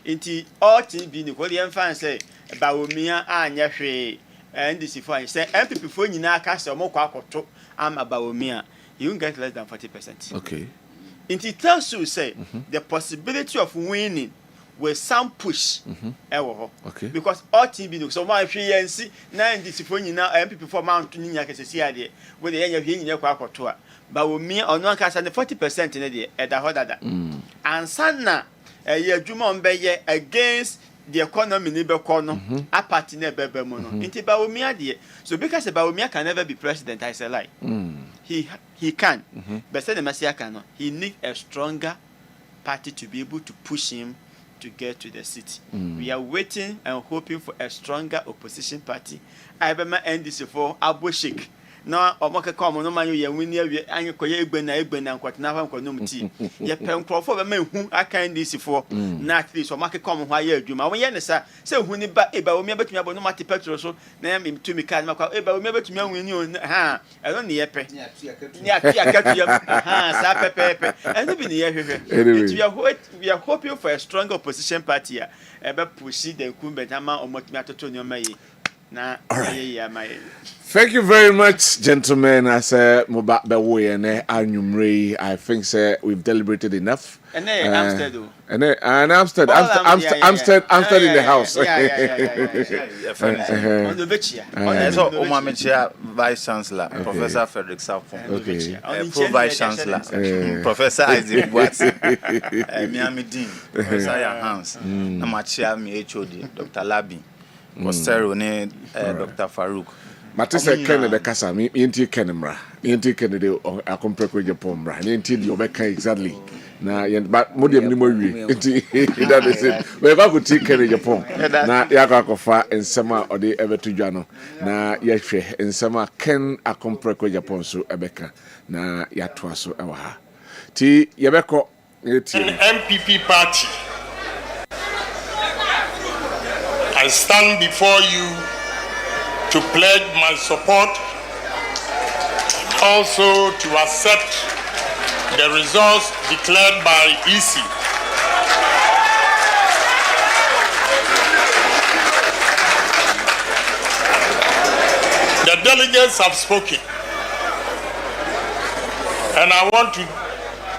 S2: Inti all TV ni ko the fan say Bawumia anya hwe and this if I say MPP for nyina ka say omo kwa akoto am Bawumia you won't get less than 40%.
S1: Okay.
S2: It tells you say the possibility of winning with some push
S1: okay.
S2: Because all TV so my FNC na this for nyina MPP for mount nyina ka say ade we the nya hwe nyina kwa akoto a Bawumia ono ka say 40% na de e da hodada and sanna adwuma on beye against the economy ni be kono a party na bebe mo no nti Bawumia de so because Bawumia can never be president I say lie he can but say the Messiah can he need a stronger party to be able to push him to get to the city. We are waiting and hoping for a stronger opposition party. I be my NDC for Abushik. Na omoke come no man ye wini awie anye koye egbe na nkwatena fa nkwanom ti ye pen krofo be mahu akan this for na at least omoke come ho aye adwuma won ye ne sa se hu ni ba Bawumia betumi abo no mate petrol so na me to me card makwa Bawumia betumi anwini ha e no ne ye pe ni atia katu ha sa pepepe e no bi ne ye hwehwe we are hoping for a stronger opposition party e be push the incumbent ama omotumi atoto nyoma yi.
S1: Thank you very much, gentlemen. I say I think say we've deliberated enough.
S2: And Amstead
S1: in the house.
S7: So Omamechia Vice Chancellor, Professor Frederick Sapon, Pro Vice Chancellor, Professor Isaac Watson, Miami Dean, Professor Hans, Namachia MHOD, Dr. Labi. Mostero ne Dr. Farouk.
S1: Matisa Kenne the Casa, me inti Kennemra, inti Kennedy or a compressor Japombra, and inti Yobeka exactly. Now, but Modium Nimoy, that is it. Wherever we take Kenny Japon, now Yakakofa and Sama or the ever to Jano, now Yashe and Sama Ken a compressor Japon so Ebeka, now Yatwaso Awaha. T Yabeko,
S11: MPP party. I stand before you to pledge my support and also to accept the results declared by EC. The delegates have spoken, and I want to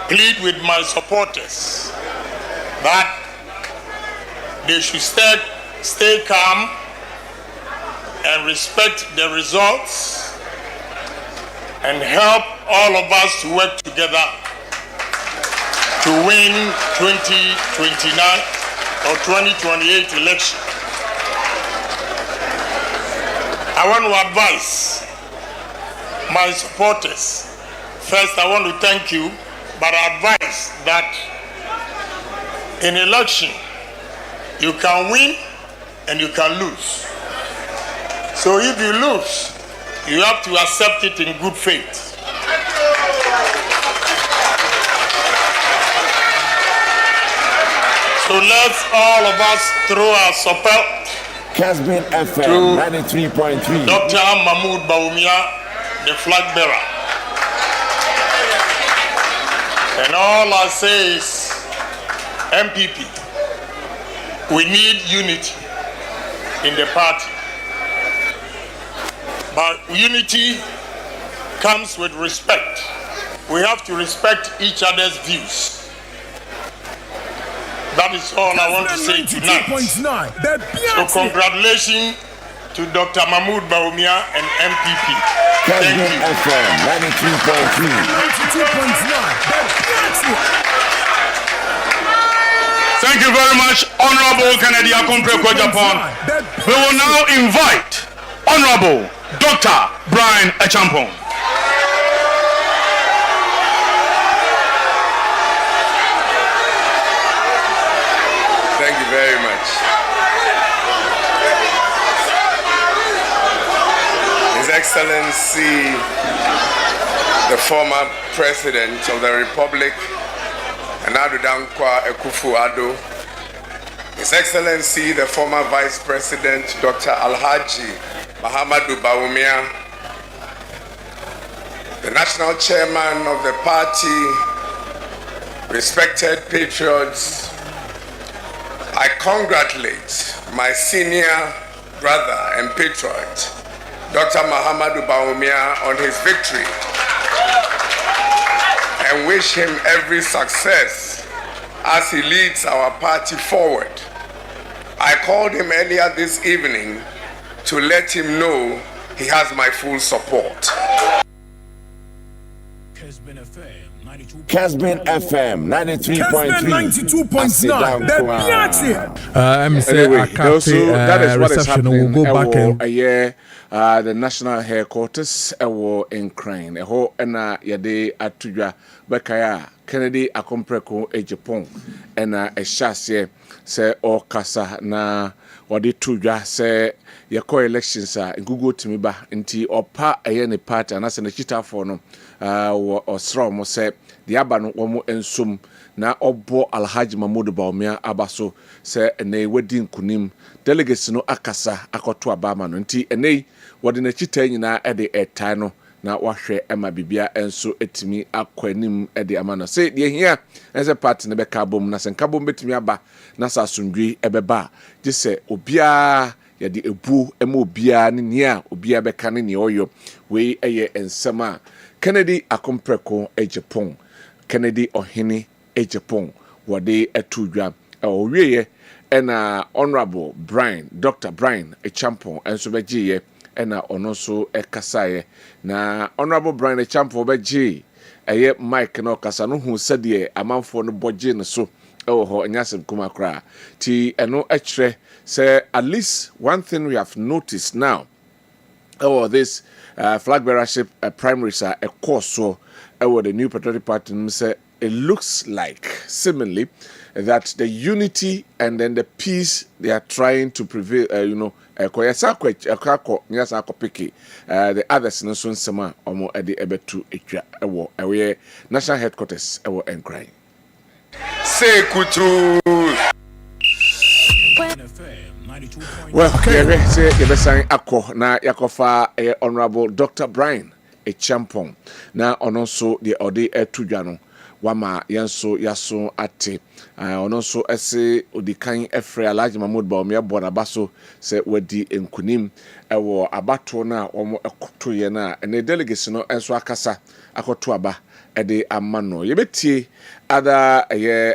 S11: plead with my supporters that they should stay calm and respect the results and help all of us to work together to win 2029 or 2028 election. I want to advise my supporters. First, I want to thank you, but I advise that in election, you can win and you can lose. So if you lose, you have to accept it in good faith. So let's all of us throw our support
S15: Kessben FM 93.3.
S11: Dr. Mahmoud Bawumia, the flag bearer. And all I say is, MPP, we need unity in the party. But unity comes with respect. We have to respect each other's views. That is all I want to say tonight. So congratulations to Dr. Mahmoud Bawumia and MPP. Thank you.
S15: FM 93.3.
S11: Thank you very much, Honorable Kennedy Akompreko Japan. We will now invite Honorable Dr. Brian Echampong.
S17: Thank you very much. His Excellency, the former President of the Republic, Owusu Dankwa Akufo-Addo, His Excellency, the former Vice President, Dr. Alhaji Mahamudu Bawumia, the National Chairman of the party, respected patriots, I congratulate my senior brother and patriot, Dr. Mahamudu Bawumia, on his victory and wish him every success as he leads our party forward. I called him earlier this evening to let him know he has my full support.
S15: Kessben FM 93.3.
S1: Anyway, that is what is happening. We'll go back and the national headquarters in Crane. Ena yade atudwa bekaya Kennedy Akompreko Japan ena eshase se okasa na wade tudwa se yako elections a ngugo timiba nti opa ne party anase na chitafo no osro mo se the aba no wo ensum na obo Alhaji Mahmoud Bawumia abaso se ene wadi nkunim delegates no akasa akoto abama no nti ene wade na chita nyina ede etai no na wahwe ema bibia enso etimi akwanim ede amana se de hia ense party ne beka bom na se nkabom betimi aba na sasundwi ebeba gise obia yade ebu ema obia ne nia obia beka ne ne oyo we eye ensema Kennedy Akompreko Japan Kennedy Ohini Japan wade atudwa owieye ena Honorable Brian Dr. Brian Echampong enso begiye ena ono so ekasaye na Honorable Brian Echampong begie eye Mike no kasa no hu sede amanfo no bogie no so ho anyasem kuma kra ti eno ekre say at least one thing we have noticed now this flag bearership primaries are a course so the new patriotic party say it looks like seemingly that the unity and then the peace they are trying to prevail the others no so nsema omo e de ebetu etwa ewo ewe national headquarters ewo enkran
S17: say kutu.
S1: Well, okay, say Kessben akọ na yakofa Honorable Dr. Brian Echampong na ono so the ode etudwa no wama yenso yaso ate ono so ese odikan efre Alhaji Mahmood Bawumia bonabaso se wadi enkunim ewo abato na omo ekoto ye na ene delegation no enso akasa akoto aba ede amano yebetie other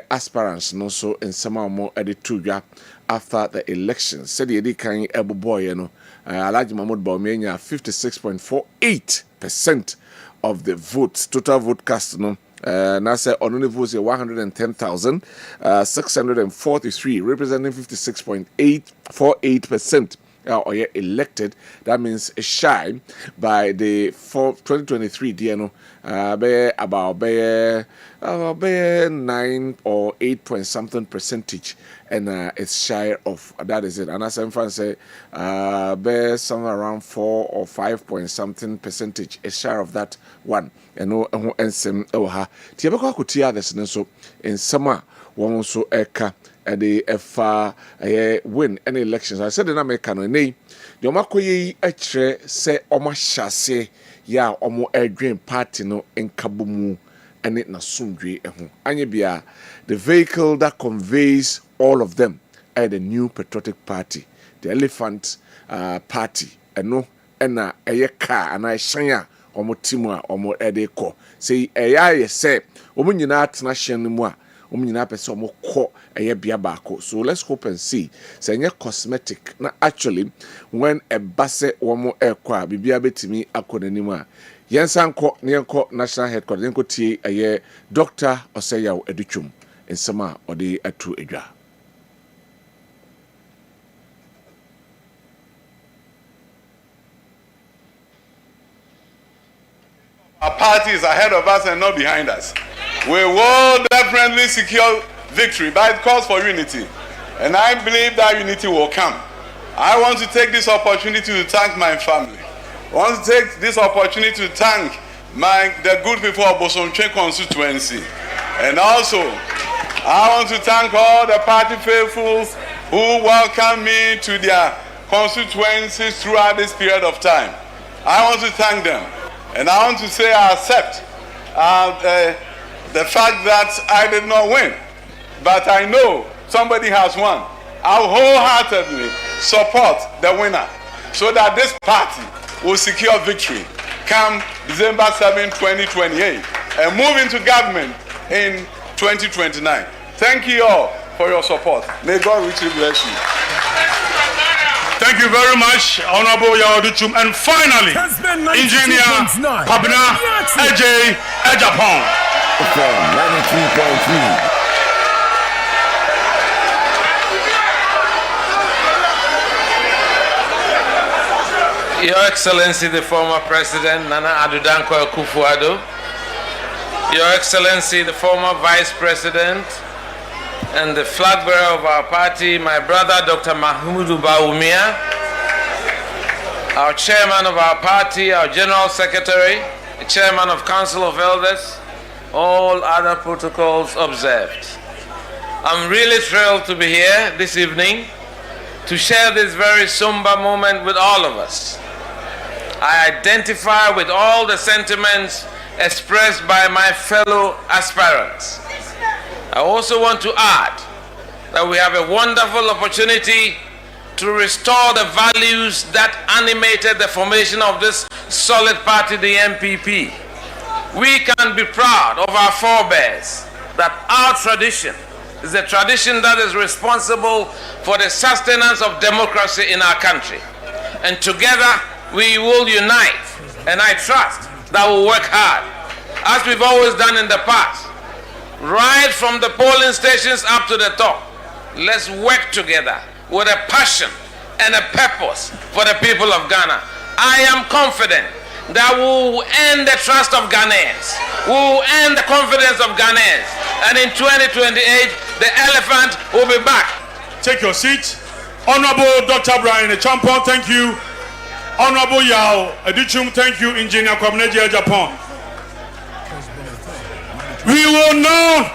S1: aspirants no so ensema omo ede tudwa after the election said yedi kan eboboye no Alhaji Mahmood Bawumia 56.48% of the votes, total vote cast no now say only votes 110,643 representing 56.848% or elected. That means a shy by the 2023 DNO about 9 or 8 point something percentage, and it's shy of that is it. And as I'm say somewhere around 4 or 5 point something percentage, a share of that one. And no and some Tiabako Kutia this so in summer one so eka the FA win any elections. I said in America no nay. Yomako ye say Oma Shase ya Omo Adrian party no in Kabumu and it na sundry Anyabia the vehicle that conveys all of them at the new patriotic party, the elephant party, and no and a car and I shanya omo timwa omo edeko say eya say omo nyina atena hyen mu a omo nyina pese omo kɔ eya bia baako. So let's hope and see say nye cosmetic na actually when a base omo ekɔ a bibia betimi akɔ nanim a yensanko ne yenko national headquarters yenko tie eya Dr. Oseyaw Adutwum ensema ode atu edwa.
S18: Our party is ahead of us and not behind us. We will definitely secure victory, but it calls for unity. And I believe that unity will come. I want to take this opportunity to thank my family. I want to take this opportunity to thank the good people of Bosonche constituency. And also, I want to thank all the party faithfuls who welcomed me to their constituencies throughout this period of time. I want to thank them. And I want to say I accept the fact that I did not win. But I know somebody has won. I'll wholeheartedly support the winner so that this party will secure victory come December 7, 2028 and move into government in 2029. Thank you all for your support. May God richly bless you.
S11: Thank you very much, Honorable Yawaduchum. And finally, Engineer Kwabena Owusu Dankwa.
S19: 93.3. Your Excellency, the former President Nana Addo Dankwa Akufo-Addo, Your Excellency, the former Vice President and the flag bearer of our party, my brother Dr. Mahmood Bawumia, our chairman of our party, our general secretary, the chairman of Council of Elders, all other protocols observed. I'm really thrilled to be here this evening to share this very somber moment with all of us. I identify with all the sentiments expressed by my fellow aspirants. I also want to add that we have a wonderful opportunity to restore the values that animated the formation of this solid party, the MPP. We can be proud of our forebears, that our tradition is a tradition that is responsible for the sustenance of democracy in our country. And together we will unite, and I trust that we'll work hard, as we've always done in the past. Right from the polling stations up to the top, let's work together with a passion and a purpose for the people of Ghana. I am confident that we will earn the trust of Ghanaians. We will earn the confidence of Ghanaians. And in 2028, the elephant will be back.
S11: Take your seat. Honorable Dr. Brian Champon, thank you. Honorable Yaw Adutwum, thank you. Engineer Kwabena Owusu Dankwa. We will now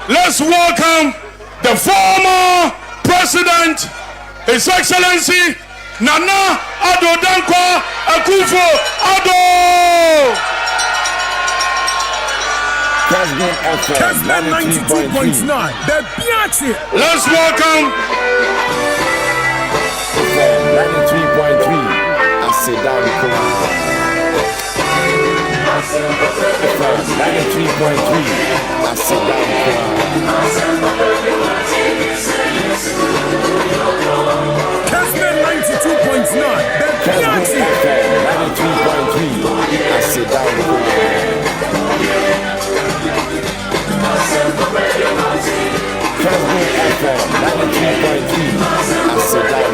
S11: let's welcome the former President, His Excellency Nana Addo Dankwa Akufo-Addo.
S15: Kessben 92.9.
S13: The Piazzi.
S11: Let's welcome
S15: 93.3. I sit down. 93.3. I sit down.
S13: Kessben 92.9. The Piazzi.
S15: 93.3. I sit down. Kessben FM 93.3. I sit down.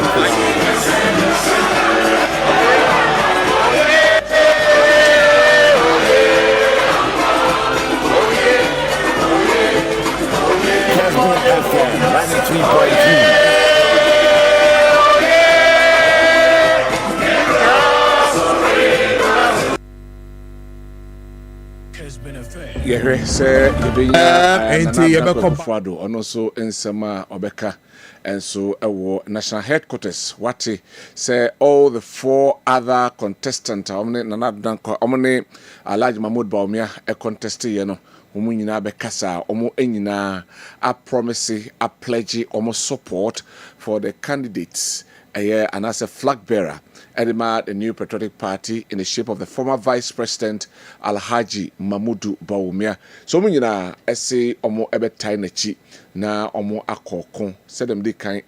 S15: Kessben FM 93.3.
S1: yɛhwɛ sɛ yɛbɛnya ɔno nso nsɛm a ɔbɛka nso ɛwɔ national headquarters wate sɛ all the 4 other contestants ɔmne Nana Dankwa ɔmne Alhaji Mahmood Bawumia contest yɛ no ɔmo nyinaa bɛkasa ɔmo nyinaa a promise a pledge ɔmo support for the candidates and as a flag bearer Edema, the new patriotic party in the shape of the former vice president Alhaji Mahmood Bawumia. So munyina ese omo ebetai nachi na omo akoko said them de kan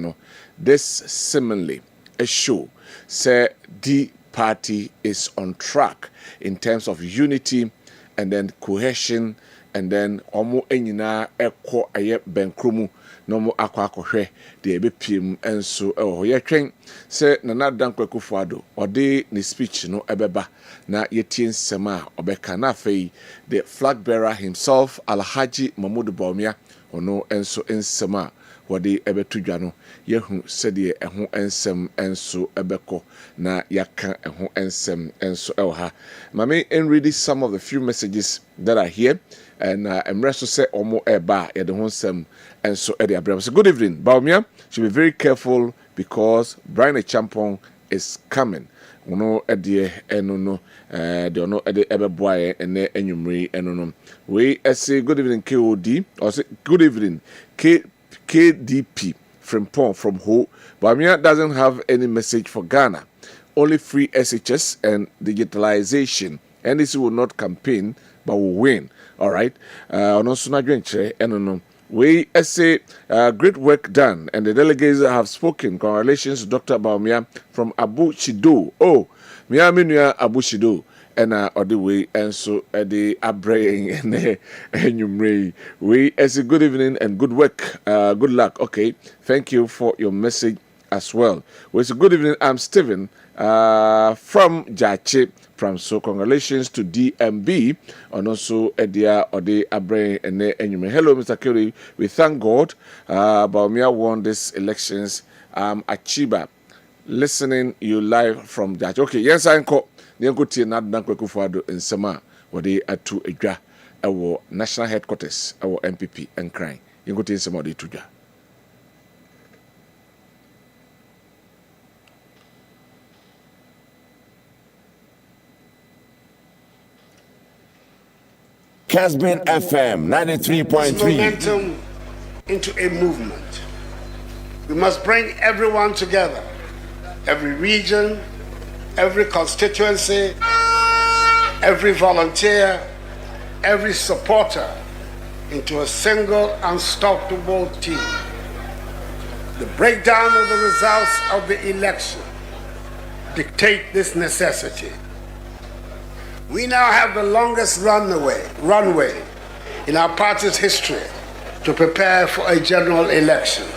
S1: no. This seemingly a show say the party is on track in terms of unity and then cohesion and then omo enyina eko aye benkromu no mo akwa de ebepiem enso eho yetwen se Nana Dankwa Akufo-Addo ode ne speech no ebeba na yetie nsem a obeka na afei the flag bearer himself Alhaji Mahmood Bawumia ono enso nsem a wode ebetudwa no yehu se de eho ensem enso ebeko na yaka eho ensem enso elha mame and read some of the few messages that are here and emreso say omo eba ye de ho nsem enso e de abram. So good evening Bawumia should be very careful because Brian Champong is coming. Uno edie enono de ono ede ebeboaye ene enwumri enono. We say good evening KOD or say good evening KDP from Pong from Ho. Bawumia doesn't have any message for Ghana. Only free SHS and digitalization. NDC will not campaign but will win. All right. Ono suna dwenche enono. We say great work done, and the delegates have spoken. Congratulations to Dr. Bawumia from Abu Shido. Oh, Miaminia Abu Shido, and on the way, and so the Abraying and Numre. We say good evening and good work. Good luck. Okay, thank you for your message as well. We say good evening. I'm Stephen from Jache. So congratulations to DMB and also Edia Ode Abre and Enyume. Hello, Mr. Curry. We thank God. Bawumia won these elections. Achiba, listening you live from that. Okay, yes, I am. Nyanko Tia Nana Dankwa Akufo-Addo in Sama, where they are to Edra, our national headquarters, our MPP and crying. Nyanko Tia Sama de Tuja.
S15: Kessben FM 93.3.
S20: Momentum into a movement. We must bring everyone together, every region, every constituency, every volunteer, every supporter into a single unstoppable team. The breakdown of the results of the election dictate this necessity. We now have the longest runway in our party's history to prepare for a general election.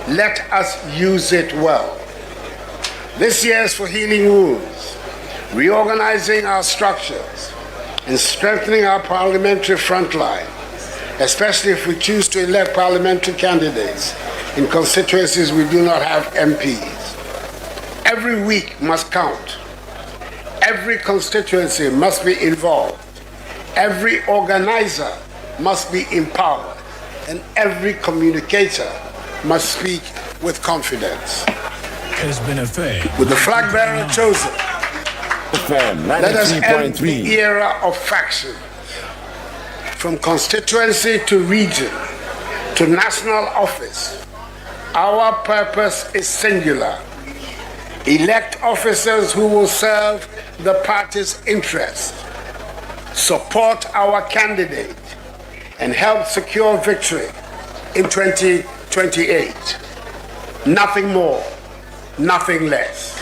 S20: Let us use it well. This year is for healing wounds, reorganizing our structures, and strengthening our parliamentary front line, especially if we choose to elect parliamentary candidates in constituencies we do not have MPs. Every week must count. Every constituency must be involved. Every organizer must be empowered. And every communicator must speak with confidence.
S13: Has been a fair.
S20: With the flag bearer chosen, FM 93.3. The era of faction, from constituency to region to national office. Our purpose is singular. Elect officers who will serve the party's interests, support our candidate, and help secure victory in 2028. Nothing more, nothing less.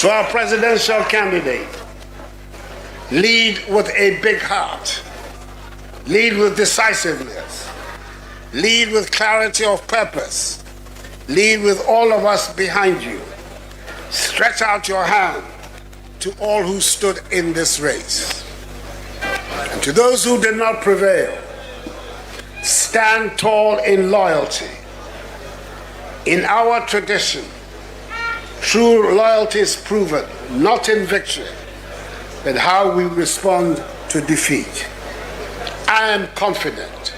S20: To our presidential candidate, lead with a big heart. Lead with decisiveness. Lead with clarity of purpose. Lead with all of us behind you. Stretch out your hand to all who stood in this race. And to those who did not prevail, stand tall in loyalty. In our tradition, true loyalty is proven not in victory, but how we respond to defeat. I am confident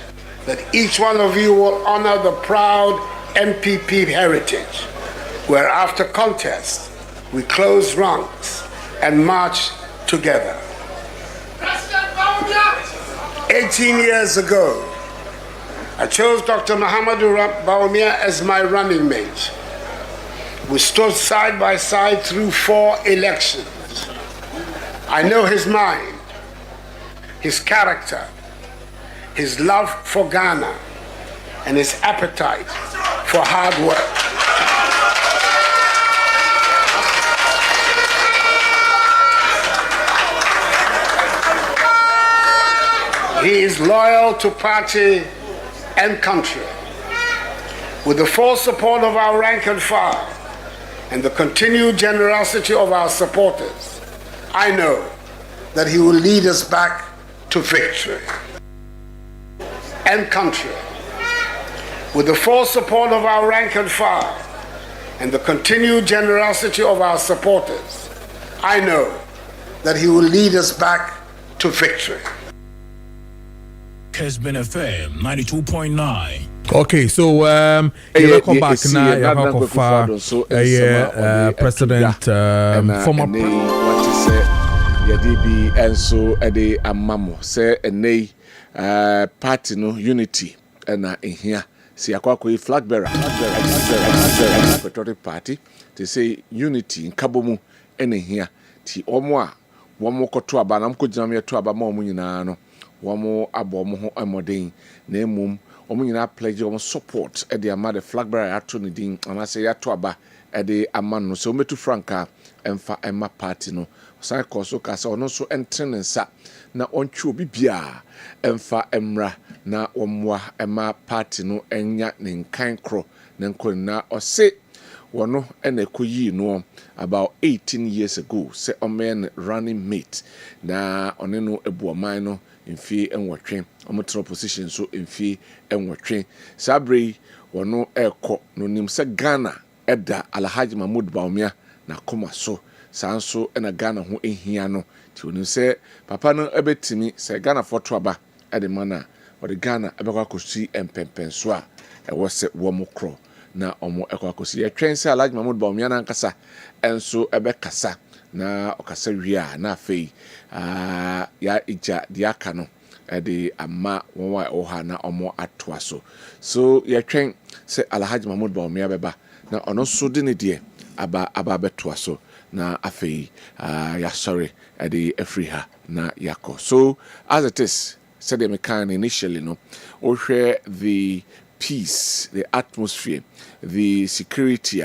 S20: that each one of you will honor the proud NPP heritage, where after contest, we close ranks and march together. 18 years ago, I chose Dr. Mahamudu Bawumia as my running mate. We stood side by side through 4 elections. I know his mind, his character, his love for Ghana, and his appetite for hard work. He is loyal to party and country. With the full support of our rank and file and the continued generosity of our supporters, I know that he will lead us back to victory. And country. With the full support of our rank and file and the continued generosity of our supporters, I know that he will lead us back to victory.
S13: Kessben FM 92.9.
S21: Okay, so you come back now. You have President former.
S1: What you say? Yadibi and so ade amamo say ene party no unity na ehia. Si akwakwa flag bearer patriotic party to say unity nkabomu ene ehia ti omo a womo koto aba na mko gyina me to aba ma omo nyina no womo abo omo ho emoden na emum omo nyina pledge omo support e de ama the flag bearer ato ne din ana say yato aba e de ama no so metu franka emfa ema party no sai koso kasa ono so entrenensa na ontwe obi bia emfa emra na omwa ema party no enya ne nkan kro na nkonna ose wono ena ekoyi no about 18 years ago say omen running mate na one no ebuoman no mfie enwotwe omotro position so mfie enwotwe sabre wono eko no nim se Ghana eda Alhaji Mahmoud Bawumia na koma so sanso ena Ghana ho ehia no ti onu se papa no ebetimi se Ghana foto aba ede mana o de Ghana ebekwa kosi empempenso a ewo se wo mokro na omo ekwa kosi ye twen se Alhaji Mahmoud Bawumia na nkasa enso ebekasa na okasa wia na afei ya ija diaka no ede ama wonwa oha na omo atoa so ye twen se Alhaji Mahmoud Bawumia beba na ono so de ne de aba betoa so na afei ya sorry ede afriha na yako. So as it is said the mekan initially no or share the peace, the atmosphere, the security,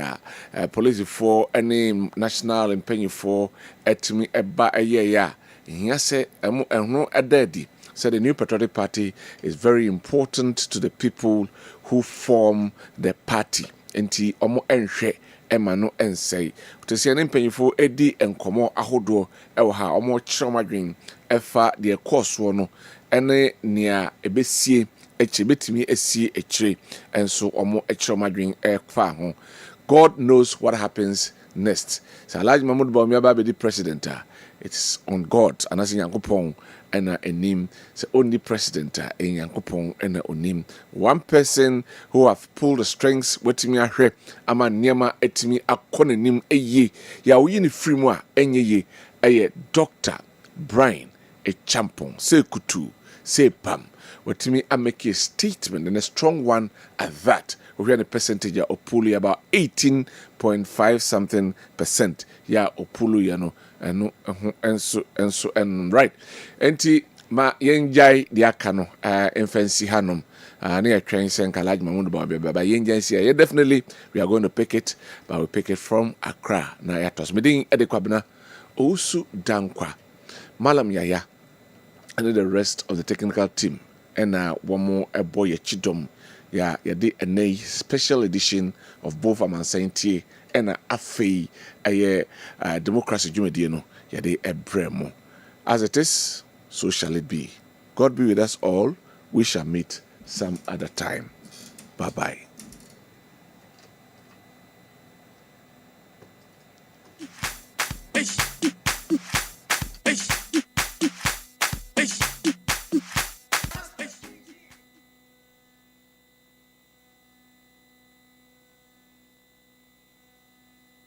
S1: police for any national and penny for etimi eba ya here say no adedi. So the new patriotic party is very important to the people who form the party. Enti omo enhwe ema no ensei to see an mpanyifo edi enkomo ahodo ewo ha omo chromadwen efa de course no ene nia ebesie eche betimi esie echire enso omo chromadwen efa ho. God knows what happens next. So Alhaji Mahmoud Bawumia ba be the president it's on God. And as Yankopon and a name, the only president in Yankopon and a name. One person who have pulled the strings with me a hre, ama niema etimi akone nim eye, ya uyini frimwa enye ye, Dr. Brian Echampong, say kutu, say pam. What me I make a statement and a strong one at that. We had a percentage of Opulu about 18.5 something percent. Yeah, Opulu, you know, and right. Enti ma yenjai diakano infancy hanum. Near train saying Kalaj Mamundo Bobby, but yenjai yeah, definitely we are going to pick it, but we pick it from Accra. Na yatos. Meeting at the Kwabena Owusu Dankwa, Malam Yaya, and the rest of the technical team. And one more a boy a chidom. Yeah, did a special edition of both Amansaintie and a Afe a democracy Jumediano. Yeah, they a bremo. As it is, so shall it be. God be with us all. We shall meet some other time. Bye bye.